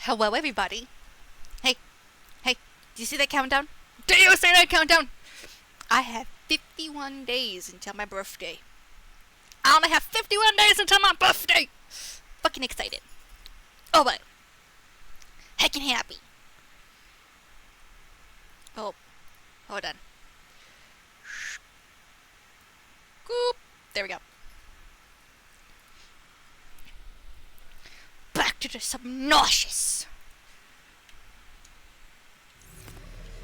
Hello, everybody. Hey, hey, do you see that countdown? Do you see that countdown? I have 51 days until my birthday. I only have 51 days until my birthday. Fucking excited. Oh, but heckin' happy. Oh, hold on. Goop. There we go. Back to the subnauseous.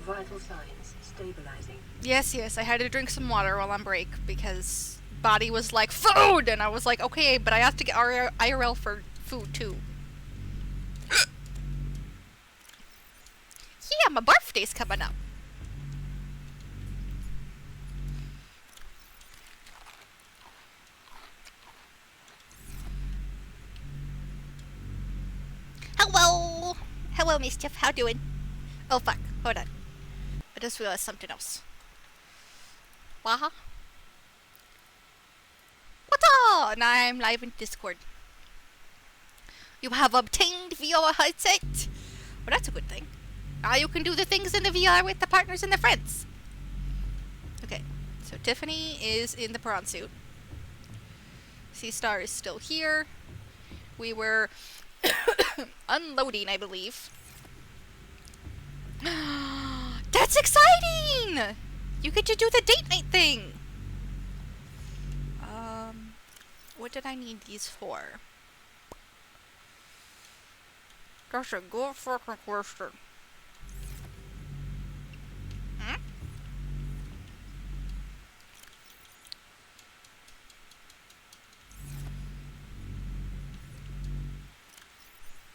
Vital signs stabilizing. Yes, I had to drink some water while on break because body was like, food! And I was like, okay, but I have to get IRL for food too. Yeah, my birthday's coming up. Hello! Hello, Mischief. How doing? Oh, fuck. Hold on. I just realized something else. Waha? What's up? Now I'm live in Discord. You have obtained VR headset. Well, that's a good thing. Now you can do the things in the VR with the partners and the friends. Okay, so Tiffany is in the prawn suit. Seastar is still here. We were unloading, I believe. That's exciting! You get to do the date night thing. What did I need these for? That's a good fucking question. Hmm?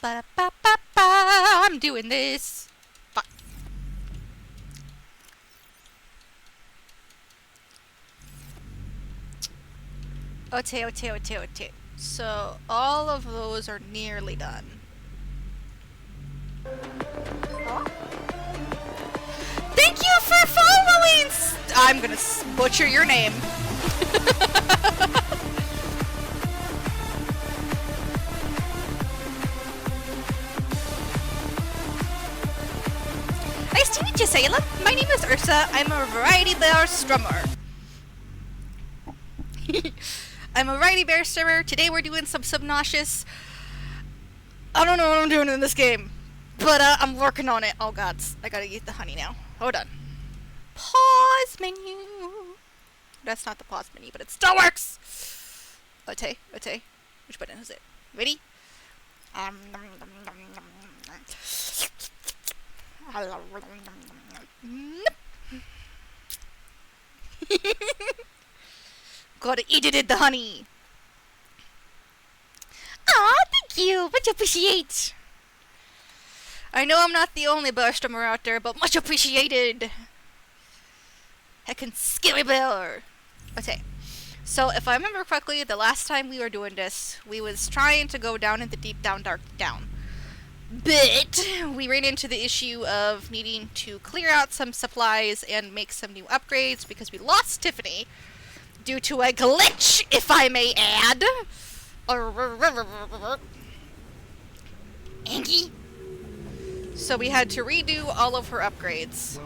Ba-da-ba-ba-ba, I'm doing this. Fuck. Okay. So, all of those are nearly done. Thank you for following! I'm gonna butcher your name. Nice to meet you, Salem. My name is Ursa. I'm a variety bear strummer. I'm a variety bear strummer. Today we're doing some subnauseous. I don't know what I'm doing in this game, but I'm working on it. Oh god, I gotta eat the honey now. Hold on. Pause menu. That's not the pause menu, but it still works. Ote. Which button is it? Ready? Gotta eat it in the honey. Aw, thank you. Much appreciate. I know I'm not the only bear strummer out there, but much appreciated. Heckin' scary bear. Okay. So, if I remember correctly, the last time we were doing this, we was trying to go down in the deep down, dark down. But we ran into the issue of needing to clear out some supplies and make some new upgrades because we lost Tiffany due to a glitch, if I may add. Angie. So we had to redo all of her upgrades.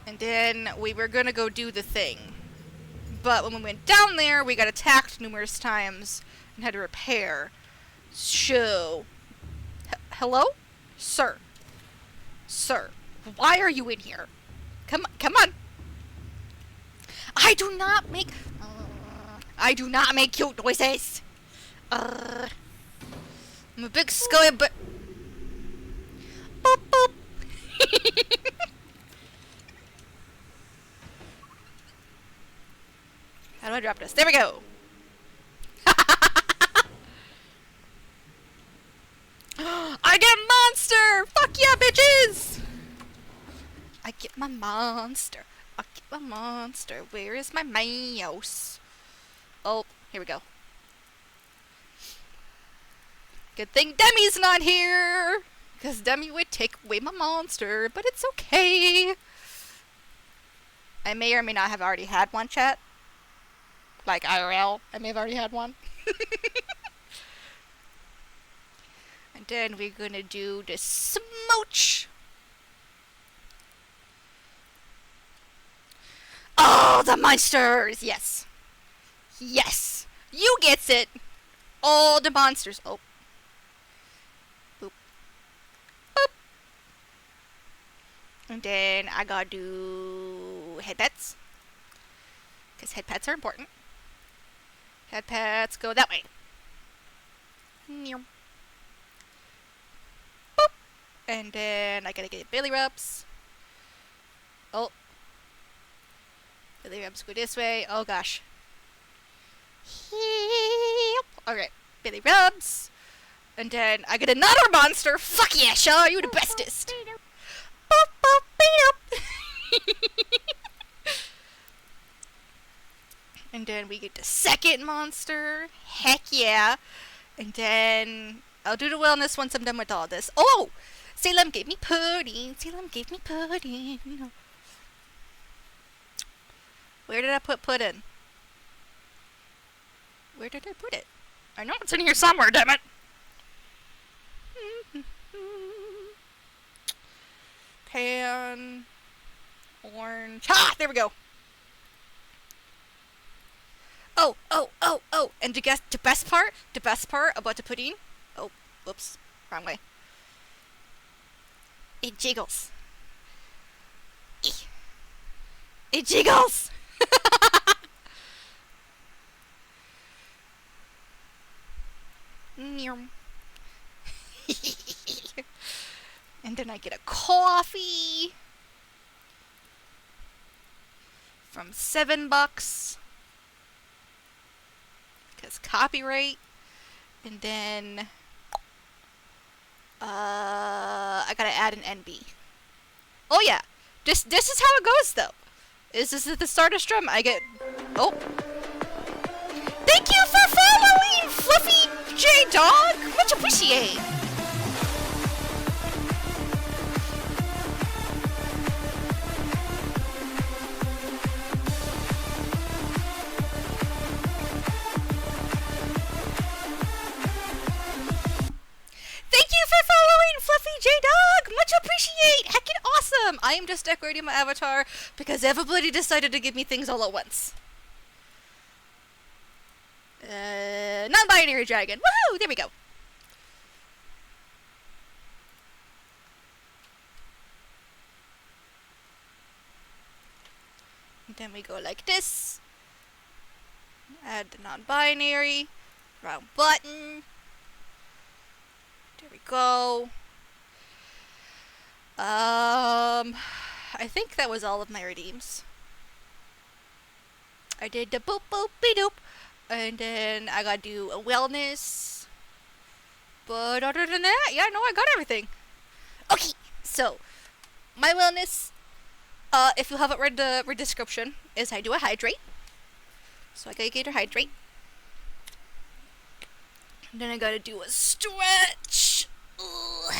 And then we were gonna go do the thing. But when we went down there, we got attacked numerous times and had to repair. So, hello? Sir, why are you in here? Come on. I do not make cute noises. I'm a big scully, but boop boop. How do I drop this? There we go. I get monster! Fuck yeah, bitches! I get my monster. Where is my mouse? Oh, here we go. Good thing Demi's not here! Because Demi would take away my monster, but it's okay. I may or may not have already had one, chat. Like IRL, I may have already had one. Then we're gonna do the smooch. Oh, the monsters! Yes. Yes. You gets it. All the monsters. Oh. Boop. Boop. And then I gotta do head pets. Because head pets are important. Head pets go that way. Boop. And then I gotta get belly rubs. Oh. Belly rubs go this way. Oh gosh. Alright. Belly rubs. And then I get another monster. Fuck yeah, Shaw, you the bestest. Boop, boop, beat up. And then we get the second monster. Heck yeah. And then I'll do the wellness once I'm done with all this. Oh! Salem gave me pudding. Salem gave me pudding. Where did I put pudding? Where did I put it? I know it's in here somewhere, damn it. Pan. Orange. Ha! There we go. Oh, oh, oh, oh. And to guess the best part about the pudding. Oh, whoops. Wrong way. It jiggles. It jiggles! And then I get a coffee from $7 because copyright. And then I gotta add an NB. Oh yeah, this is how it goes though. Is this at the start of stream? I get oh. Thank you for following, Fluffy J Dog. Much appreciate. Thank you for following, Fluffy J Dog. Much appreciate. Heckin' awesome. I am just decorating my avatar because everybody decided to give me things all at once. Non-binary dragon. Woohoo! There we go. And then we go like this. Add the non-binary. Round button. There we go. I think that was all of my redeems. I did the boop boop be doop. And then I gotta do a wellness. But other than that, yeah, no, I got everything. Okay, so my wellness, if you haven't read the description, is I do a hydrate. So I gotta get a hydrate. And then I gotta do a stretch. Ugh.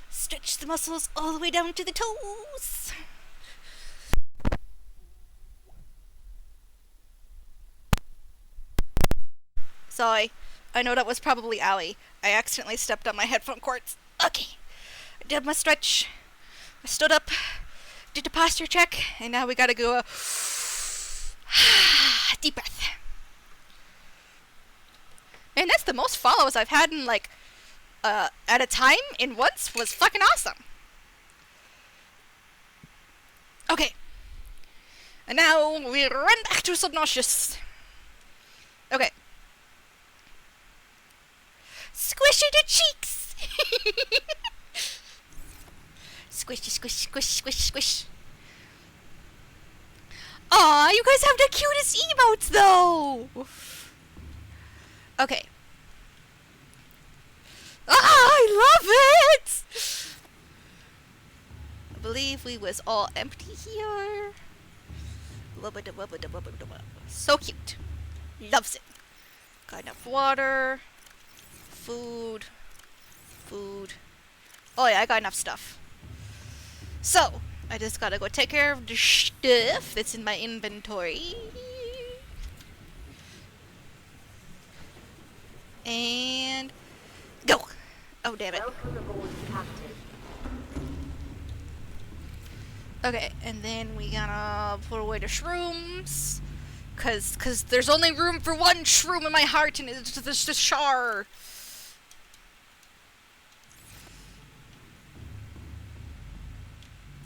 Stretch the muscles all the way down to the toes. Sorry, I know that was probably Allie. I accidentally stepped on my headphone cords. Okay, I did my stretch. I stood up, did the posture check, and now we gotta go deep breath. And that's the most follows I've had in like at a time in once was fucking awesome. Okay, and now we run back to Subnauseous. Okay. Squishy the cheeks! Squishy, squish, squish, squish, squish. Aw, you guys have the cutest emotes though! Okay. Ah, I love it! I believe we was all empty here. So cute. Loves it. Got enough water. Food. Oh yeah, I got enough stuff. So, I just gotta go take care of the stuff that's in my inventory. And go. Oh, damn it. Welcome aboard, Captain. Okay, and then we gotta put away the shrooms. Cause there's only room for one shroom in my heart, and it's the Char.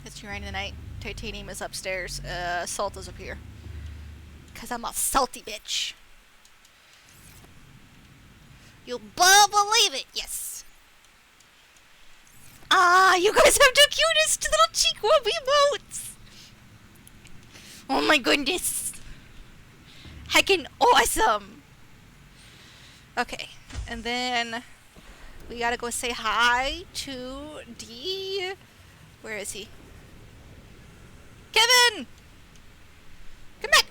It's right in the night. Titanium is upstairs. Salt is up here. Cause I'm a salty bitch. You'll believe it, yes. Ah, you guys have the cutest little cheek emotes. Oh my goodness. Heckin' awesome. Okay, and then we gotta go say hi to D. Where is he? Kevin! Come back!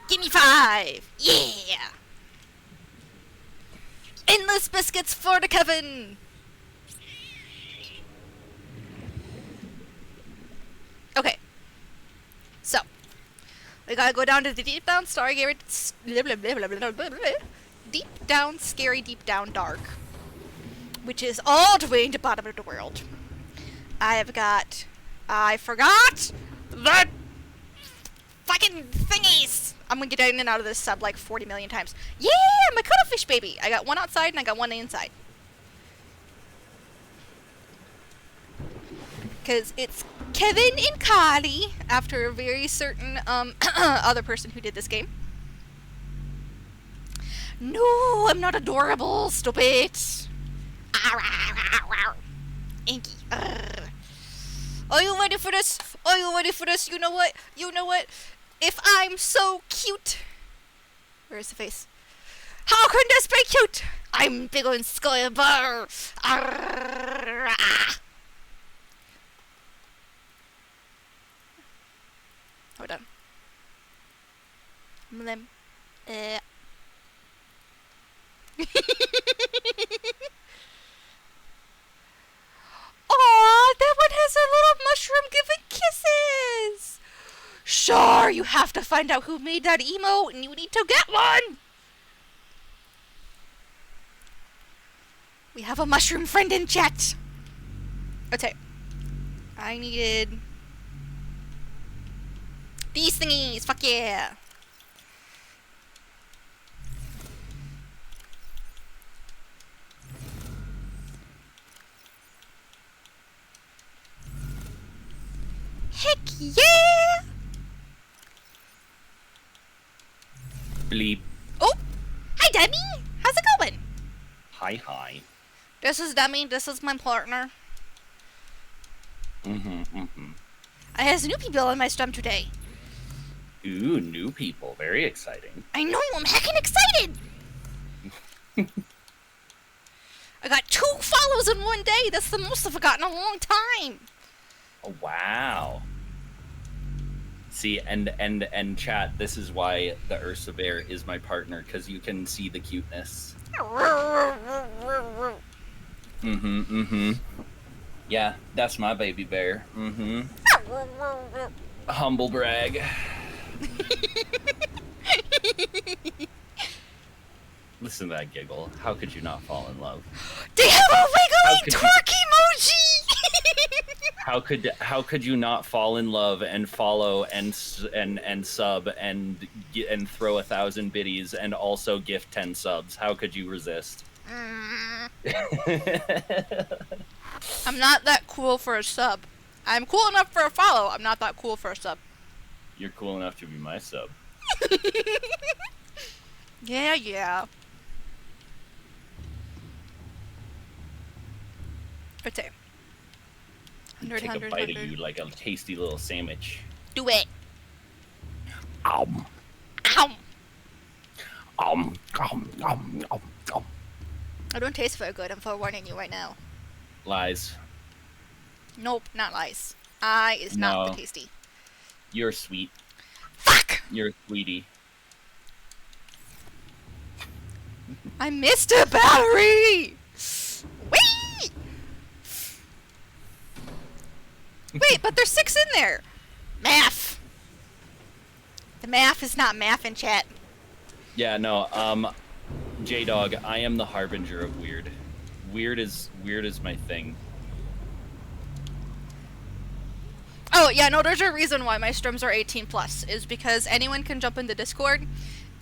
Give me 5! Yeah! Endless biscuits for the Kevin! Okay. So, we gotta go down to the deep down Stargate. Deep down, scary, deep down, dark. Which is all the way in the bottom of the world. I forgot the fucking thingies! I'm gonna get in and out of this sub like 40 million times. Yeah, my cuttlefish baby! I got one outside and I got one inside. Because it's Kevin and Kylie, after a very certain other person who did this game. No, I'm not adorable, stupid. Inky. Are you ready for this? Are you ready for this? You know what? You know what? If I'm so cute. Where's the face? How can this be cute? I'm big on Sky Bar. Hold on. Mlim. Aw, that one has a little mushroom giving kisses. Sure, you have to find out who made that emote, and you need to get one. We have a mushroom friend in chat. Okay. I needed these thingies. Fuck yeah. Heck yeah! Bleep. Oh! Hi, Demi! How's it going? Hi. This is Demi. This is my partner. I has new people on my stream today. Ooh, new people. Very exciting. I know, I'm heckin' excited! I got 2 follows in one day. That's the most I've gotten in a long time. Oh, wow. See, and chat, this is why the Ursa Bear is my partner, because you can see the cuteness. Yeah, that's my baby bear. Humble brag. Listen to that giggle. How could you not fall in love? They have a wiggly twerk emoji! How could you not fall in love and follow and sub and throw 1,000 biddies and also gift 10 subs? How could you resist? I'm not that cool for a sub. I'm cool enough for a follow. I'm not that cool for a sub. You're cool enough to be my sub. Yeah. Okay. Take a bite of you like a tasty little sandwich. Do it. Om. Ow. Om. I don't taste very good. I'm forewarning you right now. Lies. Nope, not lies. I is not the tasty. You're sweet. Fuck! You're a sweetie. I missed a battery! Wait! Wait, but there's 6 in there! Math! The math is not math in chat. Yeah, no, J-Dog, I am the harbinger of weird. Weird is my thing. Oh, yeah, no, there's a reason why my streams are 18 plus, is because anyone can jump into Discord,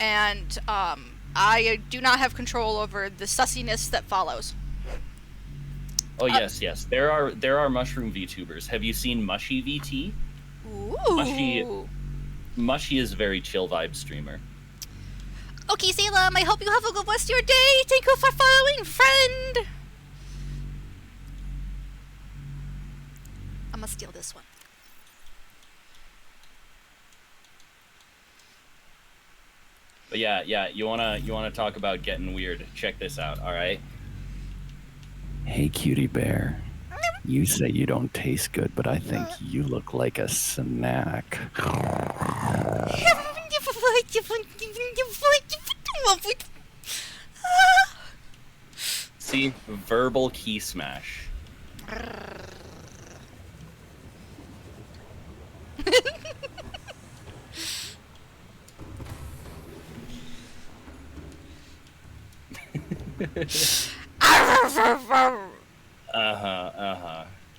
and I do not have control over the sussiness that follows. Oh yes, yes. There are mushroom VTubers. Have you seen Mushy VT? Ooh. Mushy is a very chill vibe streamer. Okay, Salem, I hope you have a good rest of your day. Thank you for following, friend. I'm gonna steal this one. But yeah, you wanna talk about getting weird? Check this out, all right? Hey, cutie bear. You say you don't taste good, but I think you look like a snack. See, verbal key smash.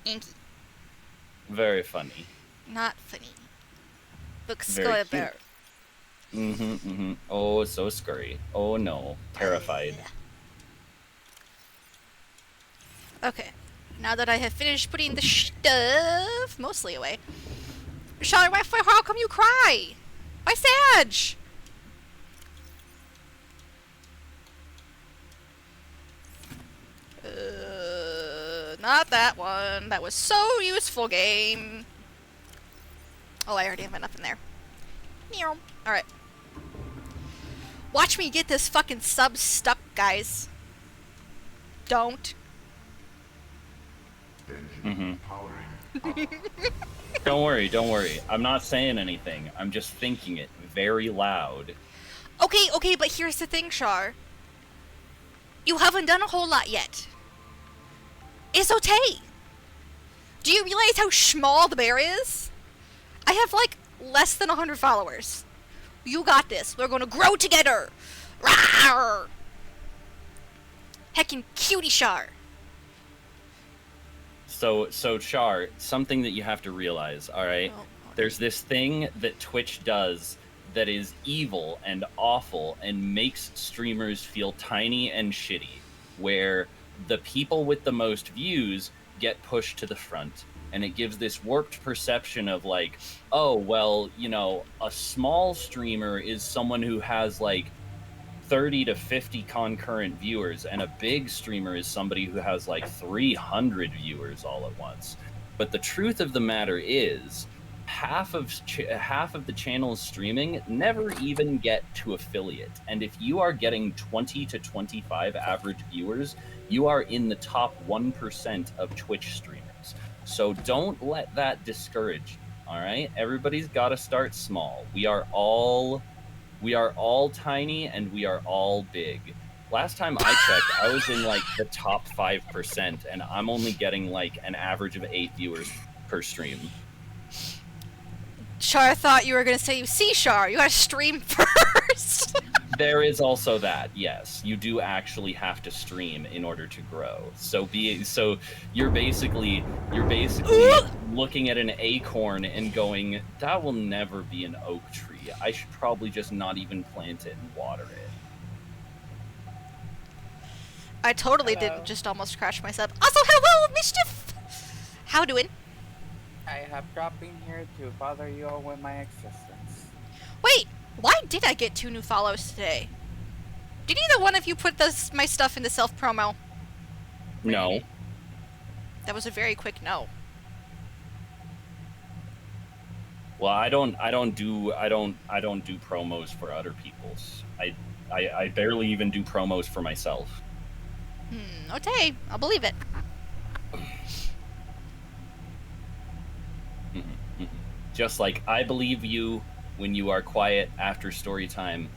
Inky. Very funny. Not funny. Looks Very good bear. Oh, so scurry. Oh no, terrified. Okay. Now that I have finished putting the stuff mostly away. Charlotte, how come you cry? Why Sag? Not that one. That was so useful, game. Oh, I already have enough in there. Meow. Alright. Watch me get this fucking sub stuck, guys. Don't. Don't worry. I'm not saying anything. I'm just thinking it very loud. Okay, but here's the thing, Char. You haven't done a whole lot yet. It's okay. Do you realize how small the bear is? I have, like, less than 100 followers. You got this. We're gonna grow together. Rawr! Heckin' cutie Char. So Char, something that you have to realize, all right? Oh, There's this thing that Twitch does that is evil and awful and makes streamers feel tiny and shitty, where the people with the most views get pushed to the front, and it gives this warped perception of like, oh, well, you know, a small streamer is someone who has like 30 to 50 concurrent viewers, and a big streamer is somebody who has like 300 viewers all at once. But the truth of the matter is, half of the channels streaming never even get to affiliate, and if you are getting 20 to 25 average viewers, you are in the top 1% of Twitch streamers. So don't let that discourage you, all right? Everybody's got to start small. We are all tiny and we are all big. Last time I checked, I was in like the top 5%, and I'm only getting like an average of 8 viewers per stream. Char thought you were gonna say, see, Char, you gotta stream first. There is also that, yes. You do actually have to stream in order to grow. So you're basically looking at an acorn and going, that will never be an oak tree. I should probably just not even plant it and water it. I totally didn't just almost crash myself. Also, hello, Mischief! How doing? I have dropped in here to bother you all with my existence. Wait, why did I get 2 new follows today? Did either one of you put my stuff in the self-promo? No. That was a very quick no. Well, I don't do promos for other people's. I barely even do promos for myself. Okay, I'll believe it. Just like I believe you when you are quiet after story time,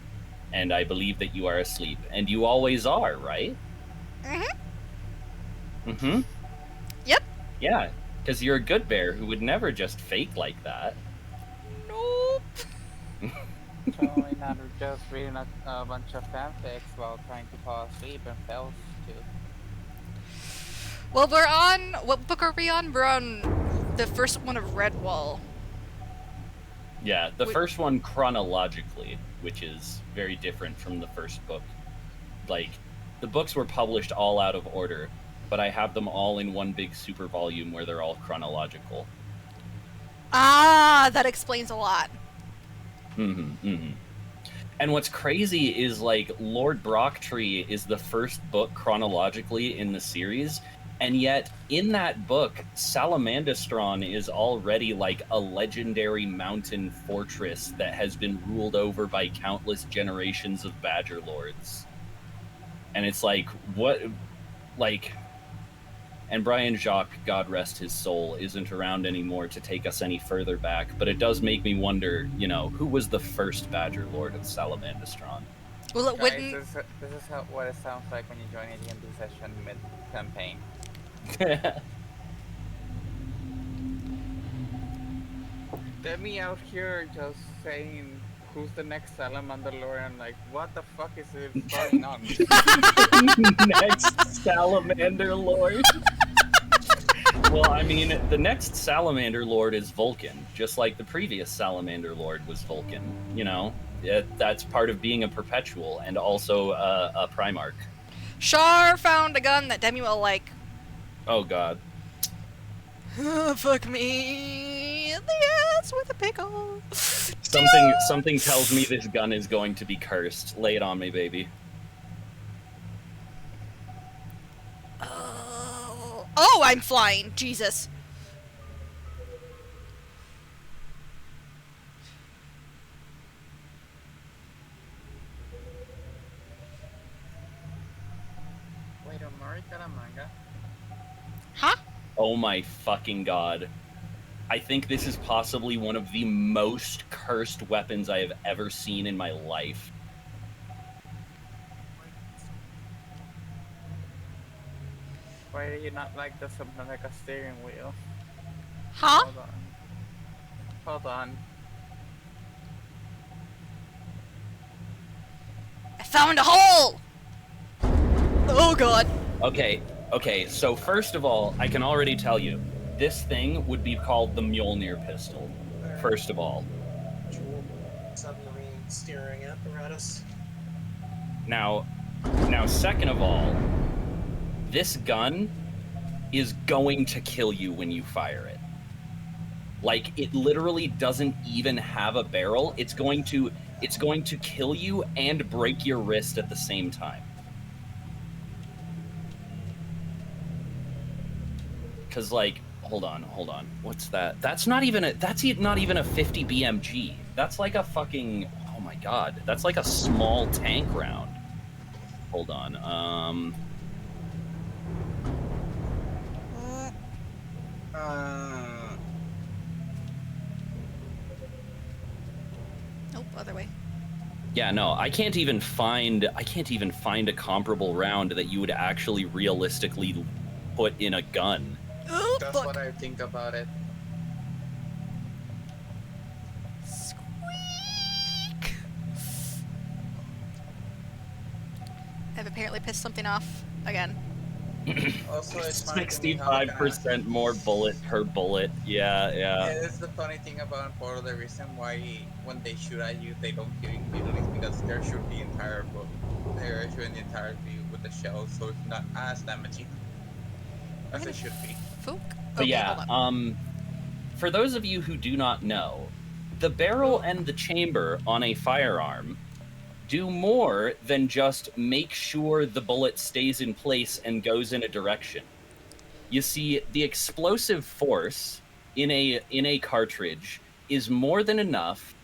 and I believe that you are asleep, and you always are, right? Yep. Yeah, because you're a good bear who would never just fake like that. Nope. Totally not Just reading a bunch of fanfics while trying to fall asleep and fails to. Well, we're on. What book are we on? We're on the first one of Redwall. Yeah, the Wait. first one chronologically, which is very different from the first book. Like, the books were published all out of order, but I have them all in one big super volume where they're all chronological. Ah, that explains a lot. And what's crazy is, like, Lord Brocktree is the first book chronologically in the series, and yet in that book, Salamandastron is already like a legendary mountain fortress that has been ruled over by countless generations of Badger Lords. And it's like, what, like, and Brian Jacques, God rest his soul, isn't around anymore to take us any further back, but it does make me wonder, you know, who was the first Badger Lord of Salamandastron? Well, it Guys, wouldn't. this is what it sounds like when you join a D&D session mid-campaign. Demi out here just saying who's the next Salamander Lord, and like, what the fuck is it going on? Next Salamander Lord. Well, I mean, the next Salamander Lord is Vulcan, just like the previous Salamander Lord was Vulcan. You know, that's part of being a perpetual and also a Primarch. Char found a gun that Demi will like. Oh God. Fuck me in the ass with a pickle. Something tells me this gun is going to be cursed. Lay it on me, baby. Oh, I'm flying. Jesus. Wait, Omori Karamanga? Huh? Oh my fucking God. I think this is possibly one of the most cursed weapons I have ever seen in my life. Why do you not like the something like a steering wheel? Huh? Hold on. Hold on. I found a hole! Oh God. Okay, so first of all, I can already tell you, this thing would be called the Mjolnir pistol, first of all. Dual submarine steering apparatus. Now, second of all, this gun is going to kill you when you fire it. Like, it literally doesn't even have a barrel. It's going to kill you and break your wrist at the same time. Cause like, hold on. What's that? That's not even a 50 BMG. That's like a fucking, oh my God. That's like a small tank round. Hold on. Nope, other way. Yeah, no, I can't even find a comparable round that you would actually realistically put in a gun. Oh, That's fuck. what I think about it. Squeak! I've apparently pissed something off again. Also, it's funny to me how 65% more bullet per bullet. Yeah. Yeah, that's the funny thing about Portal. The reason why when they shoot at you, they don't kill you immediately is because they're shooting the entire book. They're shooting the entire view with the shell, so it's not as damaging as it should be. Fook. But Okay, yeah, hold on. for those of you who do not know, the barrel and the chamber on a firearm do more than just make sure the bullet stays in place and goes in a direction. You see, the explosive force in a cartridge is more than enough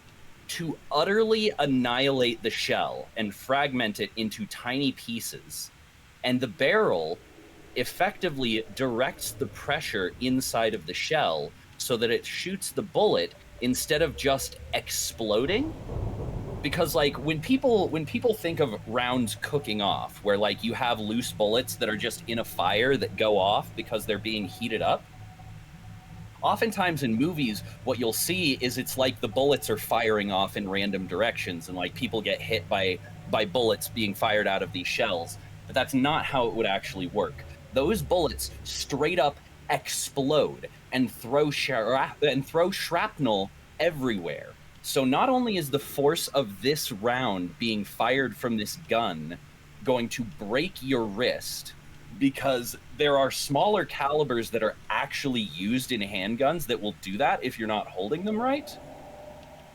to utterly annihilate the shell and fragment it into tiny pieces. And the barrel effectively directs the pressure inside of the shell so that it shoots the bullet instead of just exploding. Because like when people think of rounds cooking off, where like you have loose bullets that are just in a fire that go off because they're being heated up, oftentimes in movies, what you'll see is it's like the bullets are firing off in random directions, and like people get hit by bullets being fired out of these shells. But that's not how it would actually work. Those bullets straight up explode and throw shrapnel everywhere. So not only is the force of this round being fired from this gun going to break your wrist, because there are smaller calibers that are actually used in handguns that will do that if you're not holding them right.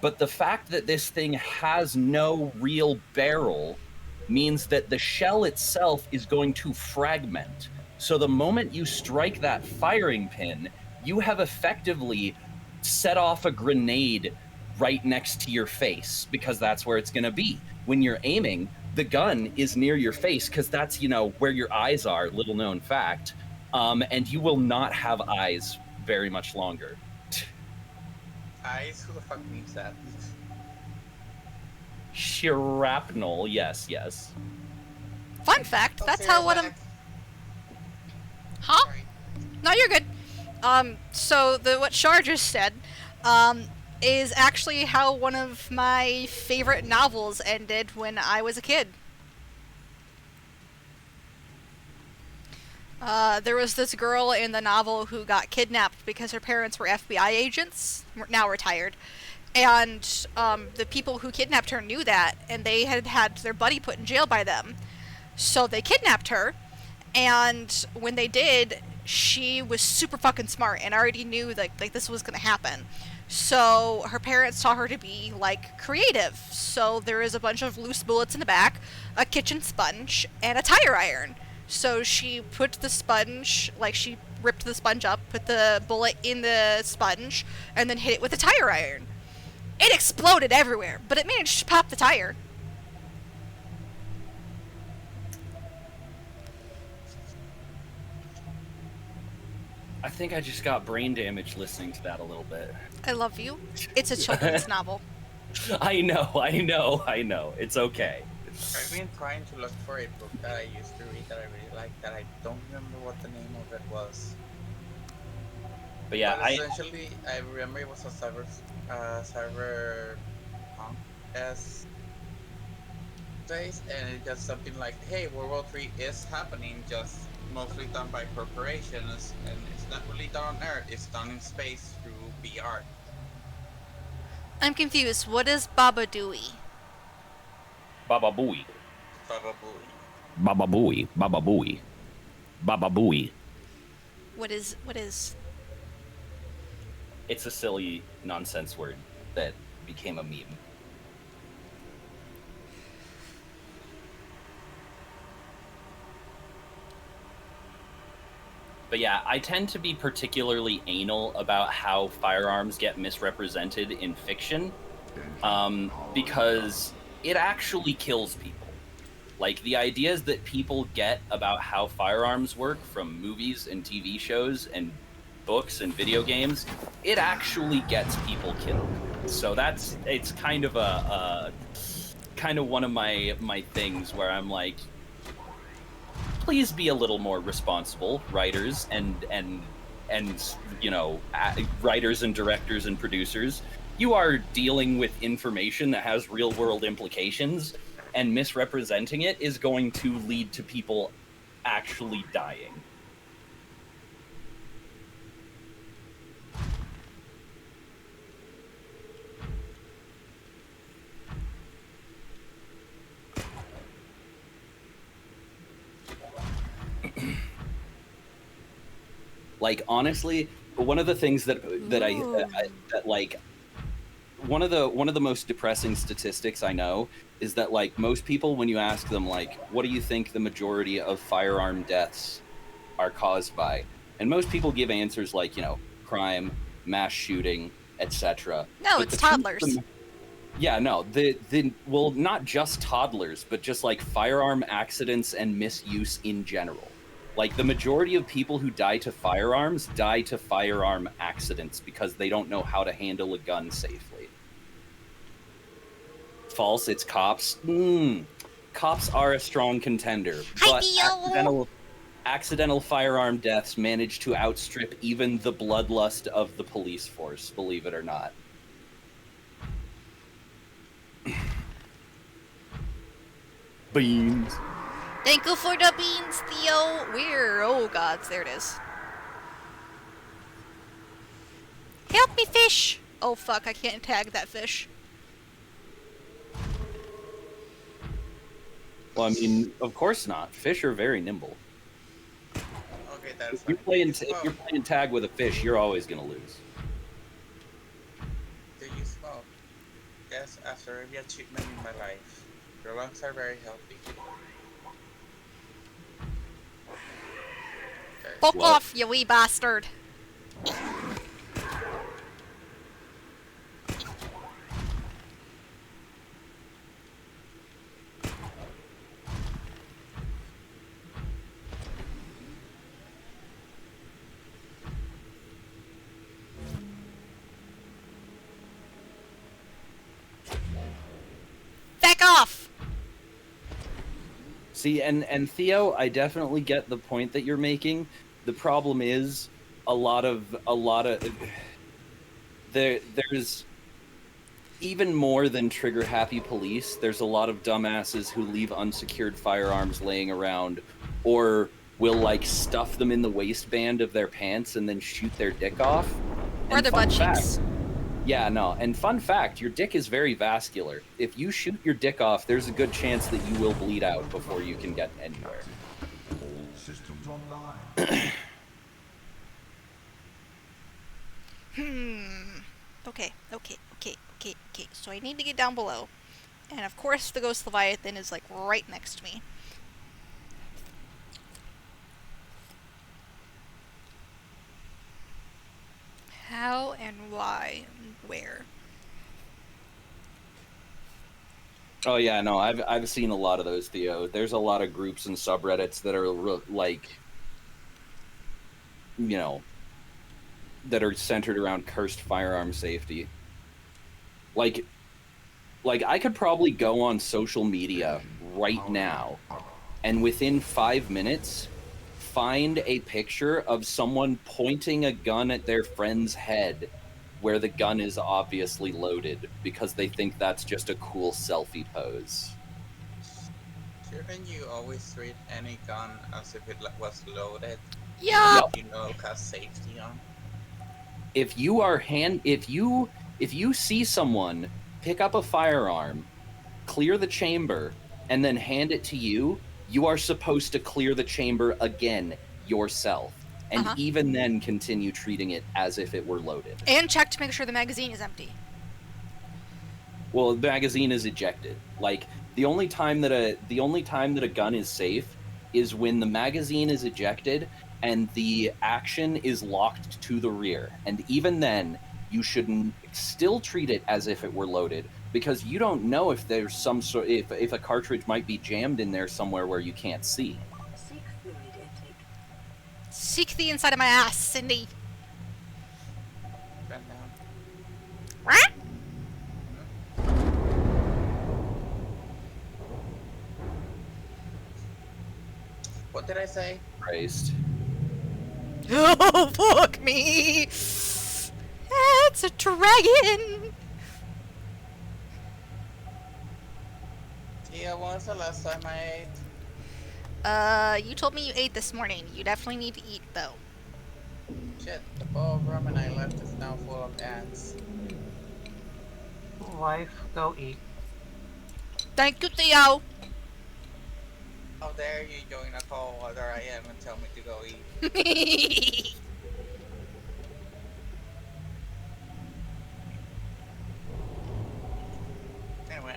But the fact that this thing has no real barrel means that the shell itself is going to fragment. So the moment you strike that firing pin, you have effectively set off a grenade right next to your face, because that's where it's going to be. When you're aiming, the gun is near your face because that's, you know, where your eyes are, little known fact. And you will not have eyes very much longer. Eyes? Who the fuck means that? Shrapnel, yes. Fun fact, that's how one of... Huh? Sorry. No, you're good. So what Shar just said, is actually how one of my favorite novels ended when I was a kid. There was this girl in the novel who got kidnapped because her parents were FBI agents, now retired. And the people who kidnapped her knew that, and they had their buddy put in jail by them. So they kidnapped her, and when they did, she was super fucking smart and already knew like this was gonna happen. So her parents taught her to be like creative. So there is a bunch of loose bullets in the back, a kitchen sponge, and a tire iron. So she put the sponge, like she ripped the sponge up, put the bullet in the sponge, and then hit it with a tire iron. It exploded everywhere, but it managed to pop the tire. I think I just got brain damage listening to that a little bit. I love you. It's a children's novel. I know. It's okay. I've been trying to look for a book that I used to read that I really liked, that I don't remember what the name of it was. But yeah, But essentially, I remember it was a cyberpunk days, and it's just something like, hey, World War III is happening, just mostly done by corporations, and it's not really done on Earth, it's done in space through VR. I'm confused. What is Baba Dooey? Baba Booey. Probably. Baba Booey, Baba Booey, Baba Booey. What is? It's a silly nonsense word that became a meme. But yeah, I tend to be particularly anal about how firearms get misrepresented in fiction, because it actually kills people. Like, the ideas that people get about how firearms work from movies and TV shows and books and video games, it actually gets people killed. So it's kind of one of my things where I'm like, please be a little more responsible, writers and you know, writers and directors and producers. You are dealing with information that has real world implications, and misrepresenting it is going to lead to people actually dying. Like, honestly, one of the things that like one of the most depressing statistics I know is that, like, most people, when you ask them, like, what do you think the majority of firearm deaths are caused by, and most people give answers like, you know, crime, mass shooting, etc. No, it's toddlers. Yeah, no, well, not just toddlers, but just like firearm accidents and misuse in general. Like, the majority of people who die to firearms die to firearm accidents because they don't know how to handle a gun safely. False, it's cops. Cops are a strong contender, but accidental firearm deaths manage to outstrip even the bloodlust of the police force, believe it or not. Beans. Thank you for the beans, Theo. Where? Oh, gods, there it is. Help me, fish! Oh, fuck, I can't tag that fish. Well, I mean, of course not. Fish are very nimble. Okay, that's If you're playing tag with a fish, you're always gonna lose. Do you smoke? Yes, after every achievement in my life. Your lungs are very healthy. Okay. Fuck What? off, you wee bastard. Back off! See, and Theo, I definitely get the point that you're making. The problem is a lot of there's even more than trigger happy police. There's a lot of dumbasses who leave unsecured firearms laying around, or will like stuff them in the waistband of their pants and then shoot their dick off. Or And their fun butt fact- cheeks. Yeah, no. And fun fact, your dick is very vascular. If you shoot your dick off, there's a good chance that you will bleed out before you can get anywhere. Systems online. Okay. So I need to get down below. And of course the Ghost Leviathan is like right next to me. How and why and where? Oh yeah, no, I've seen a lot of those, Theo. There's a lot of groups and subreddits that are like, you know, that are centered around cursed firearm safety. Like I could probably go on social media right now, and within 5 minutes, find a picture of someone pointing a gun at their friend's head where the gun is obviously loaded because they think that's just a cool selfie pose. Shouldn't you always treat any gun as if it was loaded? Yeah. You know, it has safety on. If you see someone pick up a firearm, clear the chamber, and then hand it to you, you are supposed to clear the chamber again yourself. And even then continue treating it as if it were loaded. And check to make sure the magazine is empty. Well, the magazine is ejected. Like the only time that a gun is safe is when the magazine is ejected and the action is locked to the rear. And even then, you should still treat it as if it were loaded, because you don't know if there's some sort if a cartridge might be jammed in there somewhere where you can't see. Seek fluid intake. Seek the inside of my ass, Cindy. Bend down. What? What did I say? Christ. Oh, fuck me! It's a dragon! Yeah, when was the last time I ate? You told me you ate this morning. You definitely need to eat, though. Shit, the bowl of ramen I left is now full of ants. Wife, go eat. Thank you, Theo! How dare you join a call while there I am and tell me to go eat? Anyway,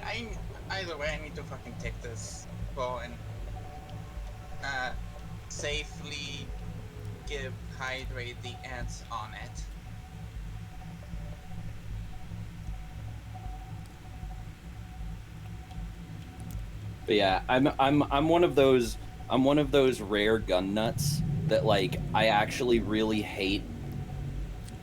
either way, I need to fucking take this bow and safely hydrate the ants on it. But yeah, I'm one of those rare gun nuts that like I actually really hate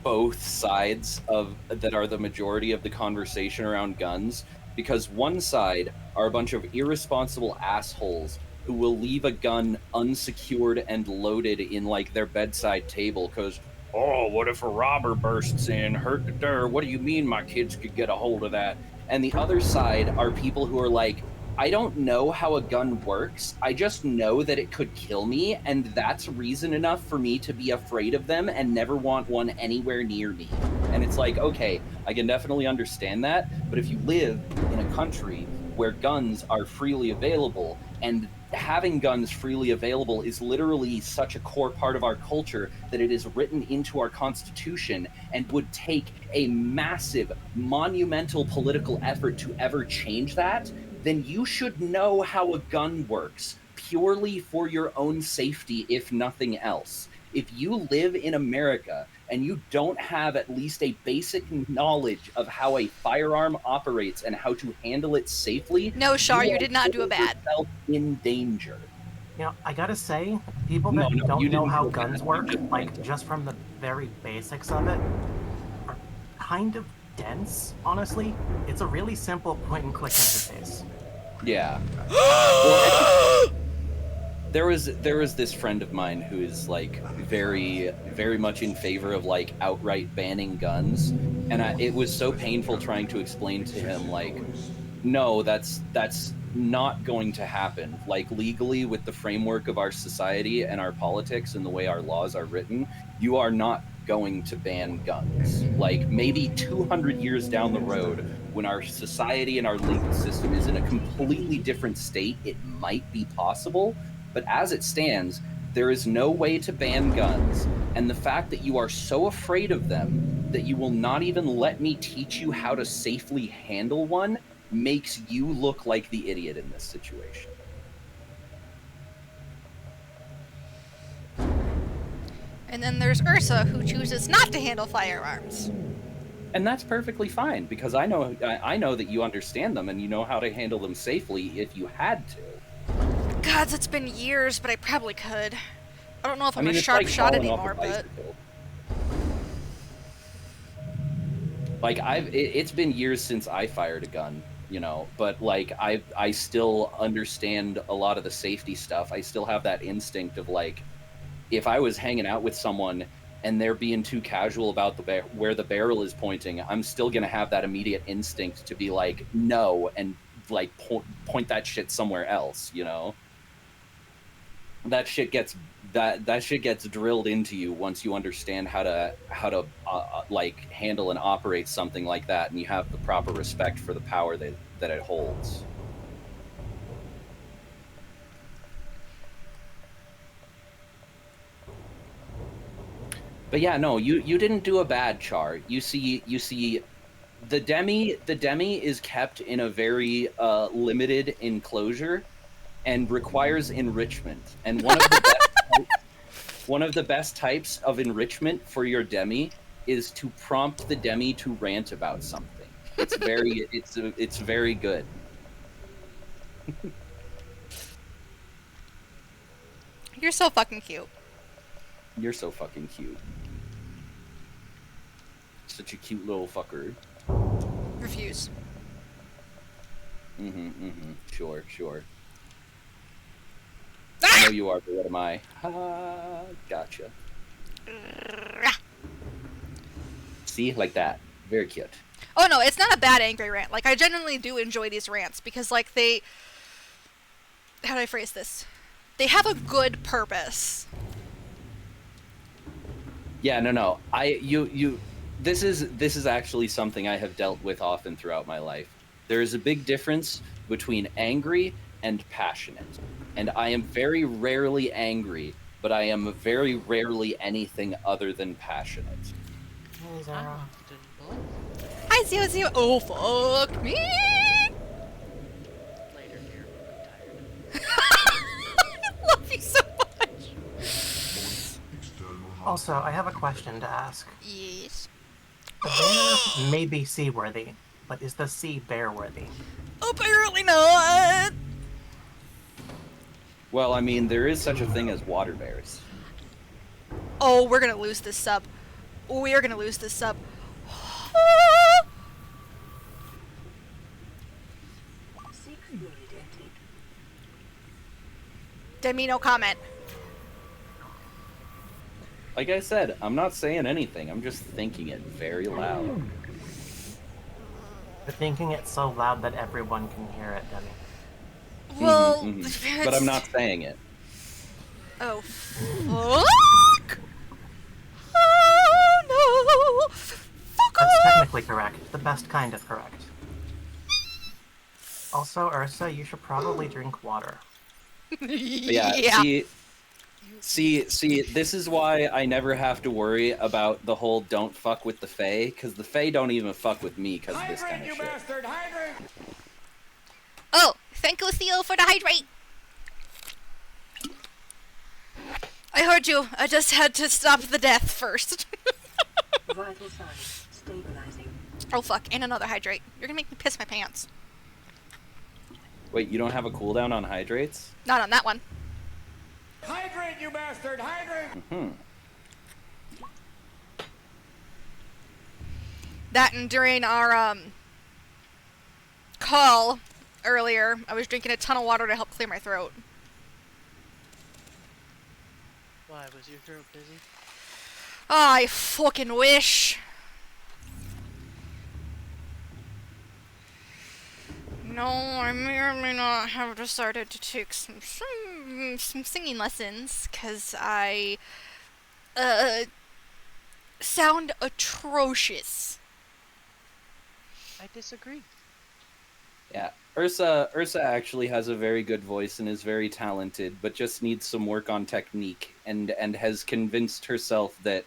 both sides of that are the majority of the conversation around guns, because one side are a bunch of irresponsible assholes who will leave a gun unsecured and loaded in like their bedside table because, oh, what if a robber bursts in? What do you mean my kids could get a hold of that? And the other side are people who are like, I don't know how a gun works. I just know that it could kill me, and that's reason enough for me to be afraid of them and never want one anywhere near me. And it's like, okay, I can definitely understand that, but if you live in a country where guns are freely available, and having guns freely available is literally such a core part of our culture that it is written into our Constitution and would take a massive, monumental political effort to ever change that, then you should know how a gun works, purely for your own safety, if nothing else. If you live in America and you don't have at least a basic knowledge of how a firearm operates and how to handle it safely, No, Shar, you did not do a bad. Yourself in danger. You know, I gotta say, people that don't know how guns work, like just from the very basics of it, are kind of dense, honestly. It's a really simple point and click interface. Yeah. Well, there was this friend of mine who is like very, very much in favor of like outright banning guns, and it was so painful trying to explain to him like, no, that's not going to happen. Like legally, with the framework of our society and our politics and the way our laws are written, you are not going to ban guns. Like maybe 200 years down the road, when our society and our legal system is in a completely different state, it might be possible. But as it stands, there is no way to ban guns. And the fact that you are so afraid of them that you will not even let me teach you how to safely handle one makes you look like the idiot in this situation. And then there's Ursa, who chooses not to handle firearms. And that's perfectly fine, because I know that you understand them and you know how to handle them safely if you had to. God, it's been years, but I probably could. I don't know if I'm a it's sharp like shot falling off anymore, a but... bicycle. Like it's been years since I fired a gun, you know, but like I still understand a lot of the safety stuff. I still have that instinct of like, if I was hanging out with someone and they're being too casual about where the barrel is pointing, I'm still gonna have that immediate instinct to be like, no, and like point that shit somewhere else, you know. That shit gets drilled into you once you understand how to like handle and operate something like that, and you have the proper respect for the power that it holds. But yeah, no, you didn't do a bad, Char. You see, the demi is kept in a very limited enclosure and requires enrichment. And one of the best types of enrichment for your demi is to prompt the demi to rant about something. It's very good. You're so fucking cute. You're so fucking cute. Such a cute little fucker. Refuse. Sure. I know you are, but what am I? Gotcha. See? Like that. Very cute. Oh no, it's not a bad angry rant. Like, I genuinely do enjoy these rants because, like, how do I phrase this? They have a good purpose. Yeah, no. This is actually something I have dealt with often throughout my life. There is a big difference between angry and passionate. And I am very rarely angry, but I am very rarely anything other than passionate. Hi, Zio. Oh, fuck me! Later, dear. I'm tired. I love you so much. Also, I have a question to ask. Yes. The bear may be seaworthy, but is the sea bear-worthy? Apparently not. Well, I mean, there is such a thing as water bears. Oh, we're gonna lose this sub. We are gonna lose this sub. Seek fluid intake. Demi, no comment. Like I said, I'm not saying anything. I'm just thinking it very loud. You're thinking it so loud that everyone can hear it, Demi. Well, But I'm not saying it. Oh, fuck! Oh, no! Fuck That's off! technically correct. The best kind of correct. Also, Ursa, you should probably drink water. Yeah. See, this is why I never have to worry about the whole don't fuck with the Fae, because the Fae don't even fuck with me because of this kind of shit. Bastard, hydrate! Oh, thank you, Theo, for the hydrate. I heard you. I just had to stop the death first. Vital signs stabilizing. Oh, fuck. And another hydrate. You're gonna make me piss my pants. Wait, you don't have a cooldown on hydrates? Not on that one. Hydrate, you bastard, hydrate! That and during our, call earlier, I was drinking a ton of water to help clear my throat. Why, was your throat busy? I fucking wish. No, I may or may not have decided to take some singing lessons, because I, sound atrocious. I disagree. Yeah, Ursa actually has a very good voice and is very talented, but just needs some work on technique, and has convinced herself that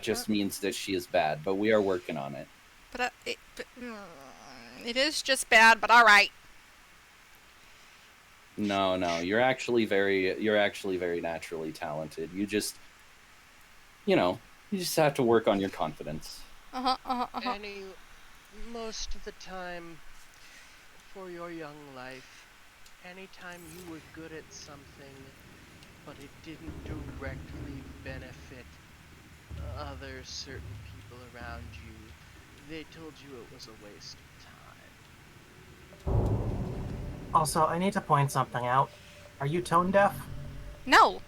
just means that she is bad. But we are working on it. But it is just bad. But all right. No, you're actually very naturally talented. You just have to work on your confidence. Most of the time, for your young life, anytime you were good at something, but it didn't directly benefit other certain people around you, they told you it was a waste of time. Also, I need to point something out. Are you tone deaf? No.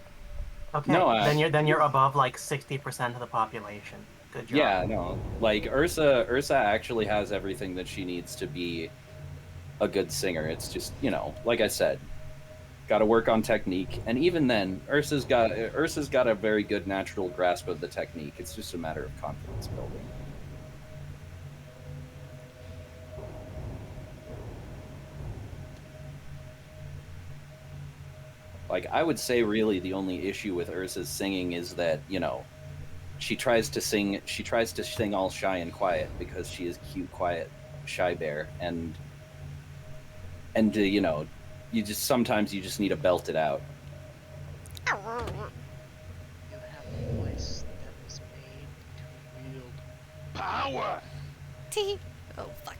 Okay, No, then you're above like 60% of the population. Good job. Yeah, no. Like Ursa actually has everything that she needs to be a good singer. It's just, like I said, got to work on technique. And even then, Ursa's got a very good natural grasp of the technique. It's just a matter of confidence building. Like, I would say really the only issue with Ursa's singing is that, she tries to sing all shy and quiet because she is cute, quiet, shy bear, and sometimes you just need to belt it out. You have a voice that was made to wield power. Tee. Oh fuck.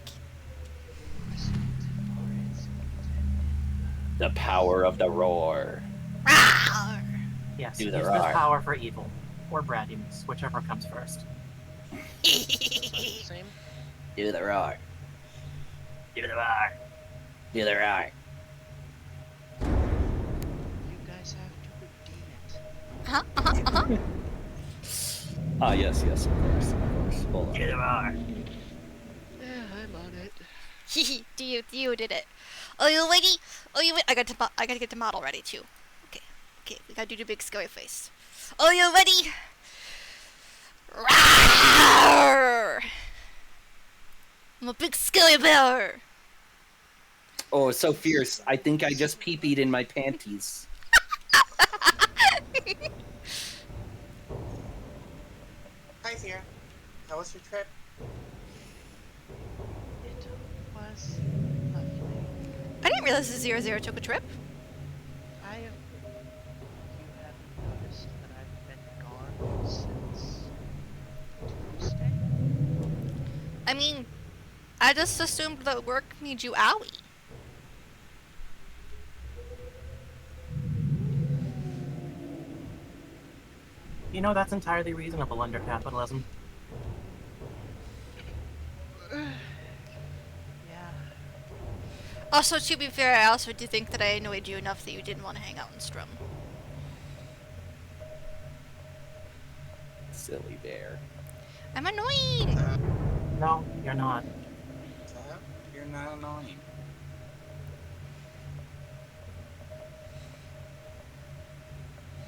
The power of the roar. Rawr. Yes, Do use the this roar. power for evil. Or brattiness, whichever comes first. Same. Do the roar. Do the roar. Do the roar. You guys have to redeem it. Ah, yes, of course. Hold on. Yeah, I'm on it. You did it. Oh, you ready? Oh, you wait. I gotta get the model ready too. Okay, we gotta do the big scary face. Oh, you ready? Rawr! I'm a big scary bear. Oh, so fierce. I think I just pee-peed in my panties. Hi, Sierra. How was your trip? It was lovely. I didn't realize the 00 took a trip. You haven't noticed that I've been gone since Tuesday? I mean, I just assumed that work made you owie. That's entirely reasonable under capitalism. Yeah. Also, to be fair, I also do think that I annoyed you enough that you didn't want to hang out in Strum. Silly bear. I'm annoying! No, you're not. You're not annoying.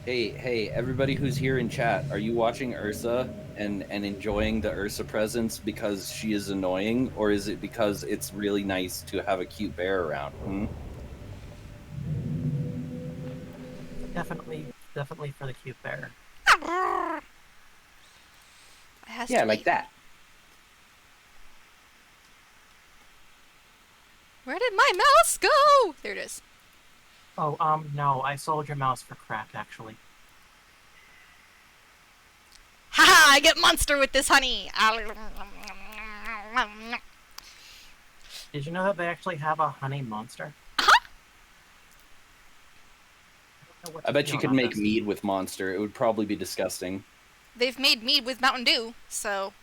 Hey, everybody who's here in chat, are you watching Ursa and enjoying the Ursa presence because she is annoying, or is it because it's really nice to have a cute bear around? Hmm? Definitely for the cute bear. Yeah, like that. Where did my mouse go? There it is. Oh, no, I sold your mouse for crack, actually. Haha, I get monster with this honey! Did you know that they actually have a honey monster? I bet you could make mead with Monster. It would probably be disgusting. They've made mead with Mountain Dew, so...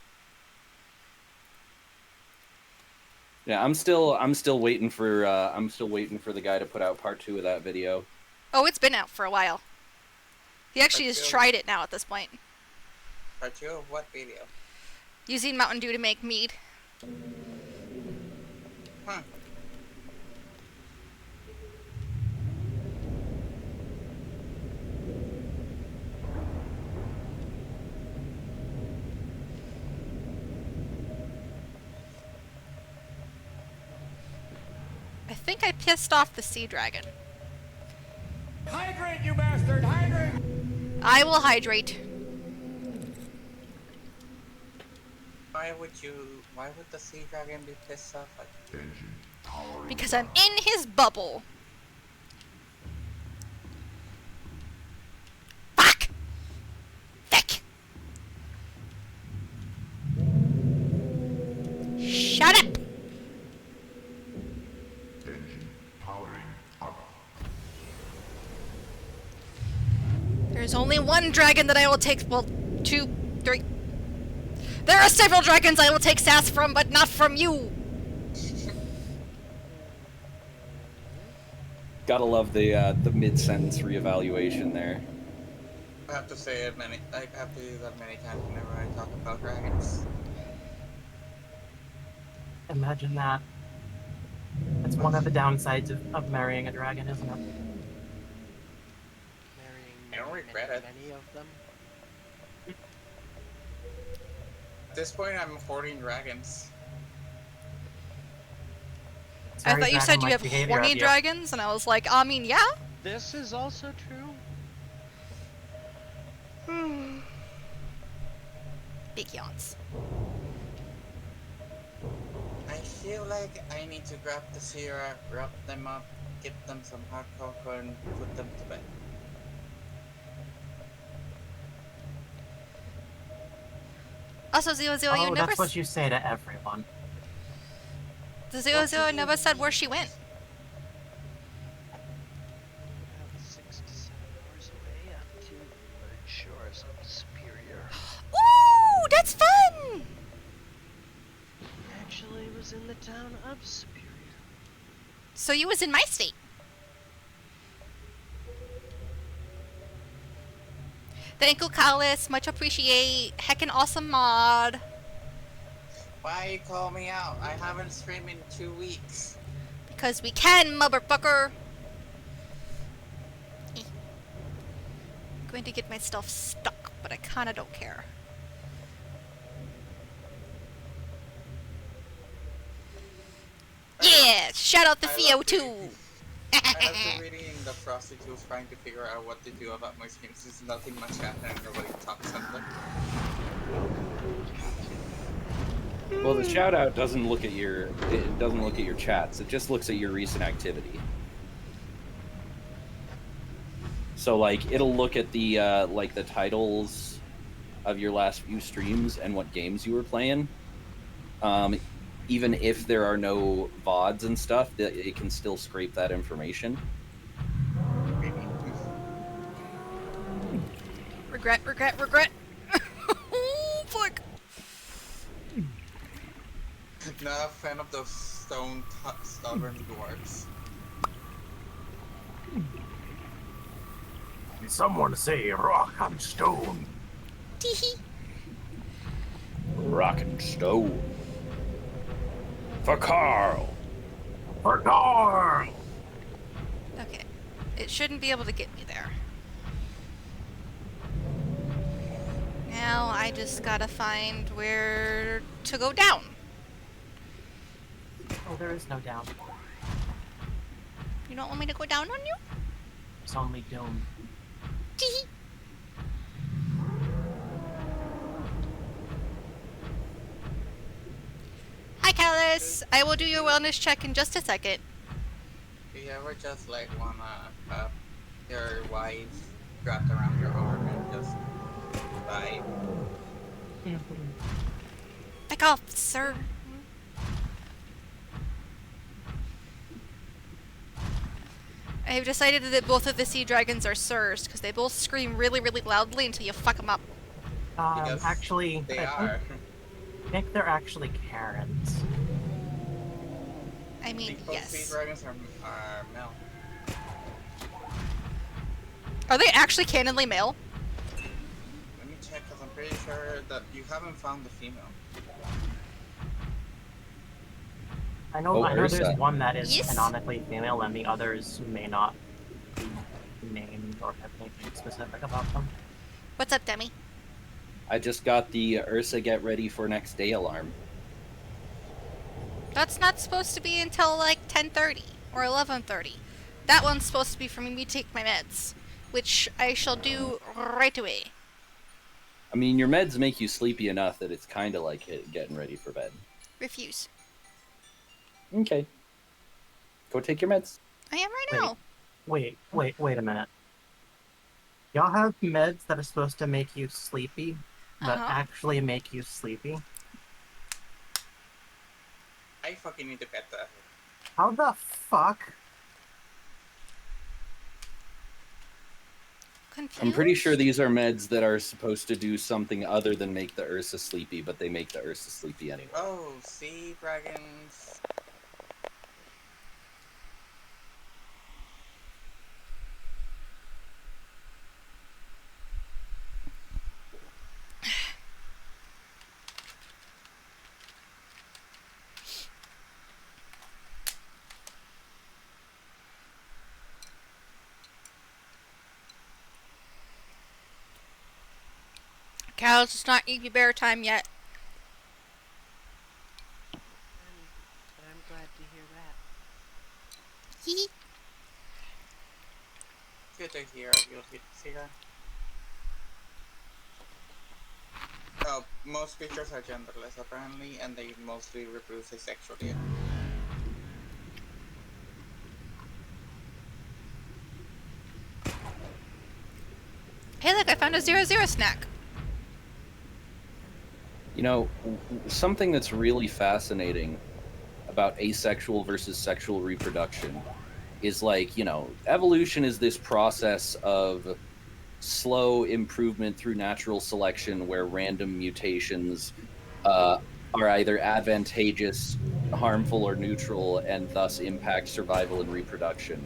Yeah, I'm still waiting for the guy to put out part 2 of that video. Oh, it's been out for a while. He actually has tried it now at this point. Part 2 of what video? Using Mountain Dew to make mead. Huh. I think I pissed off the sea dragon. Hydrate, you bastard! Hydrate! I will hydrate. Why would the sea dragon be pissed off like that? Because I'm in his bubble. Fuck! Thick! Shut up! There's only one dragon that I will take, well, 2, 3. There are several dragons I will take sass from, but not from you! Gotta love the mid-sentence reevaluation there. I have to say it I have to do that many times whenever I talk about dragons. Imagine that. It's one of the downsides of marrying a dragon, isn't it? I don't regret it. Many of them. At this point, I'm hoarding dragons. I thought you said you have horny dragons, and I was like, I mean, yeah. This is also true. Big yawns. I feel like I need to grab the Sierra, wrap them up, get them some hot cocoa, and put them to bed. Also, Zero, you never. That's what you say to everyone. The Zero never said where she went. 6 to 7 hours away up to the shores of Superior. Ooh, that's fun! Actually, it was in the town of Superior. So you was in my state. Thank you, Kalis. Much appreciate. Heckin' awesome mod. Why you call me out? I haven't streamed in 2 weeks. Because we can, motherfucker. Going to get my stuff stuck, but I kinda don't care. Yeah! Shout out the Theo too! I have been reading the prostitutes trying to figure out what to do about my streams. There's nothing much happening. Nobody talks something. Well, the shout out doesn't look at your chats. It just looks at your recent activity. So like it'll look at the the titles of your last few streams and what games you were playing. Even if there are no VODs and stuff, it can still scrape that information. Regret. Oh, fuck. Not a fan of those stone stubborn dwarves. Did someone say rock and stone? Teehee. Rock and stone. For Carl. For Carl! Okay. It shouldn't be able to get me there. Now I just gotta find where to go down. Oh, there is no down. You don't want me to go down on you? It's only doom. Teehee. Hi, Callus. I will do your wellness check in just a second. Do you ever just like wanna have your wife wrapped around your arm and just vibe? Back off, sir. I have decided that both of the sea dragons are sirs because they both scream really, really loudly until you fuck them up. Because Actually, they I are. think they're actually Karens. I mean, Both yes. sea dragons are male. Are they actually canonly male? Let me check because I'm pretty sure that you haven't found the female. I know there's Ursa. one that is Yes. canonically female, and the others may not be named or have anything specific about them. What's up, Demi? I just got the Ursa get ready for next day alarm. That's not supposed to be until like 10:30 or 11:30. That one's supposed to be for me to take my meds, which I shall do right away. I mean, your meds make you sleepy enough that it's kind of like getting ready for bed. Refuse. Okay. Go take your meds. I am right Wait. now. Wait a minute. Y'all have meds that are supposed to make you sleepy, that Uh-huh. actually make you sleepy? I fucking need to get that. How the fuck? Confused? I'm pretty sure these are meds that are supposed to do something other than make the Ursa sleepy, but they make the Ursa sleepy anyway. Oh, sea dragons. Cal's, it's not Iggy Bear time yet. I'm glad to hear that. Hee. Good to hear. You'll get to see her. Oh, most creatures are genderless apparently, and they mostly reproduce asexually. Hey, look, I found a 0-0 snack. You know, something that's really fascinating about asexual versus sexual reproduction is like, you know, evolution is this process of slow improvement through natural selection where random mutations are either advantageous, harmful, or neutral, and thus impact survival and reproduction.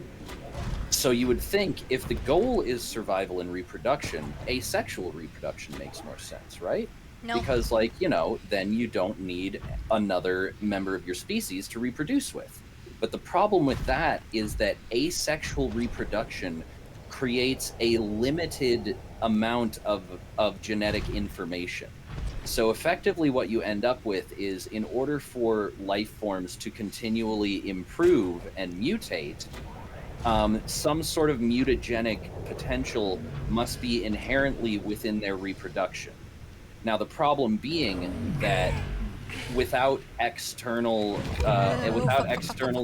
So you would think if the goal is survival and reproduction, asexual reproduction makes more sense, right? No. Because, like, you know, then you don't need another member of your species to reproduce with. But the problem with that is that asexual reproduction creates a limited amount of genetic information. So effectively what you end up with is, in order for life forms to continually improve and mutate, some sort of mutagenic potential must be inherently within their reproduction. Now, the problem being that without external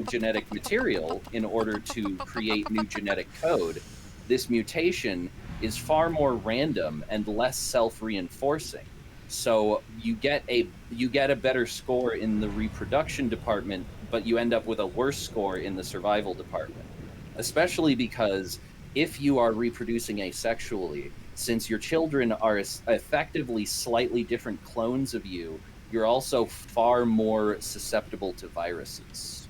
genetic material in order to create new genetic code, this mutation is far more random and less self-reinforcing. So you get a better score in the reproduction department, but you end up with a worse score in the survival department. Especially because if you are reproducing asexually, since your children are effectively slightly different clones of you you're also far more susceptible to viruses.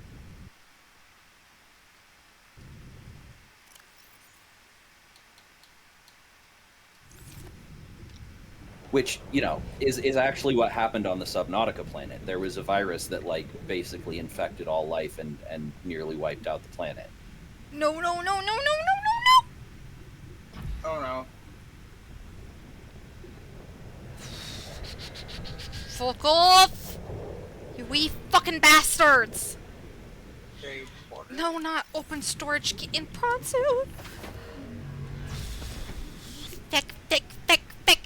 Which, you know, is actually what happened on the Subnautica planet. There was a virus that, like, basically infected all life and nearly wiped out the planet. No, no, no, no, no, no, no, no! Oh no. Fuck off! You wee fucking bastards! Very important. No, not open storage key in Pronsu! Thick, thick, thick, thick!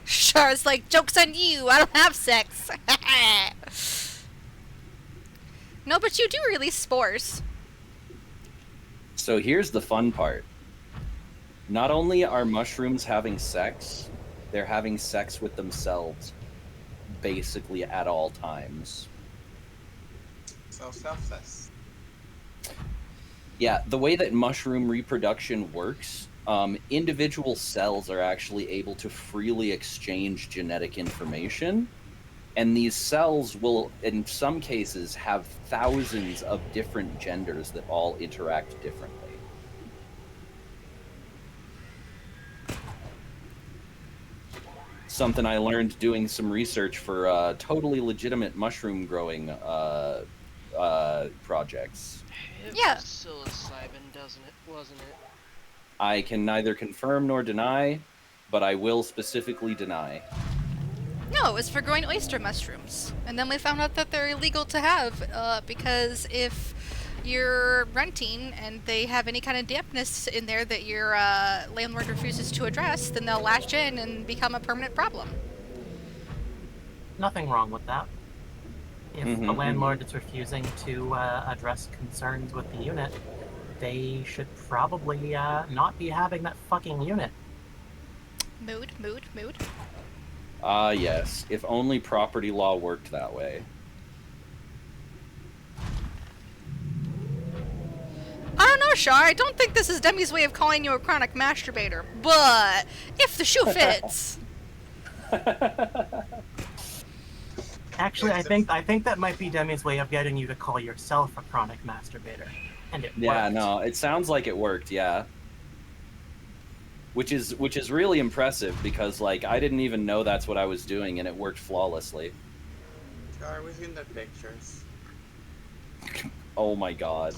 Char's like, joke's on you, I don't have sex. No, but you do release spores. So here's the fun part. Not only are mushrooms having sex, they're having sex with themselves basically at all times. So selfless. Yeah, the way that mushroom reproduction works, individual cells are actually able to freely exchange genetic information, and these cells will, in some cases, have thousands of different genders that all interact differently. Something I learned doing some research for totally legitimate mushroom growing projects. It Yeah. was psilocybin, wasn't it? I can neither confirm nor deny, but I will specifically deny. No, it was for growing oyster mushrooms. And then we found out that they're illegal to have, because if you're renting and they have any kind of dampness in there that your landlord refuses to address, then they'll latch in and become a permanent problem. Nothing wrong with that. If Mhm, the landlord is refusing to address concerns with the unit, they should probably not be having that fucking unit. Mood, mood, mood. Ah, yes. If only property law worked that way. I don't know, Char. I don't think this is Demi's way of calling you a chronic masturbator, but if the shoe fits. Actually, I think that might be Demi's way of getting you to call yourself a chronic masturbator, and it Yeah, worked. no, it sounds like it worked, yeah. Which is really impressive because, like, I didn't even know that's what I was doing and it worked flawlessly. Are we in the pictures? Oh my god.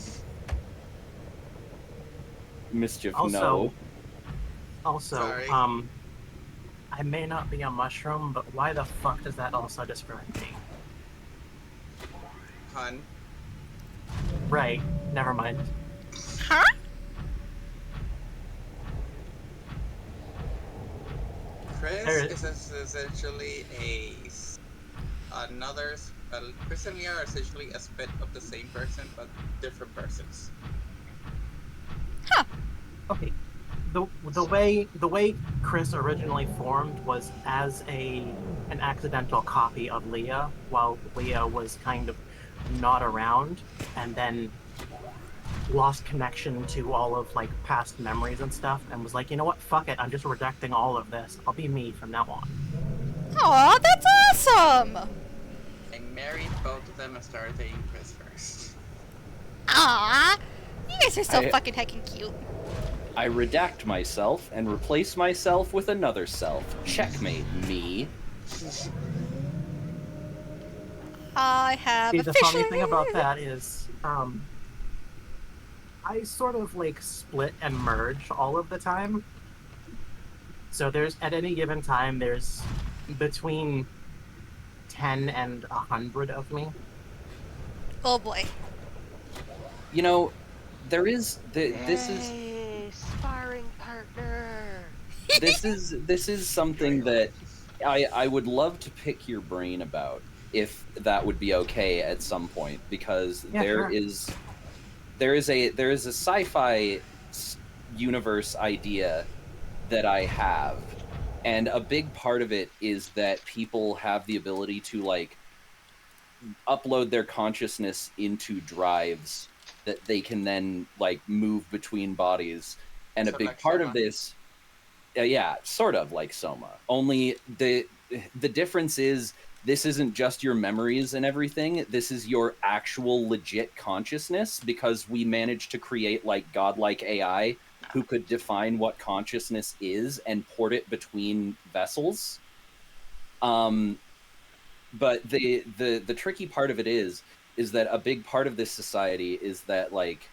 Mischief, Also, no. Also, Sorry. I may not be a mushroom, but why the fuck does that also describe me? Hun. Right, never mind. Huh? Chris is essentially another. Chris and Mia are essentially a spit of the same person, but different persons. Huh. Okay. The way Chris originally formed was as an accidental copy of Leah, while Leah was kind of not around, and then lost connection to all of like past memories and stuff, and was like, you know what, fuck it, I'm just redacting all of this. I'll be me from now on. Aw, that's awesome! I married both of them and started dating Chris first. Aw, you guys are so I- fucking heckin' cute. I redact myself and replace myself with another self. Checkmate, me. I have See, a the fish funny thing about that is, I sort of like split and merge all of the time. So there's, at any given time, there's between 10 and 100 of me. Oh boy. You know, there is this is Hey, sparring partner. this is something that I would love to pick your brain about. if that would be okay at some point, because Yeah, there sure. is a sci-fi universe idea that I have, and a big part of it is that people have the ability to like upload their consciousness into drives that they can then like move between bodies, and So a big like part Soma. of this yeah, sort of like Soma, only the difference is this isn't just your memories and everything, this is your actual legit consciousness, because we managed to create like godlike AI who could define what consciousness is and port it between vessels. But the tricky part of it is that a big part of this society is that like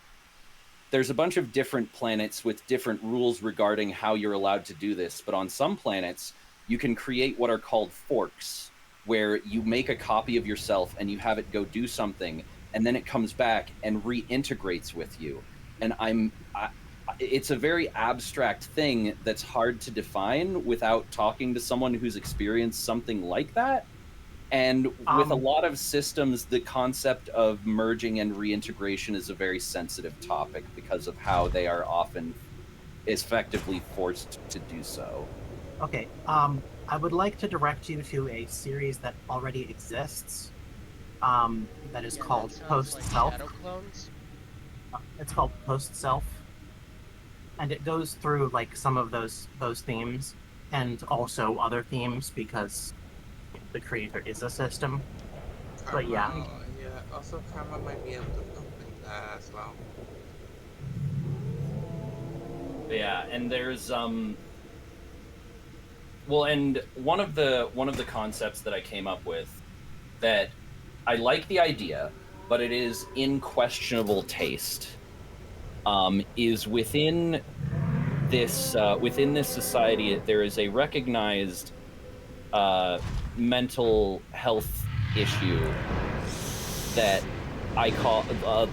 there's a bunch of different planets with different rules regarding how you're allowed to do this, but on some planets you can create what are called forks, where you make a copy of yourself and you have it go do something, and then it comes back and reintegrates with you. And it's a very abstract thing that's hard to define without talking to someone who's experienced something like that. And with a lot of systems, the concept of merging and reintegration is a very sensitive topic because of how they are often effectively forced to do so. Okay, I would like to direct you to a series that already exists, that is called Post Self. Shadow Clones? It's called Post Self, and it goes through like some of those themes, and also other themes because the creator is a system. But yeah. Yeah, also Karma might be able to open that as well. Yeah, and there's well, and one of the concepts that I came up with that I like the idea, but it is in questionable taste, is within this society there is a recognized mental health issue that I call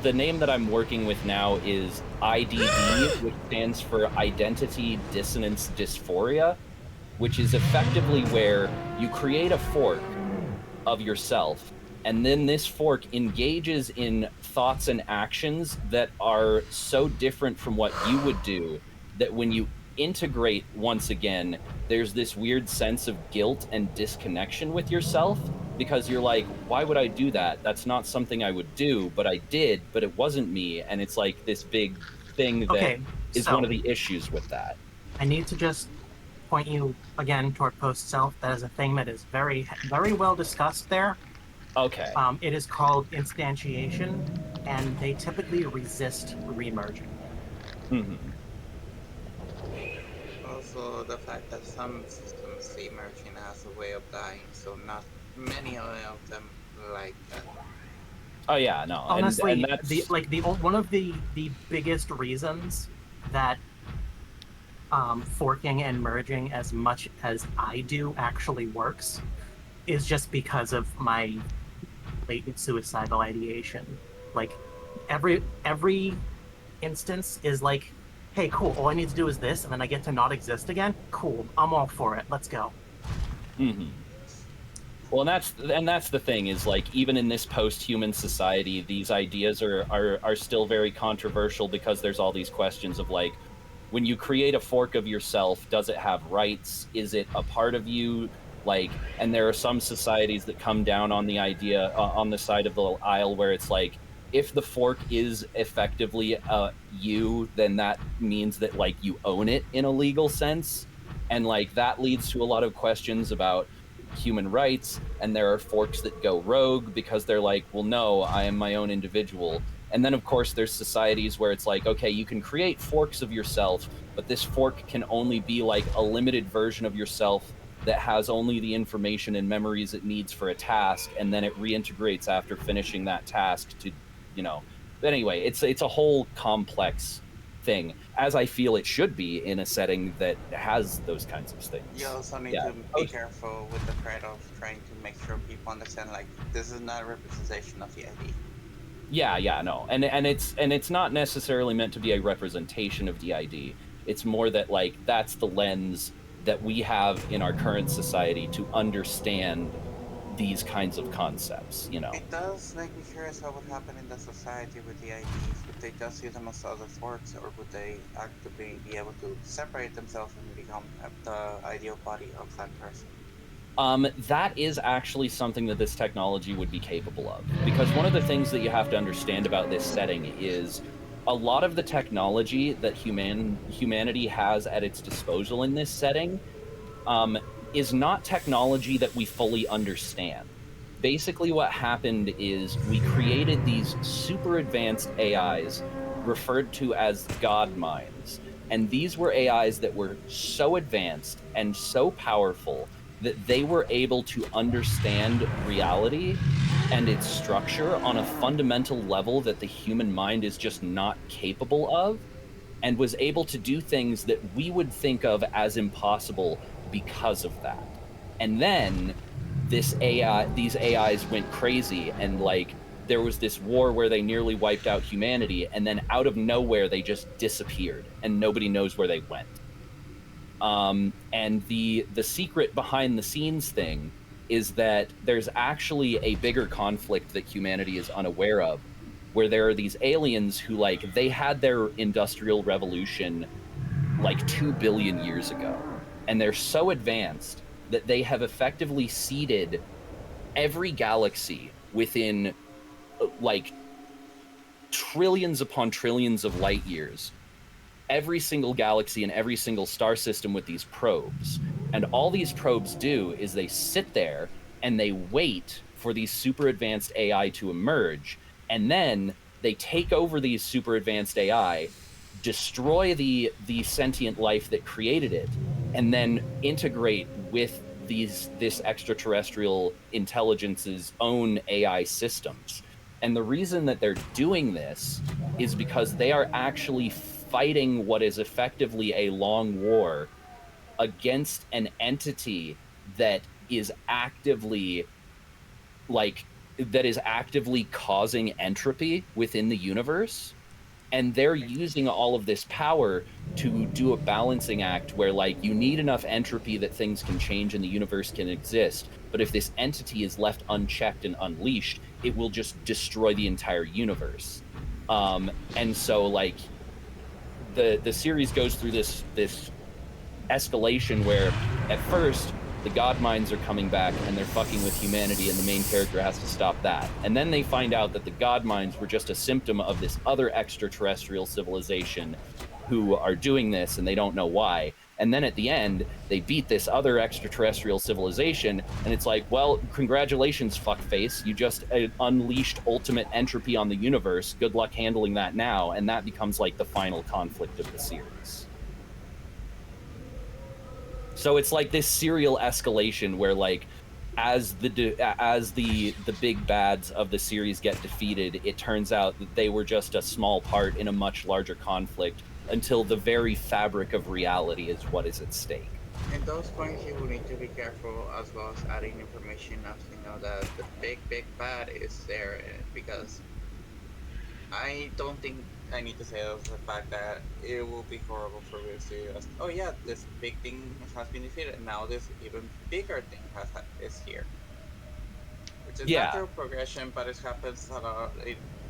the name that I'm working with now is IDD, which stands for Identity Dissonance Dysphoria, which is effectively where you create a fork of yourself, and then this fork engages in thoughts and actions that are so different from what you would do that when you integrate once again, there's this weird sense of guilt and disconnection with yourself, because you're like, why would I do that? That's not something I would do, but I did, but it wasn't me. And it's like this big thing that is one of the issues with that. I need to just point you again toward Post Self. That is a thing that is very, very well discussed there. Okay. It is called instantiation, and they typically resist remerging. Mm-hmm. Also, the fact that some systems see merging as a way of dying, so not many of them like that. Oh yeah, no. Honestly, and that's... one of the biggest reasons that forking and merging as much as I do actually works is just because of my latent suicidal ideation. Like every instance is like, hey, cool, all I need to do is this, and then I get to not exist again. Cool, I'm all for it. Let's go. Mm-hmm. Well, and that's the thing is like even in this post-human society, these ideas are still very controversial because there's all these questions of like, when you create a fork of yourself, does it have rights? Is it a part of you? Like, and there are some societies that come down on the idea on the side of the aisle where it's like, if the fork is effectively you, then that means that like you own it in a legal sense, and like that leads to a lot of questions about human rights. And there are forks that go rogue because they're like, well, no, I am my own individual. And then of course there's societies where it's like, okay, you can create forks of yourself, but this fork can only be like a limited version of yourself that has only the information and memories it needs for a task, and then it reintegrates after finishing that task to, you know. But anyway, it's a whole complex thing, as I feel it should be in a setting that has those kinds of things. You also need to be careful with the threat of trying to make sure people understand, like, this is not a representation of the ID. Yeah, no. And it's not necessarily meant to be a representation of DID. It's more that like that's the lens that we have in our current society to understand these kinds of concepts, you know. It does make me curious what would happen in the society with the IDs. Would they just use them as other sorts, or would they actively be able to separate themselves and become the ideal body of that person? That is actually something that this technology would be capable of. Because one of the things that you have to understand about this setting is a lot of the technology that humanity has at its disposal in this setting is not technology that we fully understand. Basically what happened is we created these super advanced AIs referred to as God minds. And these were AIs that were so advanced and so powerful that they were able to understand reality and its structure on a fundamental level that the human mind is just not capable of, and was able to do things that we would think of as impossible because of that. And then these AIs went crazy, and like there was this war where they nearly wiped out humanity, and then out of nowhere they just disappeared and nobody knows where they went. And the secret behind the scenes thing is that there's actually a bigger conflict that humanity is unaware of, where there are these aliens who, like, they had their industrial revolution like 2 billion years ago, and they're so advanced that they have effectively seeded every galaxy within like trillions upon trillions of light years, every single galaxy and every single star system with these probes. And all these probes do is they sit there and they wait for these super advanced AI to emerge, and then they take over these super advanced AI, destroy the sentient life that created it, and then integrate with this extraterrestrial intelligence's own AI systems. And the reason that they're doing this is because they are actually fighting what is effectively a long war against an entity that is actively causing entropy within the universe. And they're using all of this power to do a balancing act where, like, you need enough entropy that things can change and the universe can exist. But if this entity is left unchecked and unleashed, it will just destroy the entire universe. And so, like, the series goes through this escalation where at first the God minds are coming back and they're fucking with humanity, and the main character has to stop that. And then they find out that the God minds were just a symptom of this other extraterrestrial civilization who are doing this, and they don't know why. And then at the end, they beat this other extraterrestrial civilization, and it's like, well, congratulations, fuckface. You just unleashed ultimate entropy on the universe. Good luck handling that now. And that becomes like the final conflict of the series. So it's like this serial escalation where, like, as the big bads of the series get defeated, it turns out that they were just a small part in a much larger conflict, until the very fabric of reality is what is at stake. In those points, you will need to be careful, as well as adding information as you know that the big bad is there, because I don't think I need to say the fact that it will be horrible for me to see us. Oh yeah, this big thing has been defeated, and now this even bigger thing is here. Which is natural progression, but it happens a lot.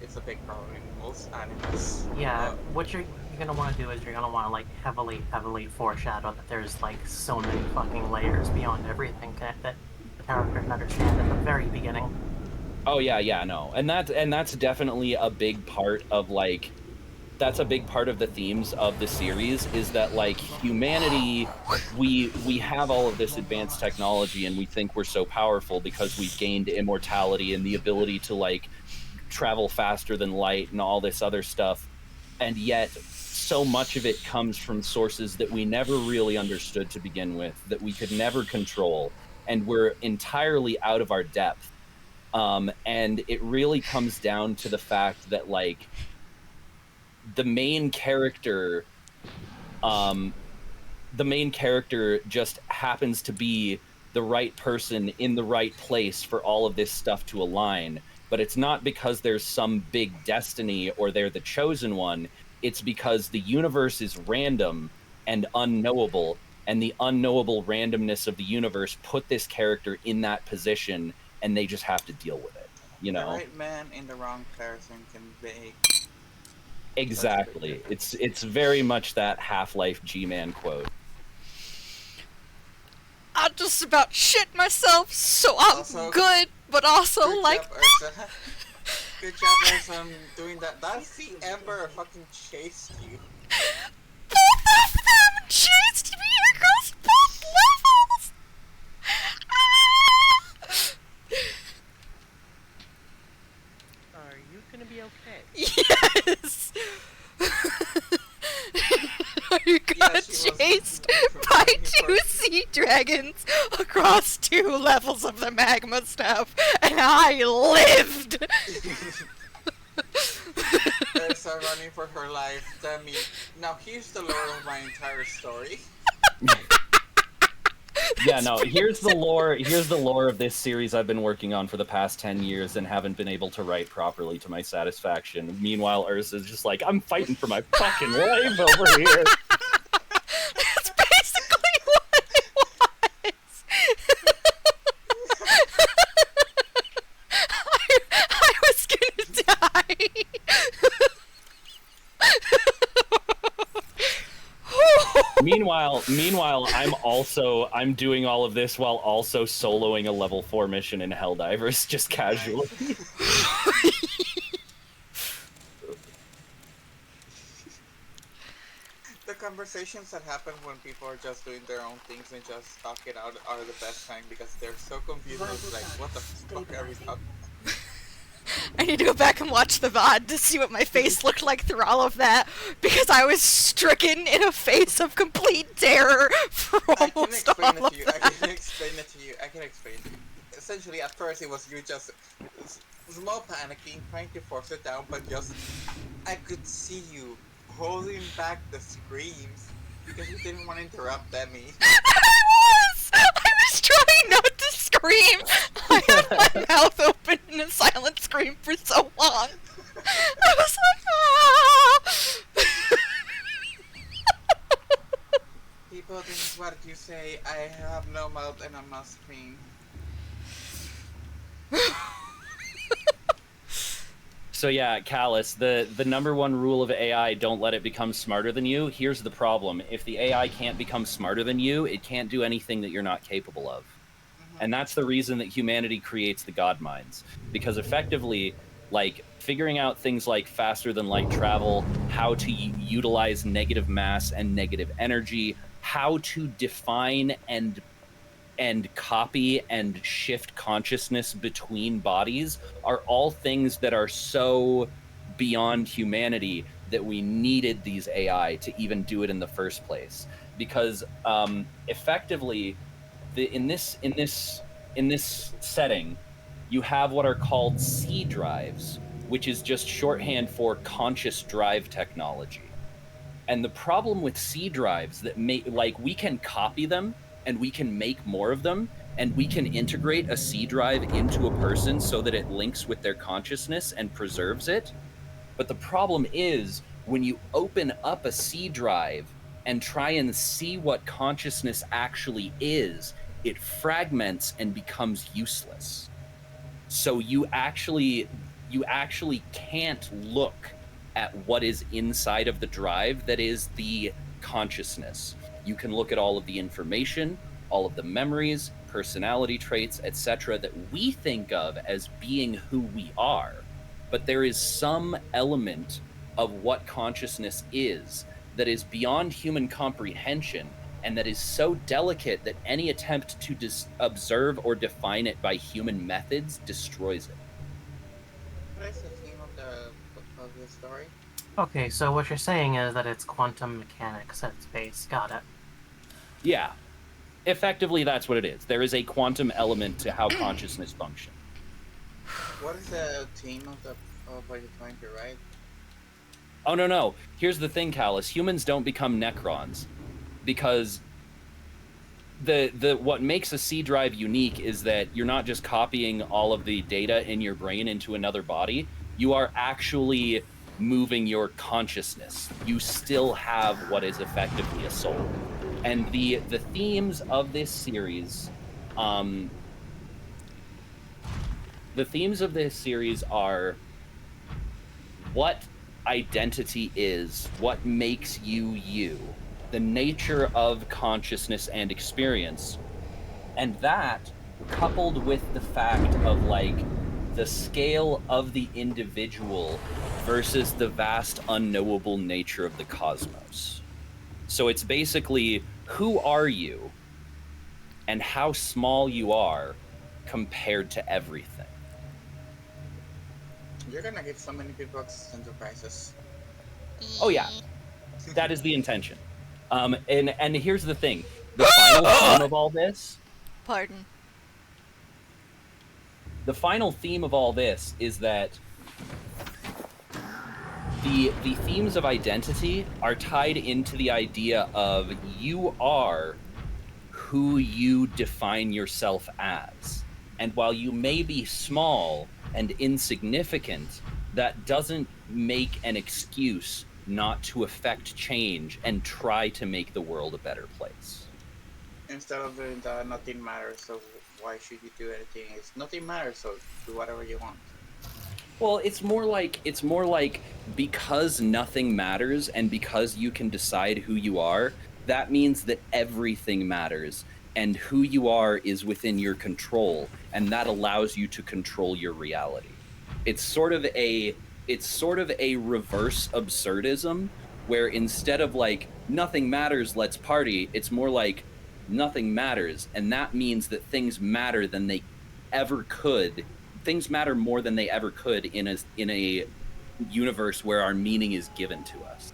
It's a big problem in most animes. Yeah, what you're gonna want to do is you're gonna want to, like, heavily foreshadow that there's, like, so many fucking layers beyond everything that the character can understand at the very beginning. Oh yeah, no, and that's definitely a big part of, like, that's a big part of the themes of the series, is that, like, humanity, we have all of this advanced technology and we think we're so powerful because we've gained immortality and the ability to, like, travel faster than light and all this other stuff, and yet so much of it comes from sources that we never really understood to begin with, that we could never control, and we're entirely out of our depth. And it really comes down to the fact that, like, the main character just happens to be the right person in the right place for all of this stuff to align. But it's not because there's some big destiny or they're the chosen one. It's because the universe is random and unknowable, and the unknowable randomness of the universe put this character in that position, and they just have to deal with it, you know? The right man in the wrong person can make... Exactly. It's very much that Half-Life G-Man quote. I just about shit myself, so I'm Also, good, but also good like... job, Ursa. Good job, Ursa, on doing that. That's the Ember fucking chased you. Both of them chased me across both levels! Are you gonna be okay? Yes! I got chased by 2 sea dragons across 2 levels of the magma stuff, and I lived! Ursa running for her life. Demi. Now here's the lore of my entire story. Yeah, no, here's the lore of this series I've been working on for the past 10 years and haven't been able to write properly to my satisfaction. Meanwhile, Ursa's just like, I'm fighting for my fucking life over here. That's basically what it was! I was gonna die! Meanwhile, I'm doing all of this while also soloing a level 4 mission in Helldivers, just casually. The conversations that happen when people are just doing their own things and just talk it out are the best kind because they're so confused. It's like, what the fuck are we talking? I need to go back and watch the VOD to see what my face looked like through all of that, because I was stricken in a face of complete terror for almost all of that. I can explain it to you. Essentially, at first it was you just small panicking, trying to force it down, but just I could see you holding back the screams because you didn't want to interrupt Demi. I was trying not to scream. I had my mouth open in a silent scream for so long. I was like, ah! People, this is what you say. I have no mouth and I must scream. So yeah, Callus, the number one rule of AI, don't let it become smarter than you. Here's the problem. If the AI can't become smarter than you, it can't do anything that you're not capable of. And that's the reason that humanity creates the God Minds. Because effectively, like, figuring out things like faster than light travel, how to utilize negative mass and negative energy, how to define and copy and shift consciousness between bodies are all things that are so beyond humanity that we needed these AI to even do it in the first place. Because effectively, in this setting, you have what are called C drives, which is just shorthand for conscious drive technology. And the problem with C drives that we can copy them and we can make more of them, and we can integrate a C drive into a person so that it links with their consciousness and preserves it. But the problem is when you open up a C drive and try and see what consciousness actually is, it fragments and becomes useless. So you actually can't look at what is inside of the drive that is the consciousness. You can look at all of the information, all of the memories, personality traits, etc. that we think of as being who we are. But there is some element of what consciousness is that is beyond human comprehension and that is so delicate that any attempt to observe or define it by human methods destroys it. What is the theme of the story? Okay, so what you're saying is that it's quantum mechanics at its base. Got it. Yeah. Effectively, that's what it is. There is a quantum element to how consciousness functions. What is the theme of what you're trying to write? Oh, no. Here's the thing, Callus. Humans don't become Necrons. Because what makes a C drive unique is that you're not just copying all of the data in your brain into another body. You are actually moving your consciousness. You still have what is effectively a soul. And the themes of this series The themes of this series are what identity is, what makes you you, the nature of consciousness and experience, and that coupled with the fact of like the scale of the individual versus the vast unknowable nature of the cosmos. So it's basically, who are you and how small you are compared to everything. You're gonna give so many people existential crisis. Oh yeah, that is the intention. And here's the thing: the final theme of all this. Pardon. The final theme of all this is that the themes of identity are tied into the idea of you are who you define yourself as, and while you may be small and insignificant, that doesn't make an excuse not to affect change and try to make the world a better place. Instead of doing that, nothing matters, so why should you do anything? It's nothing matters, so do whatever you want. Well, it's more like because nothing matters and because you can decide who you are, that means that everything matters and who you are is within your control, and that allows you to control your reality. It's sort of a reverse absurdism where instead of like nothing matters, let's party, it's more like nothing matters, and that means that things matter than they ever could. Things matter more than they ever could in a universe where our meaning is given to us.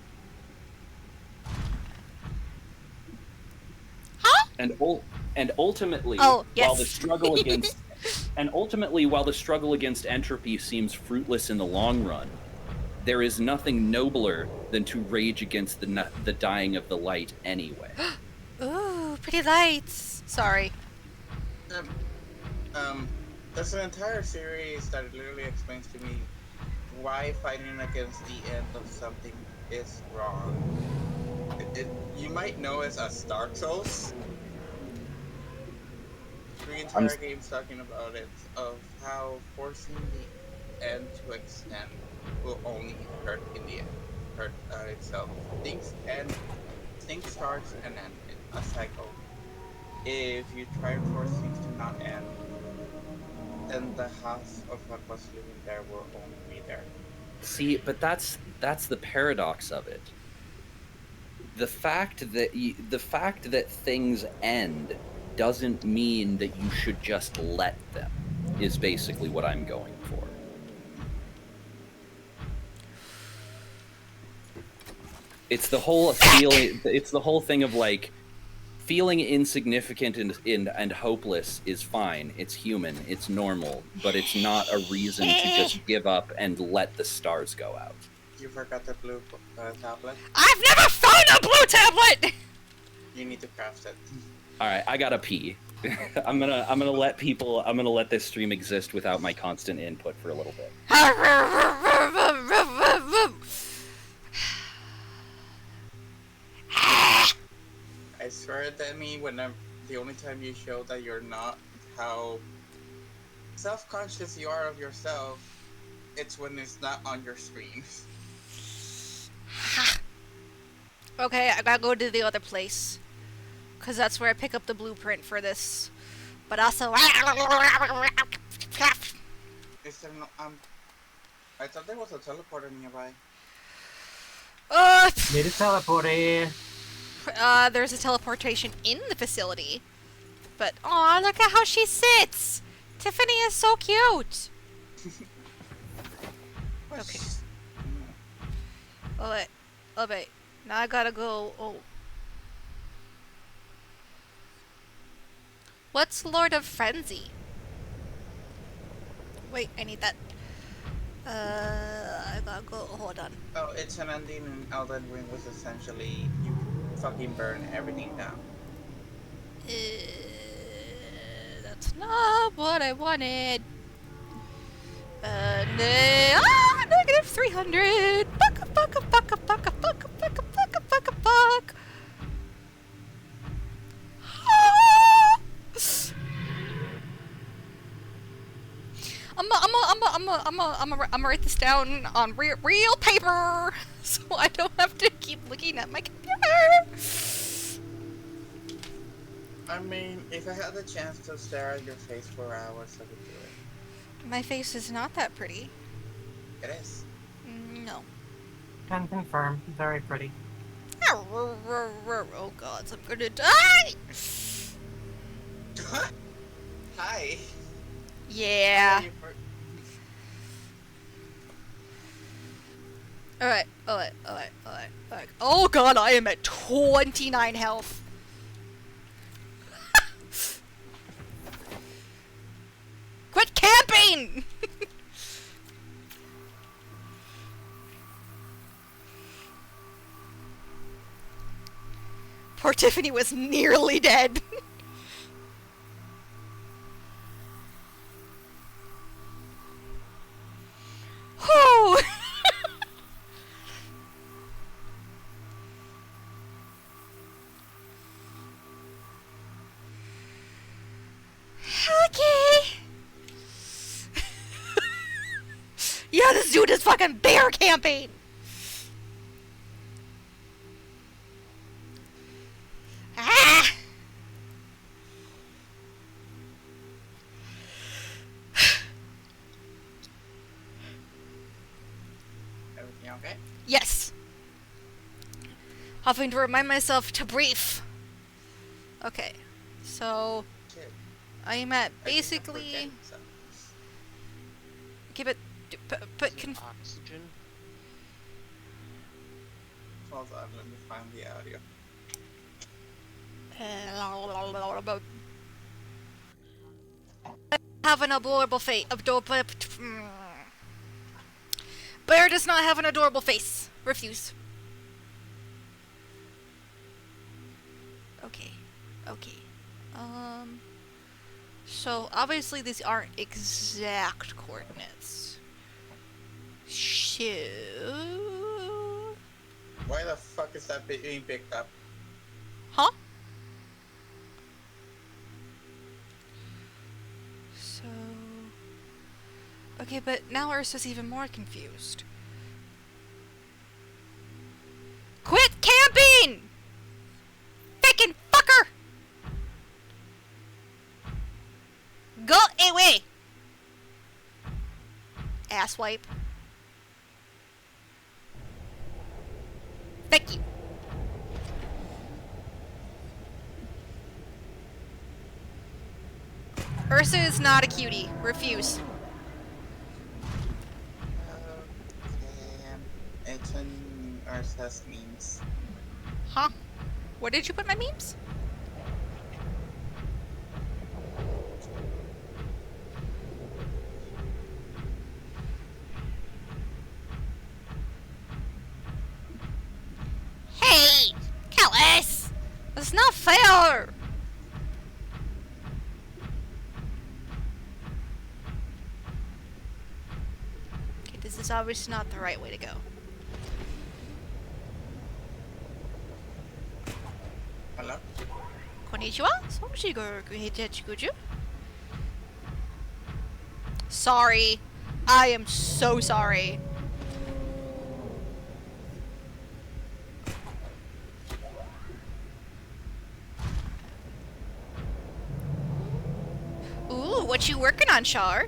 Huh? And ultimately, oh, yes. while the struggle against entropy seems fruitless in the long run, there is nothing nobler than to rage against the dying of the light anyway. Ooh, pretty lights. Sorry. There's an entire series that literally explains to me why fighting against the end of something is wrong. You might know it as Dark Souls. The entire game's talking about it, of how forcing the end to extend will only hurt in the end, hurt itself. Things starts and end in a cycle. If you try and force things to not end, then the house of what was living there will only be there. See, but that's the paradox of it. The fact that things end doesn't mean that you should just let them, is basically what I'm going for. It's the whole feeling. It's the whole thing of like feeling insignificant and hopeless is fine. It's human. It's normal, but it's not a reason to just give up and let the stars go out. You forgot the blue tablet? I've never found a blue tablet! You need to craft it. Alright, I gotta pee. I'm gonna let this stream exist without my constant input for a little bit. I swear, Demi, the only time you show that you're not how self-conscious you are of yourself, it's when it's not on your screen. Okay, I gotta go to the other place. Because that's where I pick up the blueprint for this. But also... Is there no... I thought there was a teleporter nearby. Need a teleporter. There's a teleportation in the facility. But, aw, look at how she sits! Tiffany is so cute! Okay. Oh wait. Now I gotta go... Oh. What's Lord of Frenzy? Wait, I need that. I gotta go... Hold on. Oh, it's an ending in Elden Ring was essentially you fucking burn everything down. That's not what I wanted. Negative 300. Fuck. gonna write this down on real paper, so I don't have to keep looking at my computer. I mean, if I had the chance to stare at your face for hours, I would do it. My face is not that pretty. It is. No. Can confirm. Very pretty. Oh god, I'm gonna die! Hi. Yeah. Alright. Oh god, I am at 29 health. Quit camping! Poor Tiffany was nearly dead. Whew. Okay. Yeah, this dude is fucking bear camping. Ah! Everything okay? Yes. Having to remind myself to brief. Okay, so Good. I'm at I think I'm basically. forgetting something. Give it. Put Oxygen. Hold on, let me find the audio. Have an adorable face. Bear does not have an adorable face. Refuse. Okay. So obviously these aren't exact coordinates. So. Why the fuck is that being picked up? Huh? So... Okay, but now Ursa's even more confused. Quit camping! Frickin' fucker! Go away! Asswipe. Thank you. Ursa is not a cutie. Refuse. Okay, it's in Ursa's memes. Huh? Where did you put my memes? Hey! Callis! That's not fair! Okay, this is obviously not the right way to go. Hello? Konnichiwa? Sorry. I am so sorry. Ooh, what you working on, Char?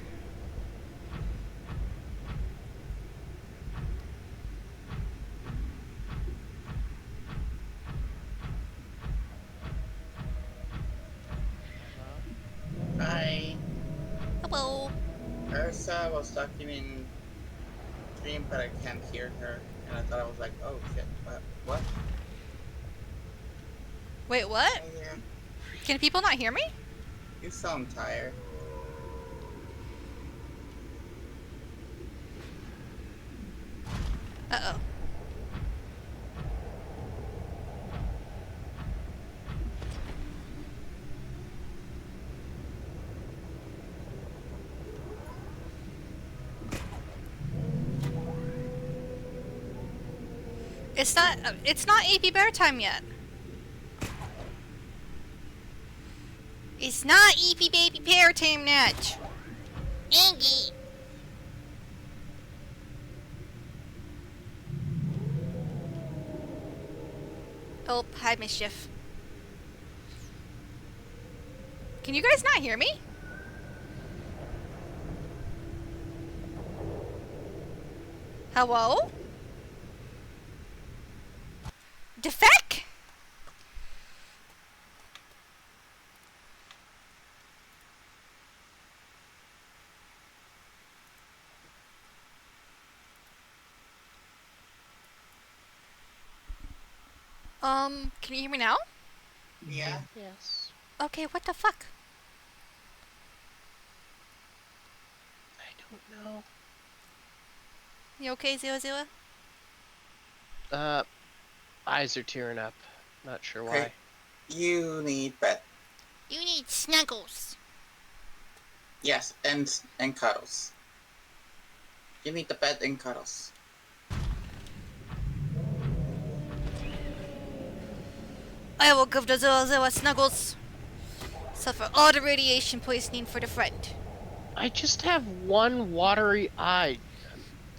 Hi. Hello. Ursa was talking in stream, but I can't hear her. And I thought I was like, oh shit, what? Wait, what? Oh, yeah. Can people not hear me? You sound tired. Uh-oh. It's not AP Bear time yet. It's not EP Baby Bear time yet. Angie. Help. Hi, Mischief. Can you guys not hear me? Hello? Defect? Can you hear me now? Yeah. Yes. Okay, what the fuck? I don't know. You okay, Zilla Zilla? Eyes are tearing up. Not sure why. Okay. You need pet. You need snuggles. Yes, and cuddles. You need the pet and cuddles. I will give the Zilla Zilla snuggles. Suffer all the radiation poisoning for the friend. I just have one watery eye.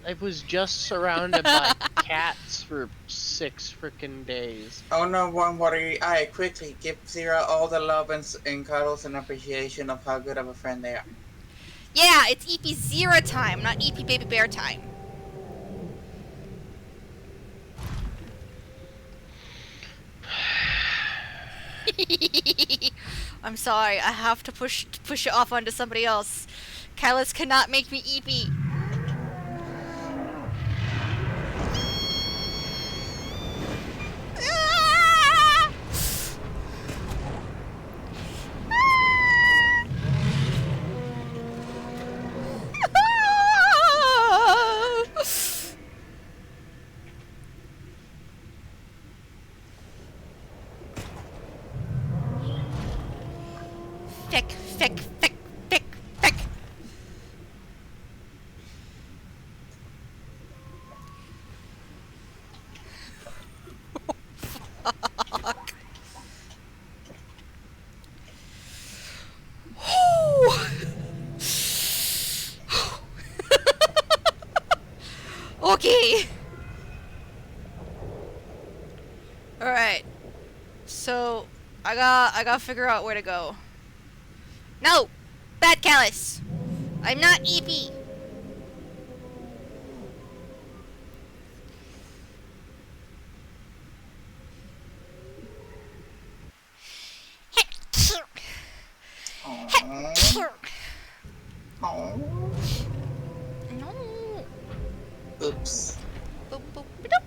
I was just surrounded by cats for 6 frickin' days. Oh no, one watery eye. Quickly, give Zira all the love and cuddles and appreciation of how good of a friend they are. Yeah, it's EP Zero time, not EP Baby Bear time. I'm sorry, I have to push it off onto somebody else. Callus cannot make me EP. Fick. Fuck. Okay. All right. So I gotta figure out where to go. No, bad Callus. I'm not EP. No. Oops. Boop, boop, boop.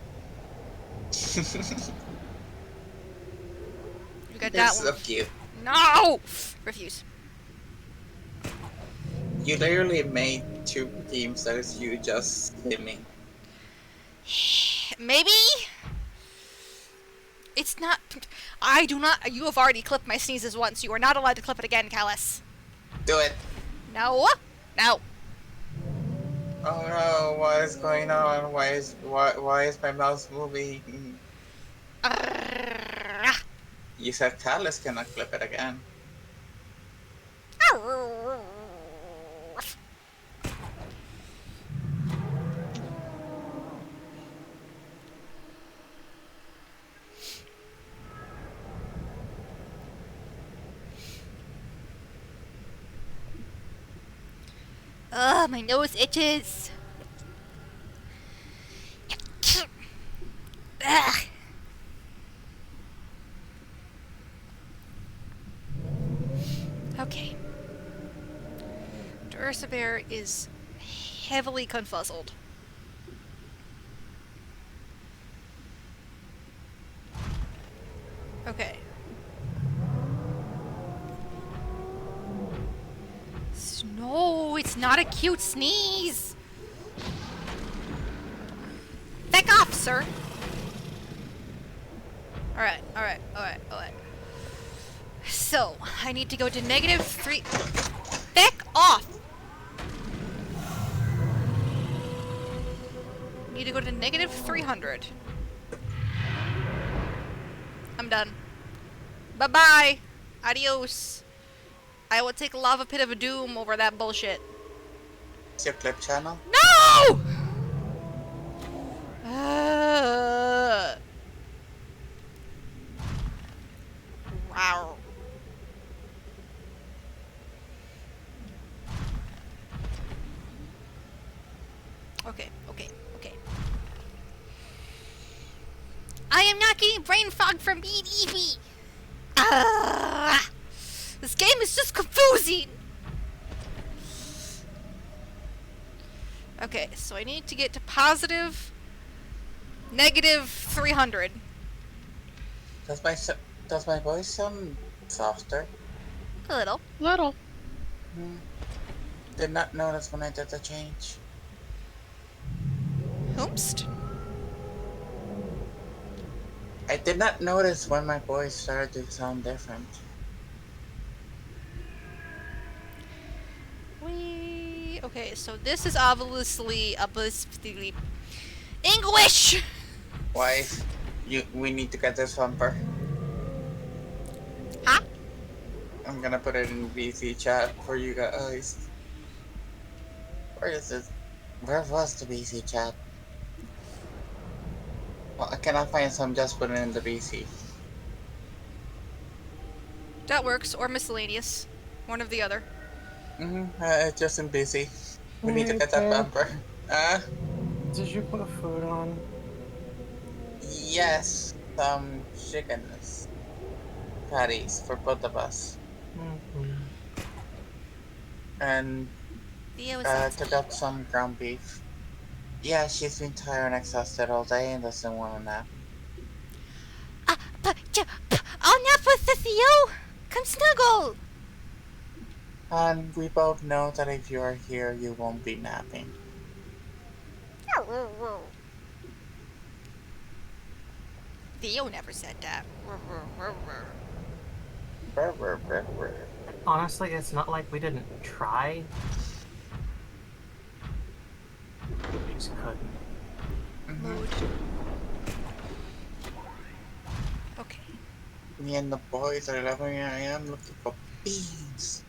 You got They're that so one. cute. No! Refuse. You literally made 2 teams that is you just swimming. Maybe? It's not... I do not... You have already clipped my sneezes once. You are not allowed to clip it again, Callus. Do it. No. No. Oh no, what is going on? Why is my mouse moving? You said Callus cannot clip it again. Ugh, my nose itches. Ugh. Okay. The Ursa Bear is heavily confuzzled. Okay. No, it's not a cute sneeze. Back off, sir. Alright. So, I need to go to -3. Back off! Need to go to -300. I'm done. Bye-bye. Adios. I will take Lava Pit of Doom over that bullshit. It's your clip channel? No! Okay. I am not getting brain fog from being Eevee. This game is just confusing. Okay, so I need to get to positive, negative 300. Does my voice sound softer? A little. Little. Did not notice when I did the change. Hoomst. I did not notice when my voice started to sound different. Okay, so this is obviously English. Wife, we need to get this bumper. Huh? I'm gonna put it in VC chat for you guys. Where is it? Where was the VC chat? Well, I cannot find some. Just put it in the VC. That works, or miscellaneous. One of the other. Just in VC. We need to get that bumper. Did you put food on? Yes. Some chicken patties for both of us. And took out some ground beef. Yeah, she's been tired and exhausted all day and doesn't want to nap. I'll nap with the Theo. Come snuggle. And we both know that if you are here, you won't be napping. Theo never said that. Honestly, it's not like we didn't try. We just couldn't. Mood. Okay. Me and the boys are 11 a.m. looking for beans.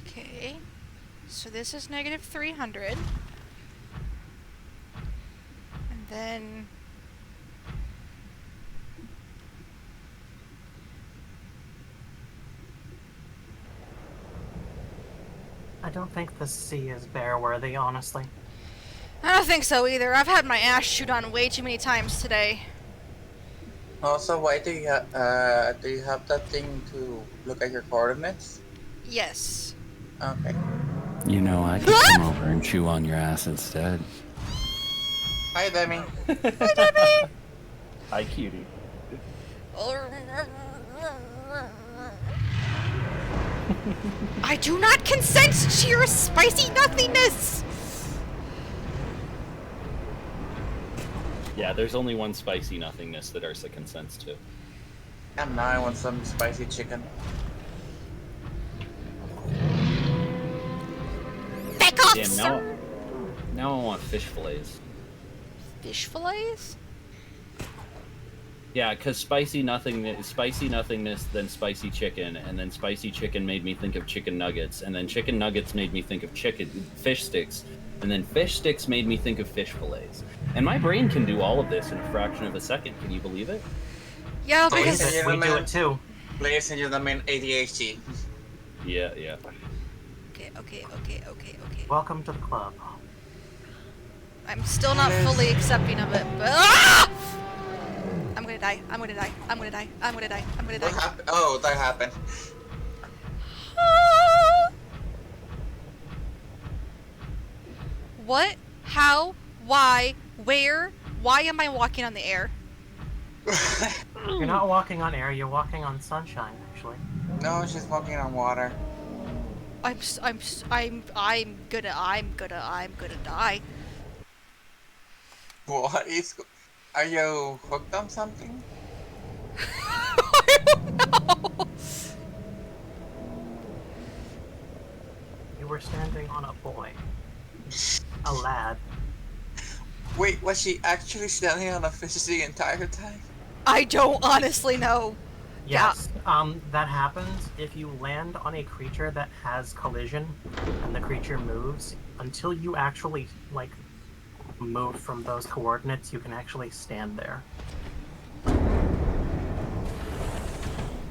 Okay. So this is negative 300. And then... I don't think the sea is bear worthy, honestly. I don't think so either. I've had my ass shoot on way too many times today. Also, why do you have that thing to look at your coordinates? Yes. Okay. You know, I could come over and chew on your ass instead. Hi, Demi. Hi, Demi. Hi, cutie. I do not consent to your spicy nothingness! Yeah, there's only one spicy nothingness that Ursa consents to. And now I want some spicy chicken. Back off, Damn, sir! now I want fish fillets. Fish fillets? Yeah, because spicy nothingness, then spicy chicken, and then spicy chicken made me think of chicken nuggets, and then chicken nuggets made me think of fish sticks, and then fish sticks made me think of fish fillets. And my brain can do all of this in a fraction of a second. Can you believe it? Yeah, because we do it too. Ladies and gentlemen, ADHD. Yeah. Okay. Welcome to the club. I'm still not fully accepting of it, but I'm gonna die. What happened? Oh, that happened. What? How? Why? Where? Why am I walking on the air? You're not walking on air, you're walking on sunshine, actually. No, she's walking on water. I'm gonna die. What is... Are you hooked on something? I don't know. You were standing on a boy. A lad. Wait, was she actually standing on a fish the entire time? I don't honestly know. Yes, that happens if you land on a creature that has collision and the creature moves. Until you actually, like, move from those coordinates, you can actually stand there.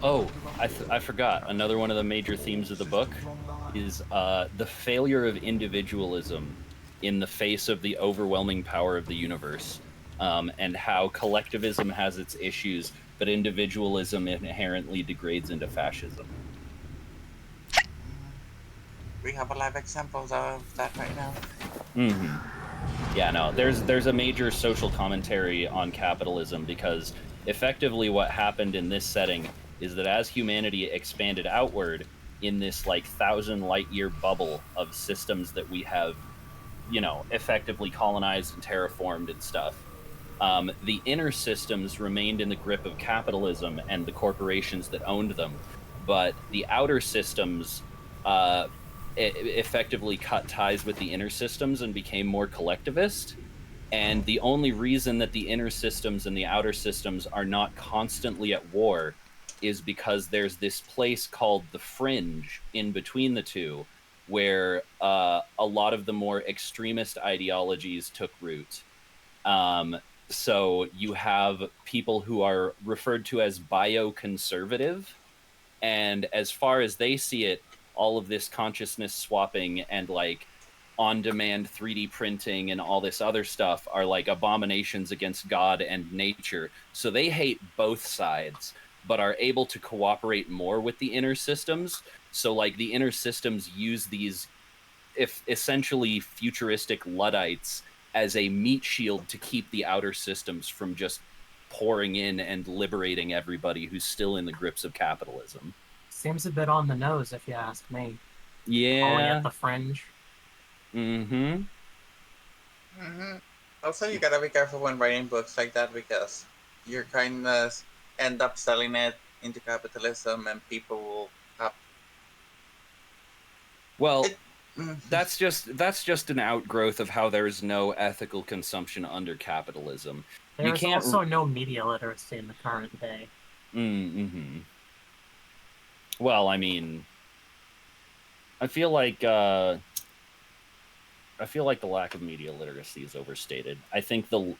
Oh, I forgot. Another one of the major themes of the book is the failure of individualism in the face of the overwhelming power of the universe, and how collectivism has its issues, but individualism inherently degrades into fascism. We have a live examples of that right now. Mm-hmm. Yeah, no, there's a major social commentary on capitalism, because effectively what happened in this setting is that as humanity expanded outward in this like 1,000 light year bubble of systems that we have, you know, effectively colonized and terraformed and stuff, the inner systems remained in the grip of capitalism and the corporations that owned them, but the outer systems effectively cut ties with the inner systems and became more collectivist. And the only reason that the inner systems and the outer systems are not constantly at war is because there's this place called the fringe in between the two, where a lot of the more extremist ideologies took root. So you have people who are referred to as bioconservative, and as far as they see it, all of this consciousness swapping and like on-demand 3D printing and all this other stuff are like abominations against God and nature. So they hate both sides, but are able to cooperate more with the inner systems. So like the inner systems use these essentially futuristic Luddites as a meat shield to keep the outer systems from just pouring in and liberating everybody who's still in the grips of capitalism. Seems a bit on the nose, if you ask me. Yeah. Calling it the fringe. Mm-hmm. Mm-hmm. Also, you gotta be careful when writing books like that, because you're kind of end up selling it into capitalism, and people will have. Well, that's just an outgrowth of how there's no ethical consumption under capitalism. There's also no media literacy in the current day. Mm-hmm. Well, I mean, I feel like the lack of media literacy is overstated. I think the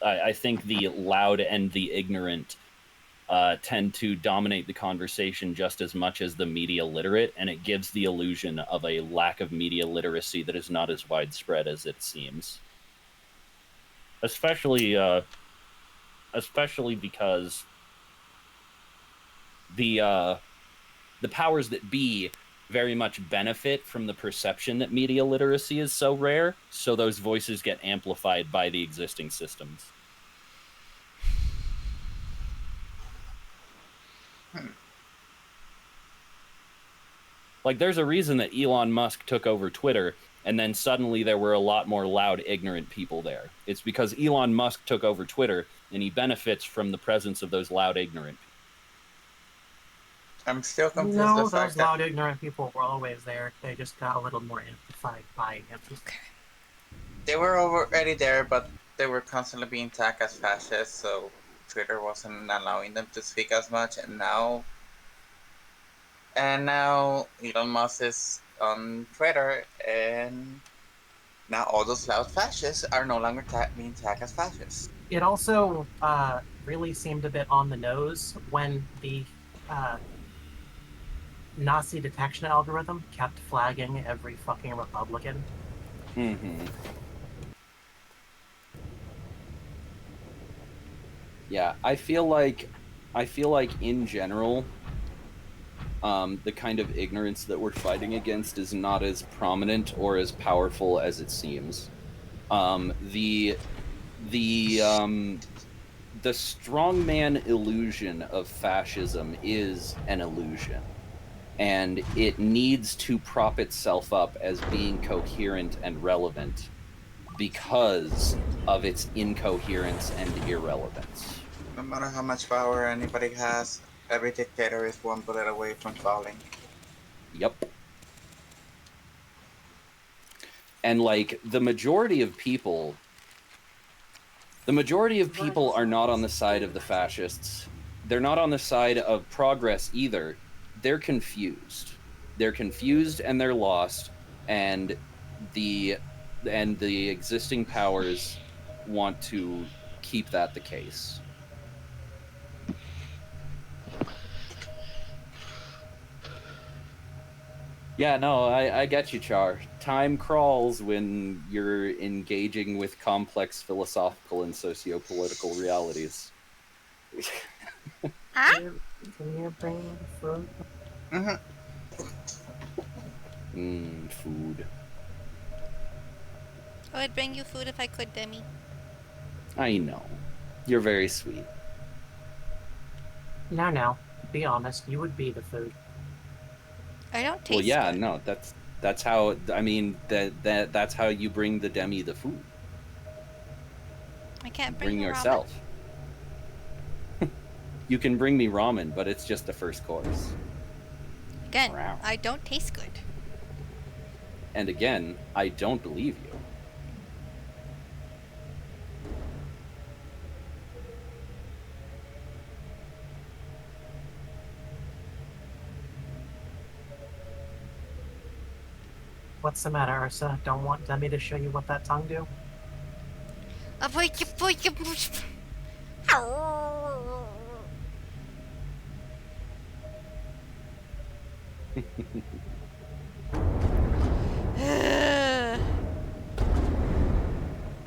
loud and the ignorant tend to dominate the conversation just as much as the media literate, and it gives the illusion of a lack of media literacy that is not as widespread as it seems. Especially because the powers that be very much benefit from the perception that media literacy is so rare, so those voices get amplified by the existing systems. Like, there's a reason that Elon Musk took over Twitter, and then suddenly there were a lot more loud, ignorant people there. It's because Elon Musk took over Twitter, and he benefits from the presence of those loud, ignorant people. I'm still confused. No, those loud, ignorant people were always there. They just got a little more amplified by him. Okay. They were already there, but they were constantly being tagged as fascists, so Twitter wasn't allowing them to speak as much. And now Elon Musk is on Twitter, and now all those loud fascists are no longer being tagged as fascists. It also really seemed a bit on the nose when the Nazi detection algorithm kept flagging every fucking Republican. Mm-hmm. Yeah, I feel like in general, the kind of ignorance that we're fighting against is not as prominent or as powerful as it seems. The strongman illusion of fascism is an illusion, and it needs to prop itself up as being coherent and relevant because of its incoherence and irrelevance. No matter how much power anybody has, every dictator is one bullet away from falling. Yep. And like the majority of people are not on the side of the fascists. they're not on the side of progress either. They're confused. They're confused and they're lost, and the existing powers want to keep that the case. Yeah, no, I get you, Char. Time crawls when you're engaging with complex philosophical and socio-political realities. Huh? Can you bring food? Food. I would bring you food if I could, Demi. I know. You're very sweet. No. Be honest. You would be the food. I don't taste Well, yeah, good. no, that's how. I mean, that's how you bring the Demi the food. I can't Bring you yourself. You can bring me ramen, but it's just the first course. Ramen. Again, Wow. I don't taste good. And again, I don't believe you. What's the matter, Ursa? Don't want Demi to show you what that tongue do?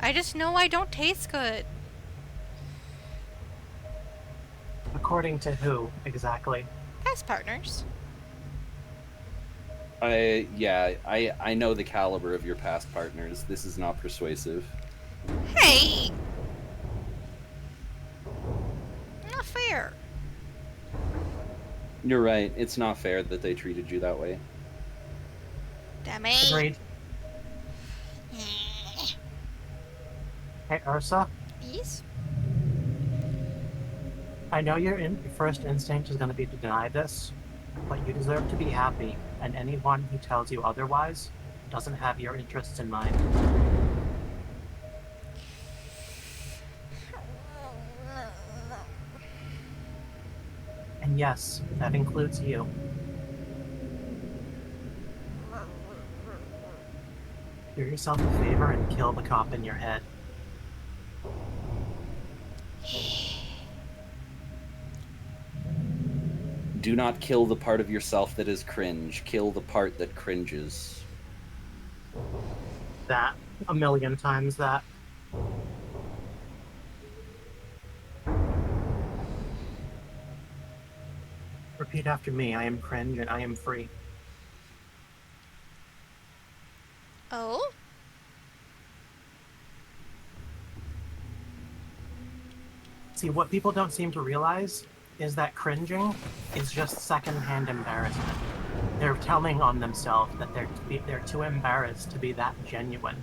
I just know I don't taste good. According to who, exactly? Past partners. I know the caliber of your past partners. This is not persuasive. Hey! Not fair. You're right. It's not fair that they treated you that way. Damn it. Agreed. Hey, Ursa? Yes? I know your first instinct is going to be to deny this, but you deserve to be happy, and anyone who tells you otherwise doesn't have your interests in mind. And yes, that includes you. Do yourself a favor and kill the cop in your head. Do not kill the part of yourself that is cringe. Kill the part that cringes. That. A million times that. Repeat after me. I am cringe and I am free. Oh? See, what people don't seem to realize is that cringing is just secondhand embarrassment. They're telling on themselves that they're too embarrassed to be that genuine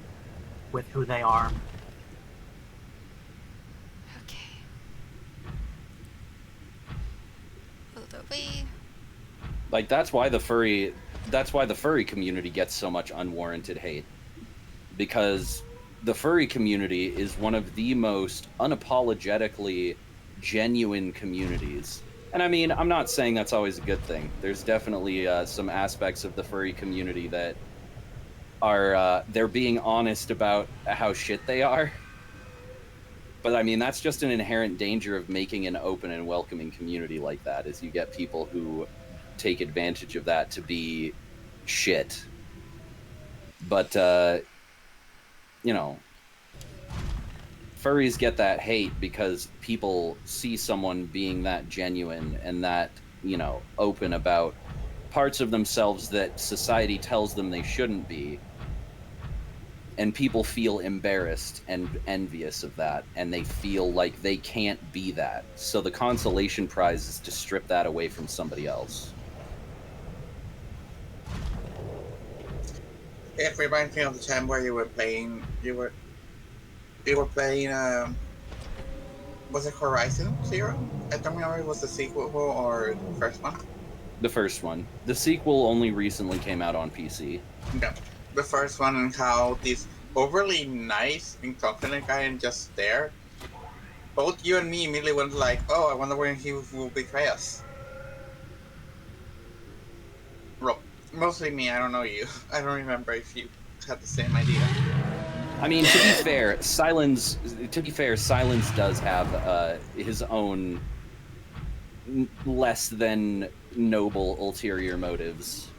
with who they are. Okay. Move away. Like that's why the furry community gets so much unwarranted hate. Because the furry community is one of the most unapologetically genuine communities. And I mean, I'm not saying that's always a good thing. There's definitely some aspects of the furry community that are they're being honest about how shit they are. But I mean, that's just an inherent danger of making an open and welcoming community like that, is you get people who take advantage of that to be shit. But you know, furries get that hate because people see someone being that genuine and that, you know, open about parts of themselves that society tells them they shouldn't be. And people feel embarrassed and envious of that, and they feel like they can't be that. So the consolation prize is to strip that away from somebody else. It reminds me of the time where you were playing, was it Horizon Zero? I don't remember if it was the sequel or the first one. The first one. The sequel only recently came out on PC. Yeah. The first one, and how this overly nice and confident guy and just there, and then all of a sudden he starts to become like a both you and me immediately went like, oh, I wonder when he will betray us. Well, mostly me, I don't know you. I don't remember if you had the same idea. I mean, to be fair, Silence does have his own less than noble ulterior motives.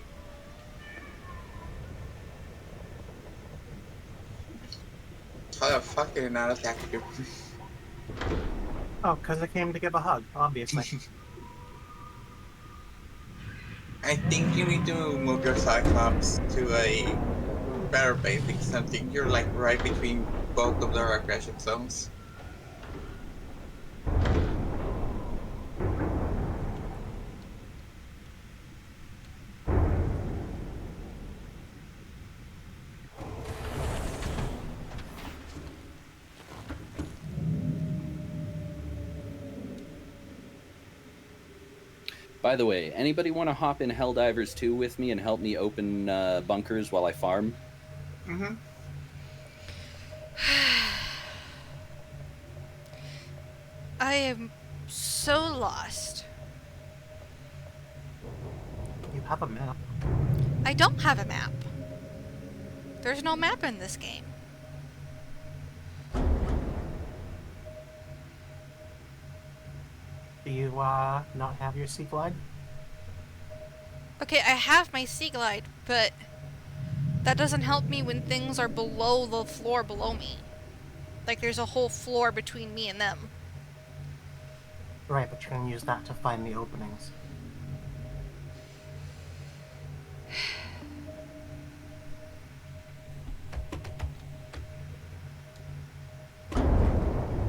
How the fuck did it not attack you? Oh, because I came to give a hug, obviously. I think you need to move your Cyclops to a better base because I think you're like right between both of their aggression zones. By the way, anybody want to hop in Helldivers 2 with me and help me open bunkers while I farm? Mm-hmm. I am so lost. You have a map. I don't have a map. There's no map in this game. Do you not have your Sea Glide? Okay, I have my Sea Glide, but that doesn't help me when things are below the floor below me. Like there's a whole floor between me and them. Right, but you can use that to find the openings.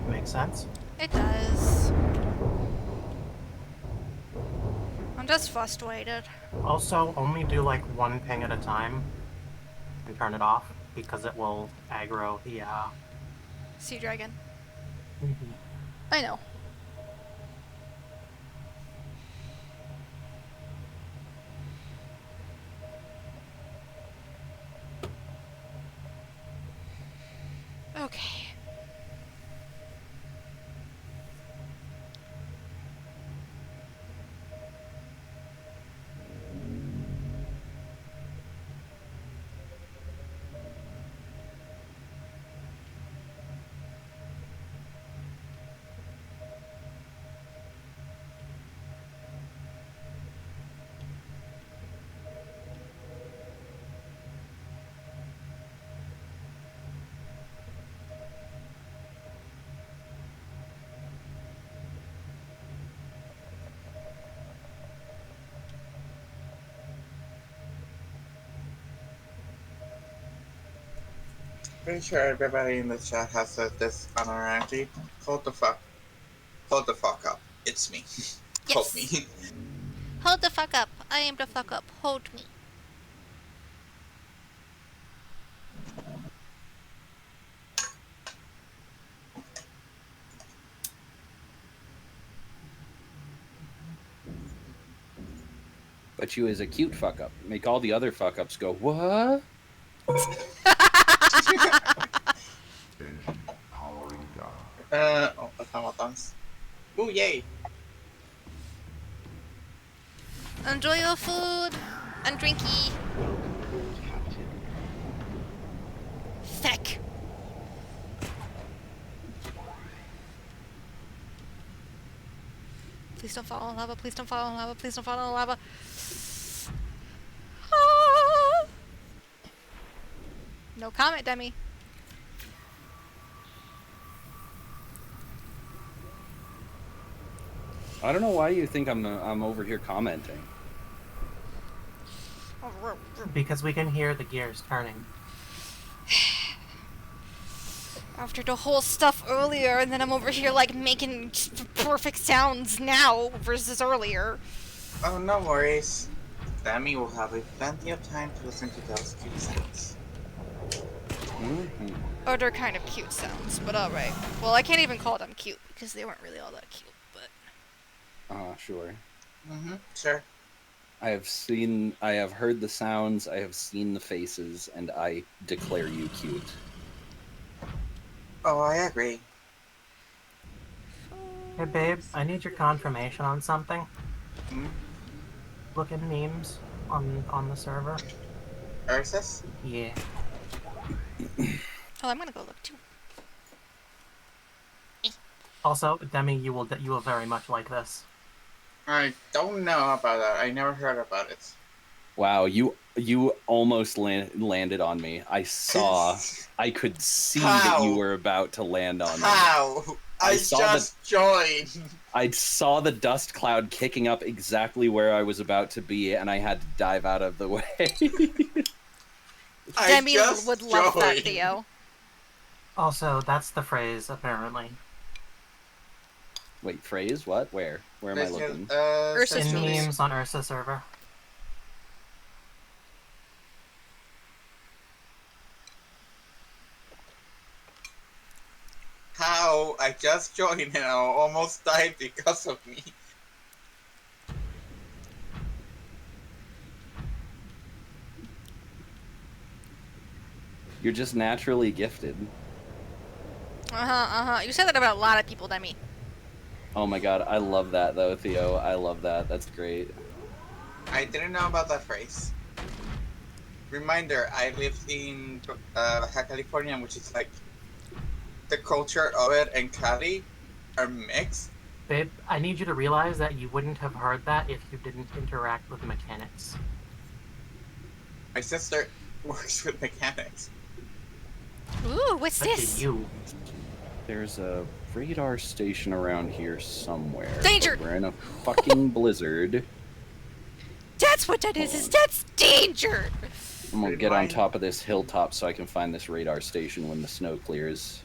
Makes sense? It does. I'm just frustrated. Also, only do like one ping at a time and turn it off because it will aggro the Sea Dragon. Mm-hmm. I know. Okay. Pretty sure everybody in the chat has said this on our anti. Hold the fuck up. It's me. Yes. Hold me. Hold the fuck up. I am the fuck up. Hold me. But you as a cute fuck up. Make all the other fuck ups go, what? Engine powering down. Oh, that's not what dance. Ooh, yay. Enjoy your food and drinky. Feck. Please don't fall in lava, please don't fall in lava, please don't fall in lava. Ah! No comment, Demi. I don't know why you think I'm over here commenting. Because we can hear the gears turning. After the whole stuff earlier, and then I'm over here like making perfect sounds now versus earlier. Oh, no worries. Demi will have plenty of time to listen to those cute sounds. Mm-hmm. Oh, they're kind of cute sounds, but alright. Well, I can't even call them cute because they weren't really all that cute, but... Sure. Mm-hmm, sure. I have heard the sounds, I have seen the faces, and I declare you cute. Oh, I agree. Hey babe, I need your confirmation on something. Hmm? Look at memes on the server. Ursus? Yeah. Oh, I'm gonna go look too. Also, Demi, you will very much like this. I don't know about that. I never heard about it. Wow, you almost landed on me. I could see that you were about to land on me. How? I just joined. I saw the dust cloud kicking up exactly where I was about to be, and I had to dive out of the way. Demi would love that, Theo. Also, that's the phrase, apparently. Wait, phrase? What? Where? Where am I looking? In memes on Ursa server. How? I just joined and I almost died because of me. You're just naturally gifted. You said that about a lot of people, Demi. Oh my god, I love that though, Theo. I love that. That's great. I didn't know about that phrase. Reminder, I lived in Baja California, which is like the culture of it and Cali are mixed. Babe, I need you to realize that you wouldn't have heard that if you didn't interact with mechanics. My sister works with mechanics. Ooh, what's this? There's a radar station around here somewhere. Danger! We're in a fucking blizzard. That's what that is that's danger! I'm gonna get on top of this hilltop so I can find this radar station when the snow clears.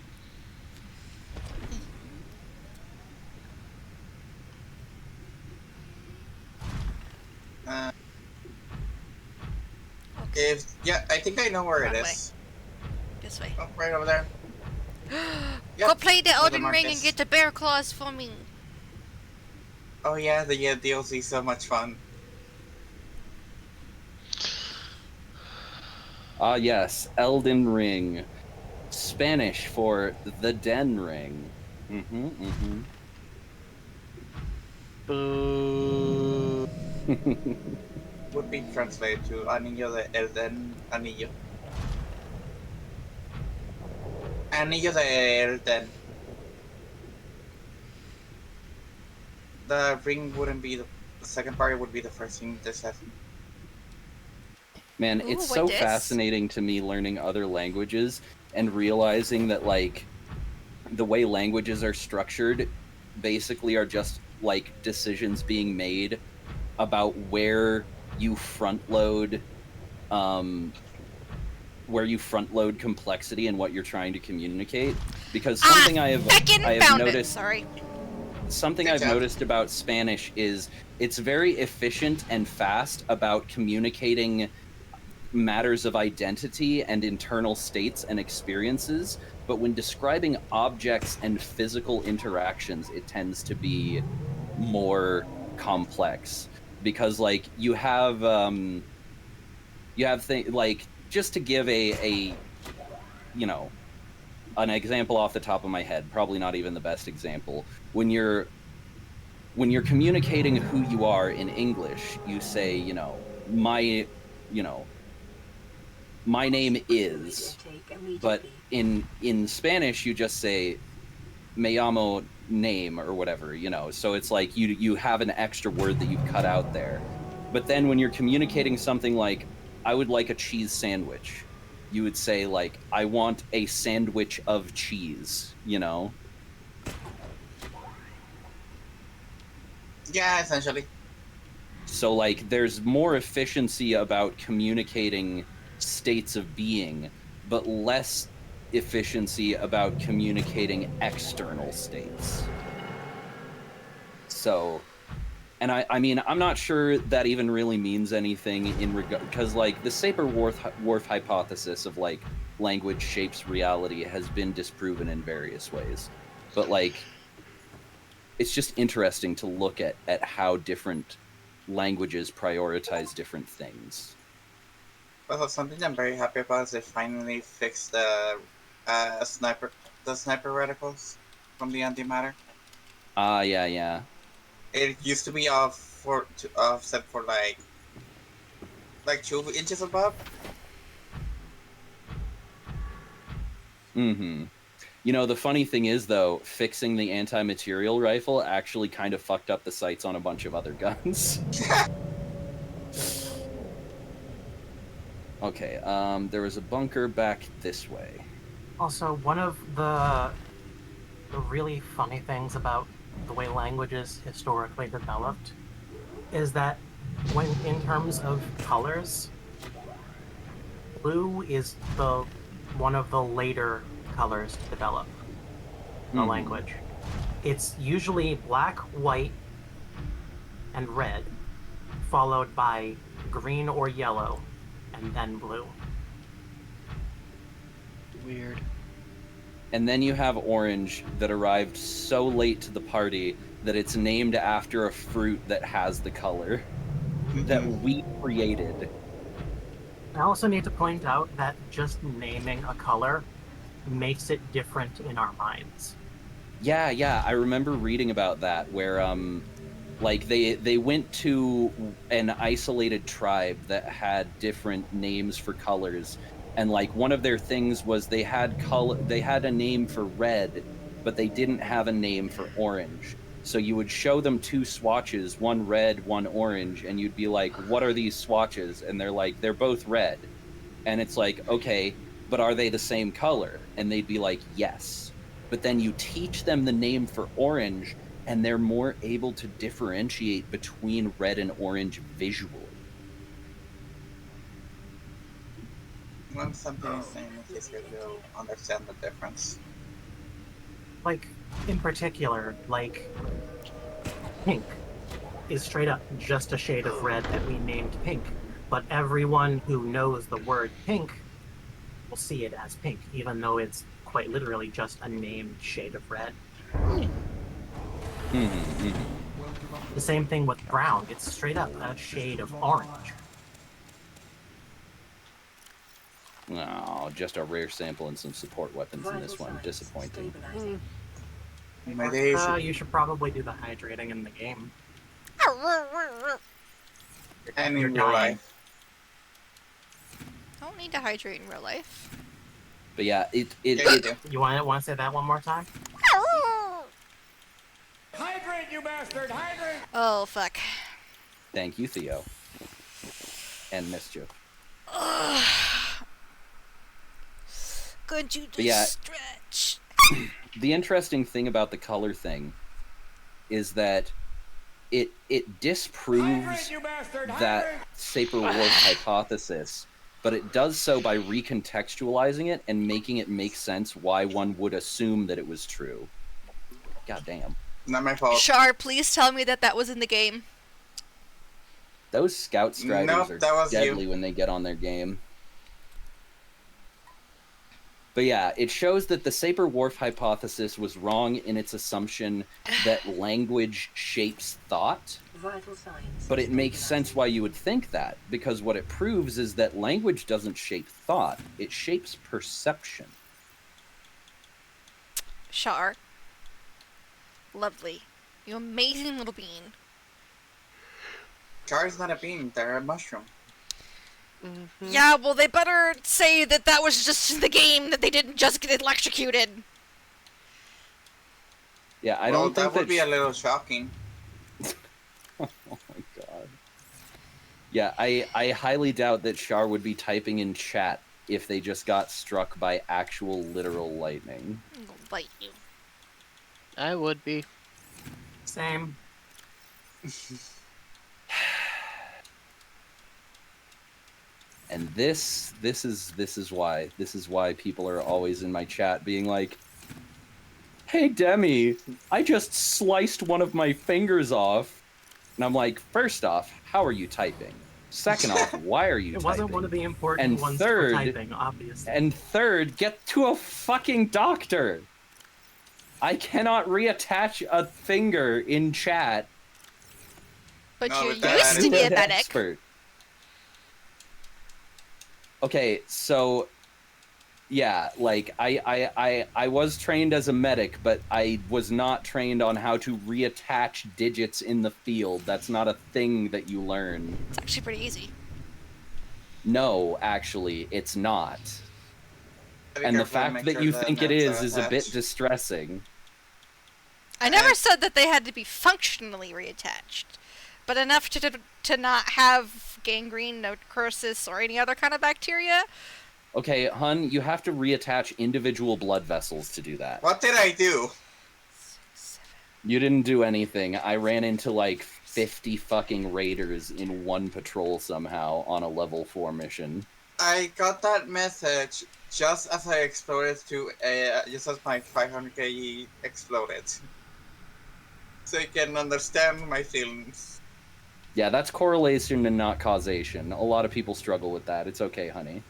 Yeah, I think I know where it is. This way. Oh, right over there. Go play the Elden Ring Marcus. and get the bear claws for me. Oh yeah, the DLC is so much fun. Ah yes, Elden Ring. Spanish for the Den Ring. Boo. Would be translated to Anillo de Elden Anillo. Anillo de Elden. The ring wouldn't be the second part, would be the first thing this has. Man, Ooh, it's what so dis? fascinating to me learning other languages and realizing that, like, the way languages are structured basically are just, like, decisions being made about where you front load complexity and what you're trying to communicate. Because something I have noticed. Sorry. Something I've noticed about Spanish is it's very efficient and fast about communicating matters of identity and internal states and experiences, but when describing objects and physical interactions, it tends to be more complex. Because, like, you have things like, just to give a you know, an example off the top of my head, probably not even the best example. When you're communicating who you are in English, you say, my name is, but in Spanish you just say me llamo name or whatever, so it's like you have an extra word that you've cut out there. But then when you're communicating something like, I would like a cheese sandwich, you would say, like, I want a sandwich of cheese, Yeah, essentially. So, like, there's more efficiency about communicating states of being, but less efficiency about communicating external states. So, and I mean, I'm not sure that even really means anything in regard, because, like, the Sapir-Whorf hypothesis of, like, language shapes reality has been disproven in various ways. But, like, it's just interesting to look at how different languages prioritize different things. Well, something I'm very happy about is they finally fixed the sniper reticles from the antimatter. Yeah. It used to be offset for like 2 inches above. Mm-hmm. You know, the funny thing is, though, fixing the anti-material rifle actually kind of fucked up the sights on a bunch of other guns. Okay, there was a bunker back this way. Also, one of the really funny things about the way language is historically developed is that when in terms of colors, blue is one of the later colors to develop the language. It's usually black, white, and red, followed by green or yellow, and then blue. Weird. And then you have orange that arrived so late to the party that it's named after a fruit that has the color that we created. I also need to point out that just naming a color makes it different in our minds. Yeah, I remember reading about that where like they went to an isolated tribe that had different names for colors, and like one of their things was they had a name for red, but they didn't have a name for orange. So you would show them 2 swatches, one red, one orange, and you'd be like, what are these swatches? And they're like, they're both red. And it's like, okay, but are they the same color? And they'd be like, yes. But then you teach them the name for orange, and they're more able to differentiate between red and orange visually. When something is named in history, they'll understand the difference. Like, in particular, like, pink is straight up just a shade of red that we named pink. But everyone who knows the word pink will see it as pink, even though it's quite literally just a named shade of red. The same thing with brown. It's straight up a shade of orange. No, just a rare sample and some support weapons in this one. Disappointing. You should probably do the hydrating in the game. And in real life. I don't need to hydrate in real life. But yeah, it You want to say that one more time? Hydrate, you bastard! Hydrate! Oh, fuck. Thank you, Theo. And Mischief. Going to stretch. The interesting thing about the color thing is that it disproves that Sapir-Whorf hypothesis, but it does so by recontextualizing it and making it make sense why one would assume that it was true. God damn. Not my fault. Char, please tell me that was in the game. Those Scout Striders Nope, that are was deadly you. when they get on their game. But yeah, it shows that the Sapir-Whorf hypothesis was wrong in its assumption that language shapes thought. Vital signs. But it makes sense why you would think that, because what it proves is that language doesn't shape thought, it shapes perception. Char. Lovely. You amazing little bean. Char is not a bean, they're a mushroom. Yeah, well, they better say that was just in the game, that they didn't just get electrocuted. Yeah, I don't think that would be a little shocking. Oh my god. Yeah, I highly doubt that Char would be typing in chat if they just got struck by actual literal lightning. I'm gonna bite you. I would be. Same. And this is why people are always in my chat being like, "Hey Demi, I just sliced one of my fingers off." And I'm like, first off, how are you typing? Second off, why are you typing? It wasn't one of the important ones for typing, obviously. And third, get to a fucking doctor. I cannot reattach a finger in chat. But you used to be a medic. Expert. Okay, so Yeah, like I was trained as a medic, but I was not trained on how to reattach digits in the field. That's not a thing that you learn. It's actually pretty easy. No, actually, it's not. And the fact that you think it is a bit distressing. I never said that they had to be functionally reattached, but enough to not have gangrene, necrosis, or any other kind of bacteria. Okay, hun, you have to reattach individual blood vessels to do that. What did I do? You didn't do anything. I ran into like 50 fucking raiders in one patrol somehow on a level 4 mission. I got that message just as I exploded just as my 500k exploded. So you can understand my feelings. Yeah, that's correlation and not causation. A lot of people struggle with that. It's okay, honey.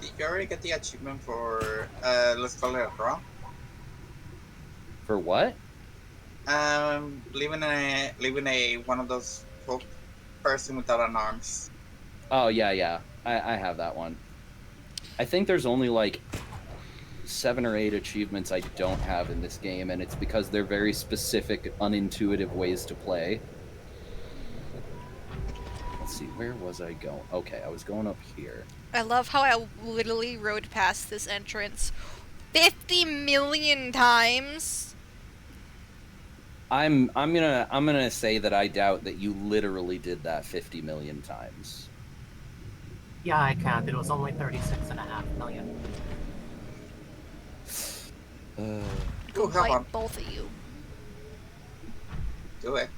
Did you already get the achievement for, let's call it a draw? For what? Leaving a one of those person without an arms. Oh, yeah. I have that one. I think there's only like 7 or 8 achievements I don't have in this game, and it's because they're very specific, unintuitive ways to play. Let's see, where was I going? Okay, I was going up here. I love how I literally rode past this entrance 50 million times. I'm gonna say that I doubt that you literally did that 50 million times. Yeah, I counted. It was only 36.5 million. Go come fight on. both of you. Do it.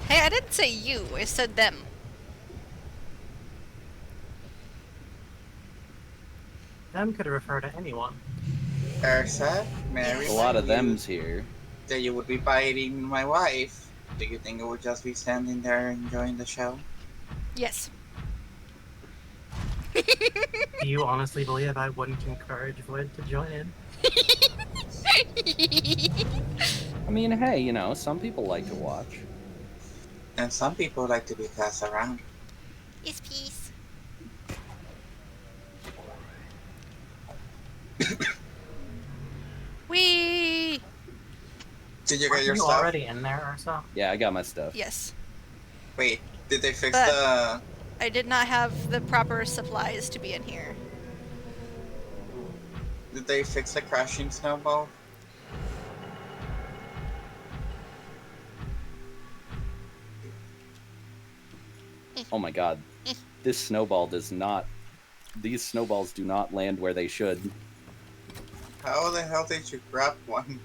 Hey, I didn't say you. I said them. Them could refer to anyone. Ursa, Mary, A lot of them's here. that you would be biting my wife. Do you think it would just be standing there enjoying the show? Yes. Do you honestly believe I wouldn't encourage Wood to join in? I mean, hey, you know, some people like to watch. And some people like to be passed around. Yes, peace. Wee. Did you Are get your you stuff? already in there or so? Yeah, I got my stuff. Yes. Wait, did they fix But- the... I did not have the proper supplies to be in here. Did they fix the crashing snowball? Oh my god. This snowball does not... These snowballs do not land where they should. How the hell did you grab one?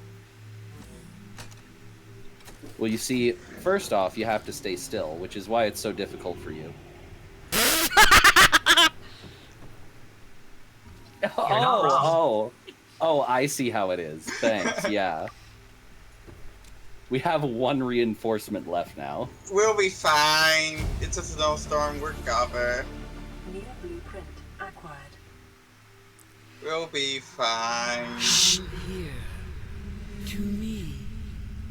Well, you see, first off, you have to stay still, which is why it's so difficult for you. Oh, I see how it is. Thanks, yeah. We have 1 reinforcement left now. We'll be fine. It's a snowstorm. We're covered. New blueprint acquired. We'll be fine. Here. To me.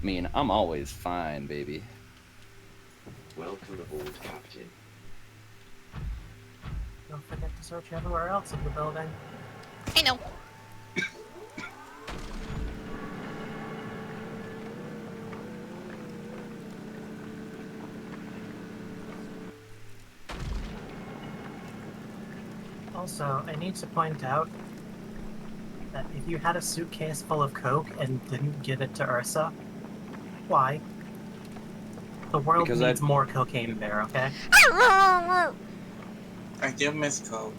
I mean, I'm always fine, baby. Welcome aboard, Captain. Don't forget to search everywhere else in the building. I know. Also, I need to point out that if you had a suitcase full of coke and didn't give it to Ursa, why? The world Because needs more cocaine there, okay? I do miss Coke.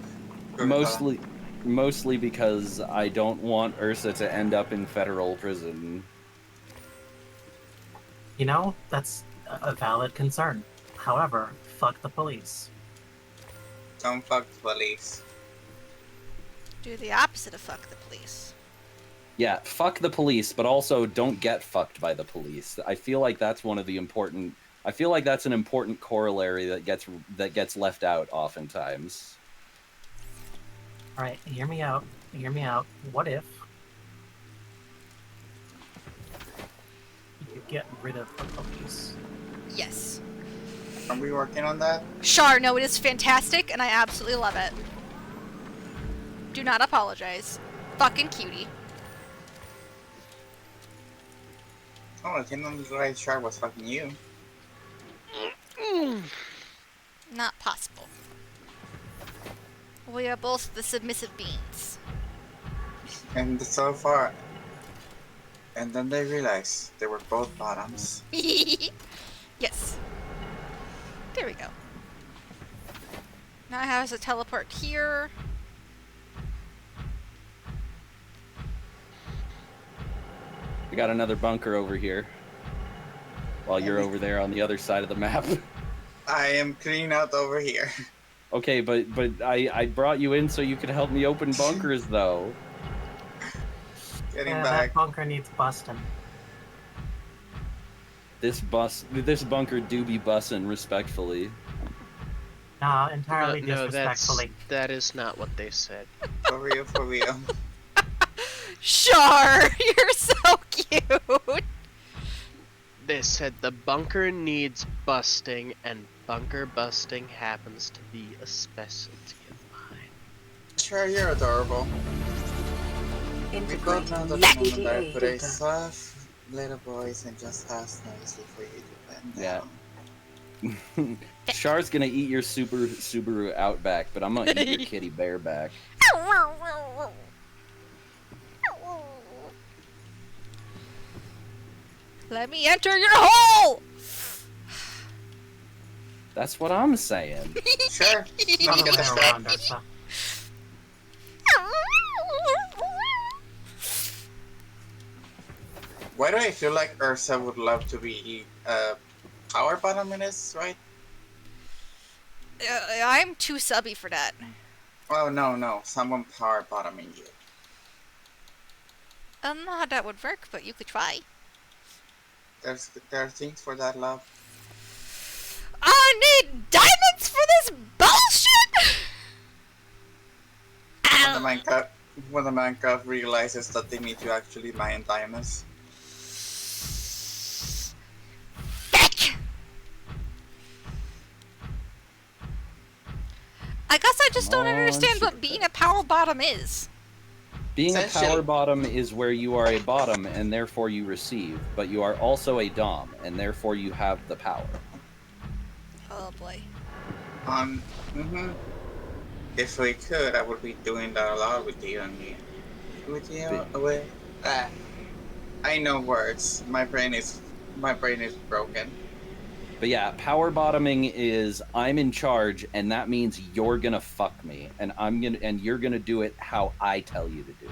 Mostly because I don't want Ursa to end up in federal prison. You know, that's a valid concern. However, fuck the police. Don't fuck the police. Do the opposite of fuck the police. Yeah, fuck the police, but also don't get fucked by the police. I feel like that's one of the important I feel like that's an important corollary that gets left out oftentimes. All right, hear me out. Hear me out. What if you could get rid of the puppies? Yes. Are we working on that? Char, no, it is fantastic, and I absolutely love it. Do not apologize. Fucking cutie. Oh, I think the right shark was fucking you. Not possible. We are both the submissive beings. And so far. And then they realized they were both bottoms. Yes. There we go. Now I have to teleport here. We got another bunker over here. While you're over there on the other side of the map. I am clean out over here. Okay, but I brought you in so you could help me open bunkers, though. Getting Yeah, back. that bunker needs busting. This bunker do be bussin', respectfully. Nah, entirely No, disrespectfully. that is not what they said. For real, for real. Char, you're so cute. They said the bunker needs busting, and bunker busting happens to be a specialty of mine. Sure, you're adorable. We both know that the moment I put a soft little voice and just ask nicely for you to bend down. Char's gonna eat your Subaru Outback, but I'm gonna eat your kitty bear back. Let me enter your hole! That's what I'm saying. Sure. Let me get the strap. Why do I feel like Ursa would love to be power bottom in this, right? I'm too subby for that. Oh, no. Someone power bottoming you. I don't know how that would work, but you could try. There are things for that, love. I need diamonds for this bullshit! When the Minecraft realizes that they need to actually mine diamonds. I guess I just don't understand what being a power bottom is. Being a power bottom is where you are a bottom and therefore you receive, but you are also a dom and therefore you have the power. Oh boy. If we could, I would be doing that a lot with you and me. With you away. I know words. My brain is broken. But yeah, power bottoming is I'm in charge, and that means you're gonna fuck me, and you're gonna do it how I tell you to do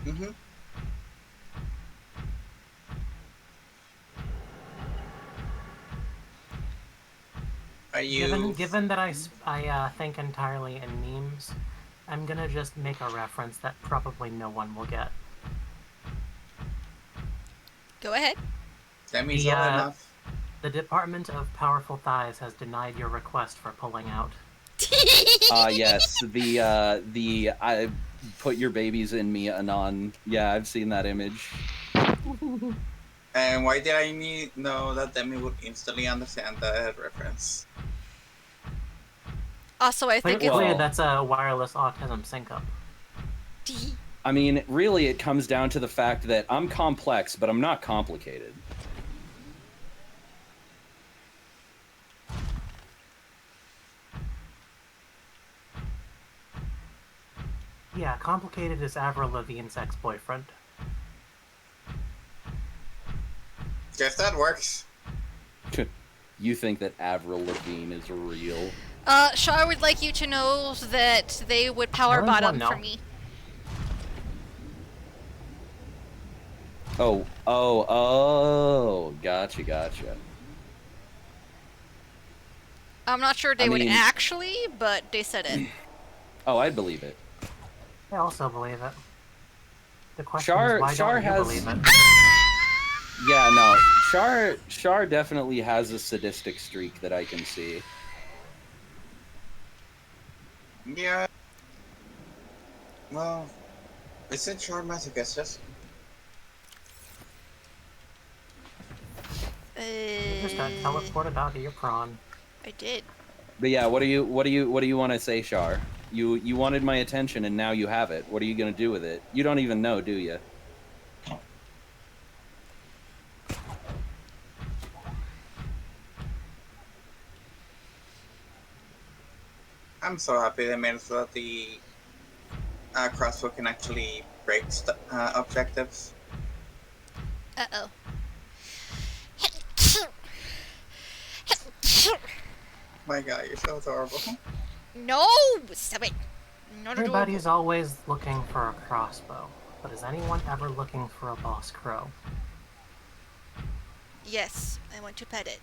it. Are you? Given that I think entirely in memes, I'm gonna just make a reference that probably no one will get. Go ahead. That means all enough. The Department of Powerful Thighs has denied your request for pulling out. Yes, the I put your babies in me anon. Yeah, I've seen that image. And why did I know that Demi would instantly understand that reference? Also, I think that's a wireless autism sync-up. I mean, really, it comes down to the fact that I'm complex, but I'm not complicated. Yeah, complicated is Avril Lavigne's ex-boyfriend. Guess that works. You think that Avril Lavigne is real? Char would like you to know that they would power bottom for me. Oh, gotcha. I'm not sure they would actually, but they said it. Oh, I believe it. I also believe it. The question is, why don't you believe it? Yeah, no. Shar definitely has a sadistic streak that I can see. Yeah. Well, isn't Char masochist? You just got teleported out of your prawn. I did. But yeah, what do you want to say, Shar? You wanted my attention and now you have it. What are you gonna do with it? You don't even know, do you? I'm so happy they made it so that the crossbow can actually break objectives. Uh-oh. My god, you're so adorable. No! Stop it! Not Everybody's always looking for a crossbow, but is anyone ever looking for a boss crow? Yes, I want to pet it.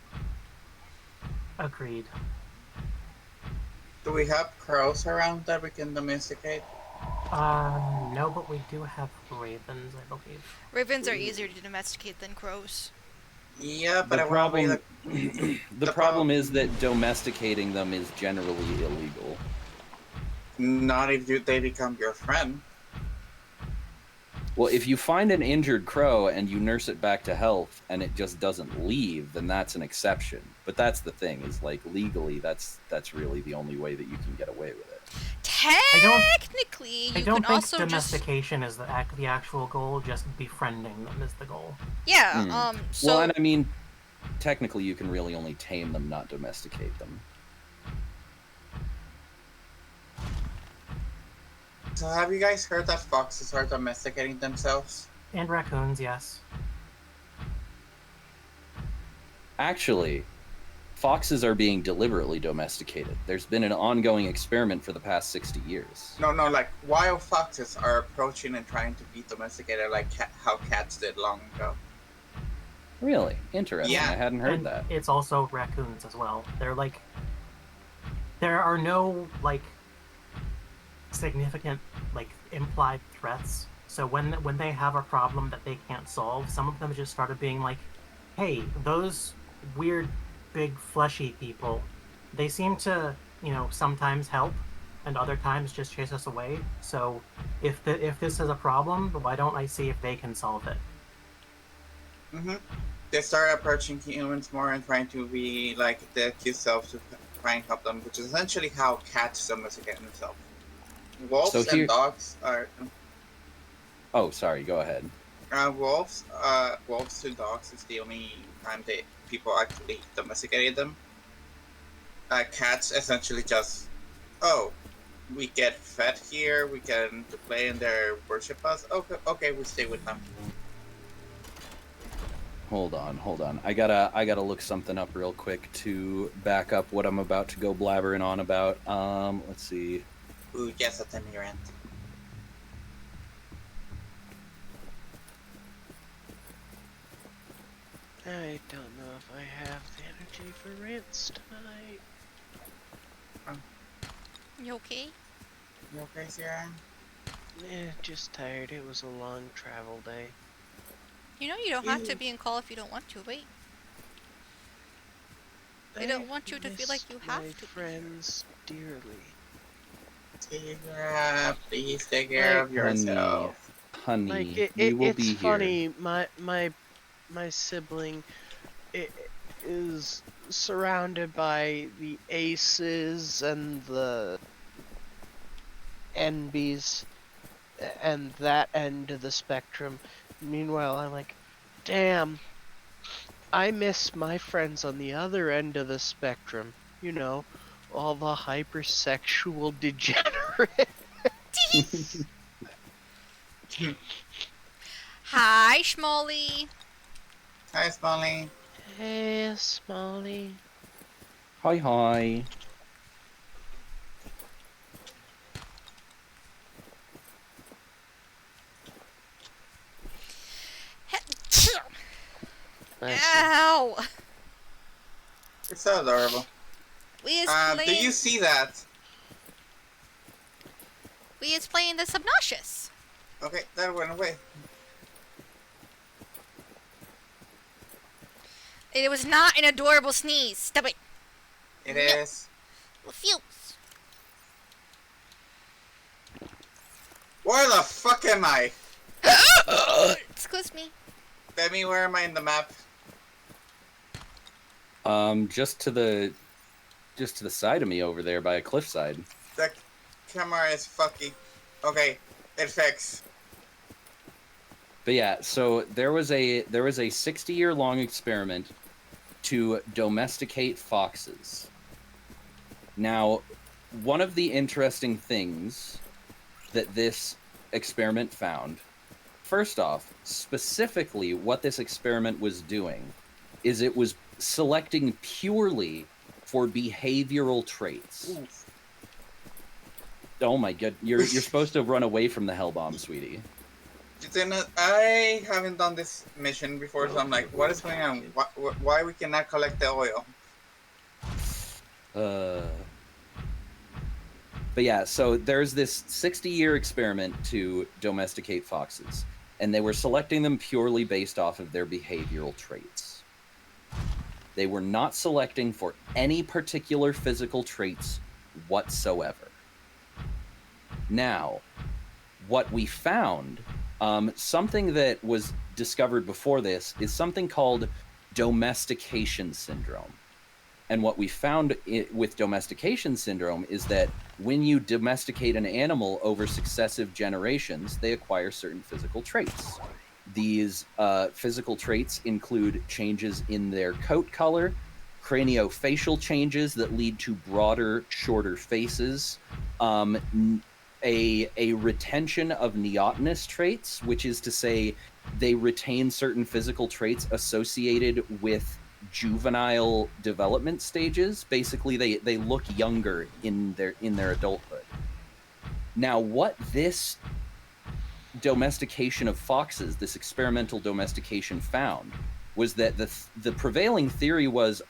Agreed. Do we have crows around that we can domesticate? No, but we do have ravens, I believe. Ravens are easier to domesticate than crows. Yeah, but the problem is that domesticating them is generally illegal. Not if they become your friend. Well, if you find an injured crow and you nurse it back to health and it just doesn't leave, then that's an exception. But that's the thing, is like legally that's really the only way that you can get away with it. Technically, you can also domestication is the actual goal, just befriending them is the goal. Yeah, so... Well, and I mean, technically you can really only tame them, not domesticate them. So have you guys heard that foxes are domesticating themselves? And raccoons, yes. Actually, foxes are being deliberately domesticated. There's been an ongoing experiment for the past 60 years. No, like wild foxes are approaching and trying to be domesticated like how cats did long ago. Really? Interesting. Yeah. I hadn't heard that. It's also raccoons as well. They're like... There are no, like, significant, like, implied threats. So when they have a problem that they can't solve, some of them just started being like, hey, those weird, big, fleshy people, they seem to, sometimes help, and other times just chase us away. So if this is a problem, why don't I see if they can solve it? They start approaching humans more and trying to be like their cute selves to try and help them, which is essentially how cats domesticate themselves. Wolves and dogs are... Oh, sorry, go ahead. Wolves to dogs is the only time people actually domesticated them. Cats essentially just, we get fed here, we get to play and they worship us. Okay, we stay with them. Hold on. I gotta look something up real quick to back up what I'm about to go blabbering on about. Let's see. Ooh, yes, that's a rant. I don't know if I have the energy for rants tonight. You okay? You okay, Sarah? Just tired. It was a long travel day. You don't have to be in call if you don't want to. Wait. I don't want you to feel like you have to. My friends dearly. Sarah, please take care of yourself. Honey, we will be here. It's funny. My sibling is surrounded by the aces and the NBs and that end of the spectrum. Meanwhile, I'm like, damn, I miss my friends on the other end of the spectrum. All the hypersexual degenerate. Hi, Schmolly. Hi, Smalley. Hey, Smalley. Hi. Ow! It's so adorable. Do you see that? We is playing the Subnauseous. Okay, that went away. It was not an adorable sneeze. Stop it. It is. Refuse. Where the fuck am I? Excuse me. Demi, where am I in the map? Just to the side of me over there by a cliffside. The camera is fucking... Okay, it fixed. But yeah, so there was a 60-year-long experiment to domesticate foxes. Now, one of the interesting things that this experiment found, first off, specifically what this experiment was doing is it was selecting purely for behavioral traits. Ooh. Oh my god, you're supposed to run away from the hell bomb, sweetie. I haven't done this mission before, so I'm like, what is going on? Why we cannot collect the oil? But yeah, so there's this 60-year experiment to domesticate foxes, and they were selecting them purely based off of their behavioral traits. They were not selecting for any particular physical traits whatsoever. Now, what we found, something that was discovered before this, is something called domestication syndrome. And what we found with domestication syndrome is that when you domesticate an animal over successive generations, they acquire certain physical traits. These physical traits include changes in their coat color, craniofacial changes that lead to broader, shorter faces, a retention of neotenous traits, which is to say they retain certain physical traits associated with juvenile development stages. Basically, they look younger in their adulthood. Now, what this domestication of foxes, this experimental domestication, found was that the prevailing theory was,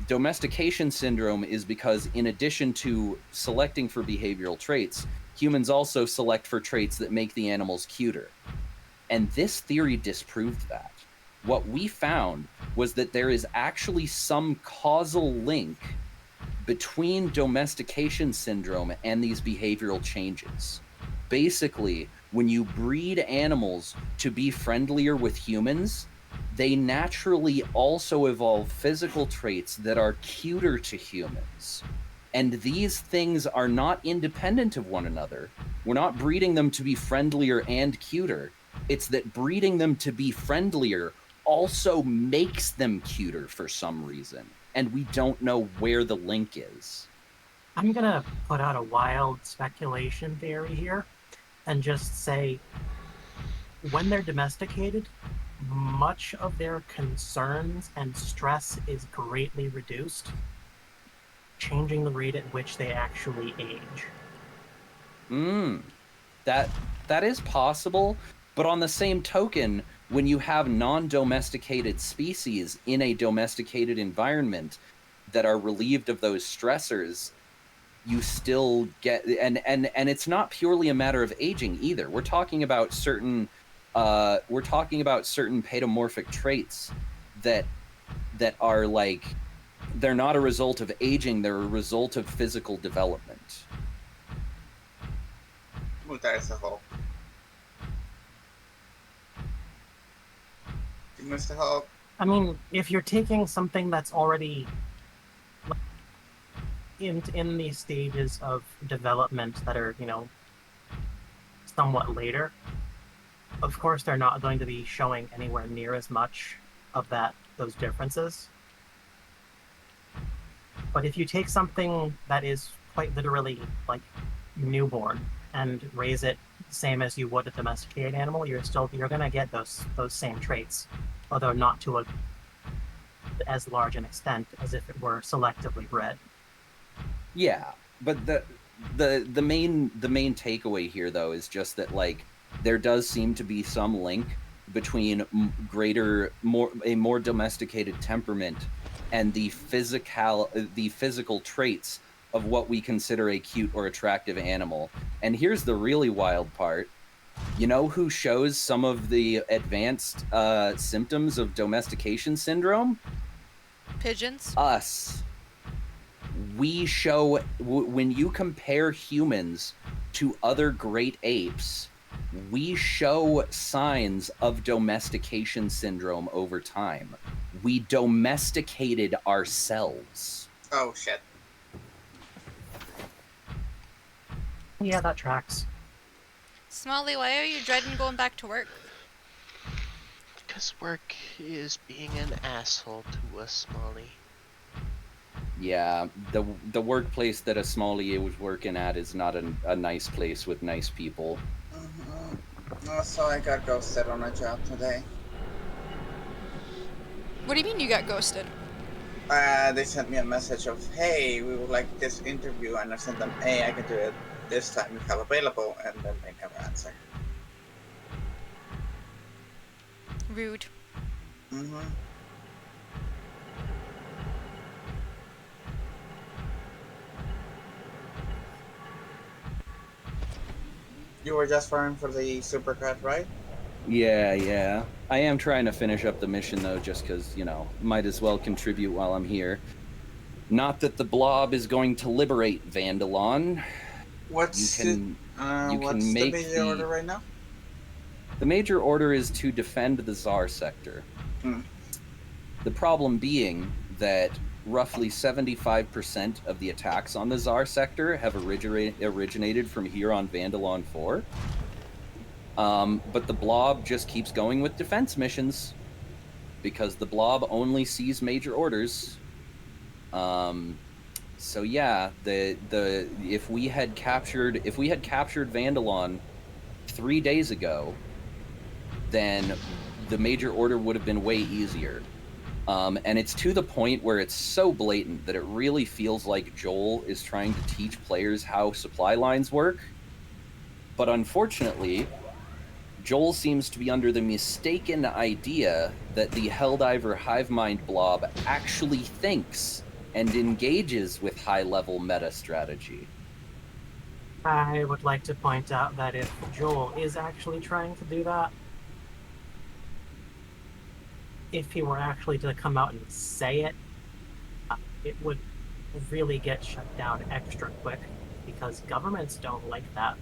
domestication syndrome is because in addition to selecting for behavioral traits, humans also select for traits that make the animals cuter. And this theory disproved that. What we found was that there is actually some causal link between domestication syndrome and these behavioral changes. Basically, when you breed animals to be friendlier with humans, they naturally also evolve physical traits that are cuter to humans. And these things are not independent of one another. We're not breeding them to be friendlier and cuter. It's that breeding them to be friendlier also makes them cuter for some reason. And we don't know where the link is. I'm gonna put out a wild speculation theory here and just say, when they're domesticated, much of their concerns and stress is greatly reduced, changing the rate at which they actually age. That is possible, but on the same token, when you have non-domesticated species in a domesticated environment that are relieved of those stressors, you still get, and it's not purely a matter of aging either. We're talking about certain paedomorphic traits that are like, they're not a result of aging, they're a result of physical development. Mr. Hulk. I mean, if you're taking something that's already in these stages of development that are, somewhat later, of course they're not going to be showing anywhere near as much of those differences. But if you take something that is quite literally like newborn and raise it the same as you would a domesticated animal, you're going to get those same traits, although not to as large an extent as if it were selectively bred. Yeah, but the main takeaway here though is just that like there does seem to be some link between a more domesticated temperament and the physical traits of what we consider a cute or attractive animal. And here's the really wild part. You know who shows some of the advanced symptoms of domestication syndrome? Pigeons? Us. We show, when you compare humans to other great apes, we show signs of domestication syndrome over time. We domesticated ourselves. Oh, shit. Yeah, that tracks. Smalley, why are you dreading going back to work? Because work is being an asshole to us, Smalley. Yeah, the workplace that a Smalley was working at is not a nice place with nice people. Also, I got ghosted on a job today. What do you mean you got ghosted? They sent me a message of, hey, we would like this interview, and I sent them, hey, I can do it this time if you have available, and then they never answer. Rude. You were just farming for the supercut, right? Yeah. I am trying to finish up the mission, though, just because, you know, might as well contribute while I'm here. Not that the blob is going to liberate Vandalon. What's the major order right now? The major order is to defend the Tsar sector. The problem being that roughly 75% of the attacks on the Tsar sector have originated from here on Vandalon 4. But the blob just keeps going with defense missions because the blob only sees major orders. So yeah, if we had captured Vandalon 3 days ago, then the major order would have been way easier. And it's to the point where it's so blatant that it really feels like Joel is trying to teach players how supply lines work. But unfortunately, Joel seems to be under the mistaken idea that the Helldiver Hivemind blob actually thinks and engages with high-level meta strategy. I would like to point out that if Joel is actually trying to do that, if he were actually to come out and say it, it would really get shut down extra quick, because governments don't like that.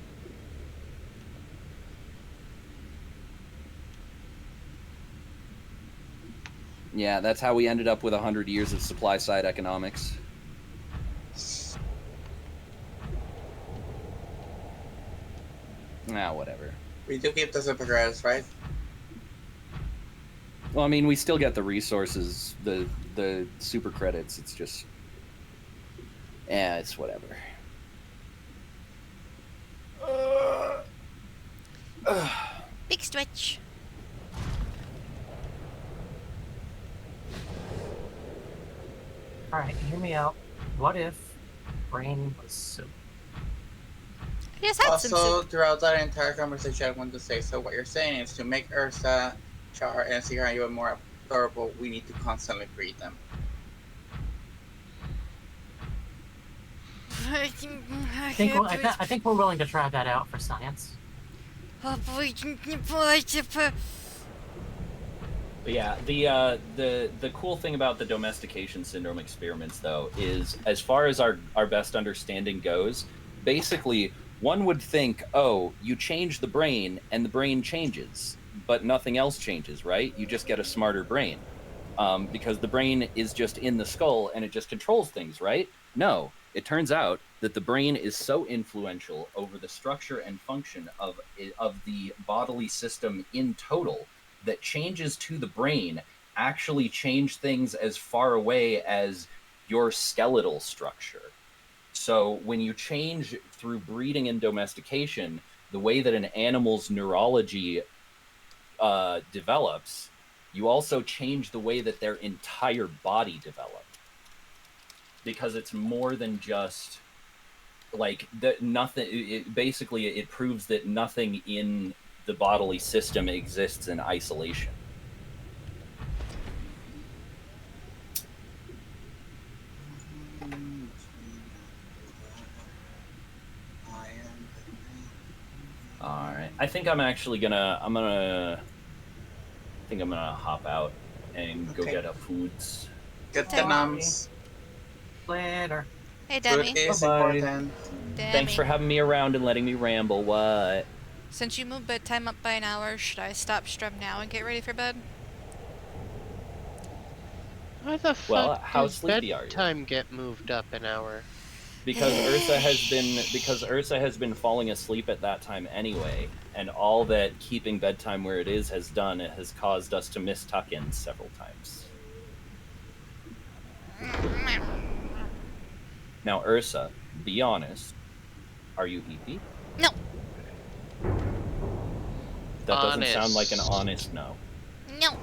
Yeah, that's how we ended up with 100 years of supply-side economics. Whatever. We do keep the supercredits, right? Well, I mean, we still get the resources, the super credits. It's just, it's whatever. Big stretch. Alright, hear me out. What if brain was soup? Yes, also, throughout that entire conversation, I want to say, so what you're saying is to make Ursa, Char, and Sierra even more adorable, we need to constantly breed them. I think we're willing to try that out for science. But yeah, the cool thing about the domestication syndrome experiments, though, is as far as our best understanding goes, basically, one would think, oh, you change the brain and the brain changes, but nothing else changes, right? You just get a smarter brain. Because the brain is just in the skull and it just controls things, right? No, it turns out that the brain is so influential over the structure and function of the bodily system in total that changes to the brain actually change things as far away as your skeletal structure. So when you change through breeding and domestication, the way that an animal's neurology develops, you also change the way that their entire body developed. Because it's more than just like nothing. Basically, it proves that nothing in the bodily system exists in isolation. All right. right. I think I'm actually gonna. I think I'm gonna hop out and go get a foods. Get the nums. Later. Hey, Demi. Food is Bye-bye. important. Demi. Thanks for having me around and letting me ramble. What? Since you moved bedtime up by an hour, should I stop Strum now and get ready for bed? Why the fuck Well, how does sleepy are you? bedtime get moved up an hour? Because Ursa has been falling asleep at that time anyway, and all that keeping bedtime where it is has done, it has caused us to miss tuck-ins several times. Now, Ursa, be honest. Are you EP? No. That doesn't Honest. sound like an honest no. No.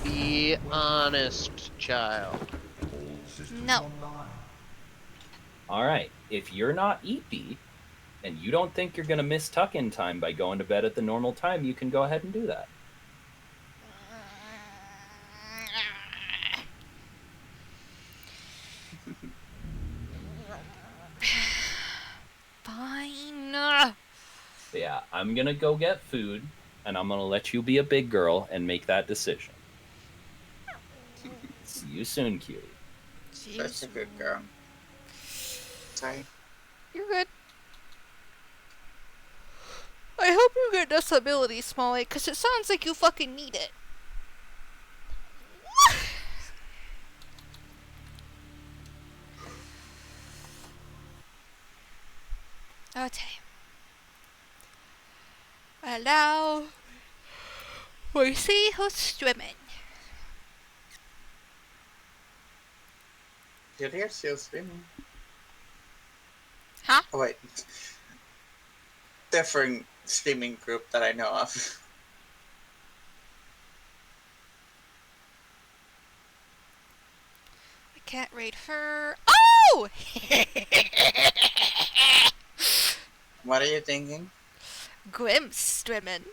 Be honest, child. No. Alright, if you're not EP, and you don't think you're gonna miss tuck-in time by going to bed at the normal time, you can go ahead and do that. Fine. But yeah, I'm gonna go get food, and I'm gonna let you be a big girl and make that decision. See you soon, cutie. That's a good girl. Sorry. You're good. I hope you get disability, Smalley, because it sounds like you fucking need it. Okay. And now we see who's swimming. You're here still swimming. Huh? Oh wait. Different streaming group that I know of. I can't read her. Oh! What are you thinking? Grim swimming.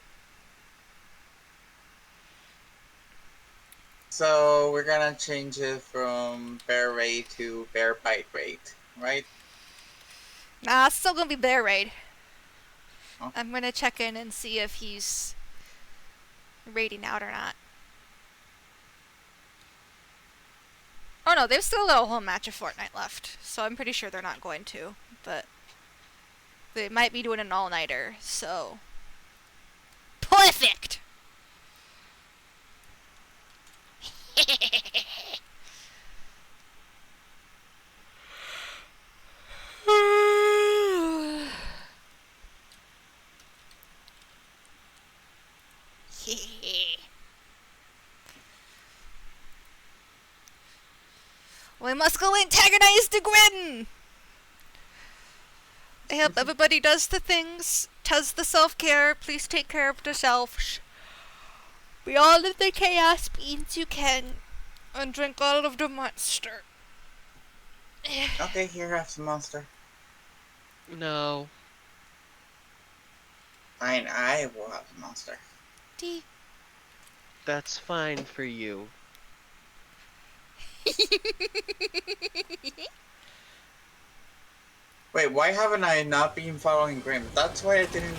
So we're gonna change it from bear raid to bear bite raid, right? Nah, it's still gonna be bear raid. Oh. I'm gonna check in and see if he's raiding out or not. Oh no, they've still got a whole match of Fortnite left, so I'm pretty sure they're not going to, but they might be doing an all-nighter, so... Perfect! We must go antagonize the Grim! I hope everybody does the things, does the self-care, please take care of yourselves. Be all of the chaos beans you can, and drink all of the monster. Okay, here, have some monster. No. Fine, I will have the monster. D. That's fine for you. Wait, why haven't I not been following Grim? That's why I didn't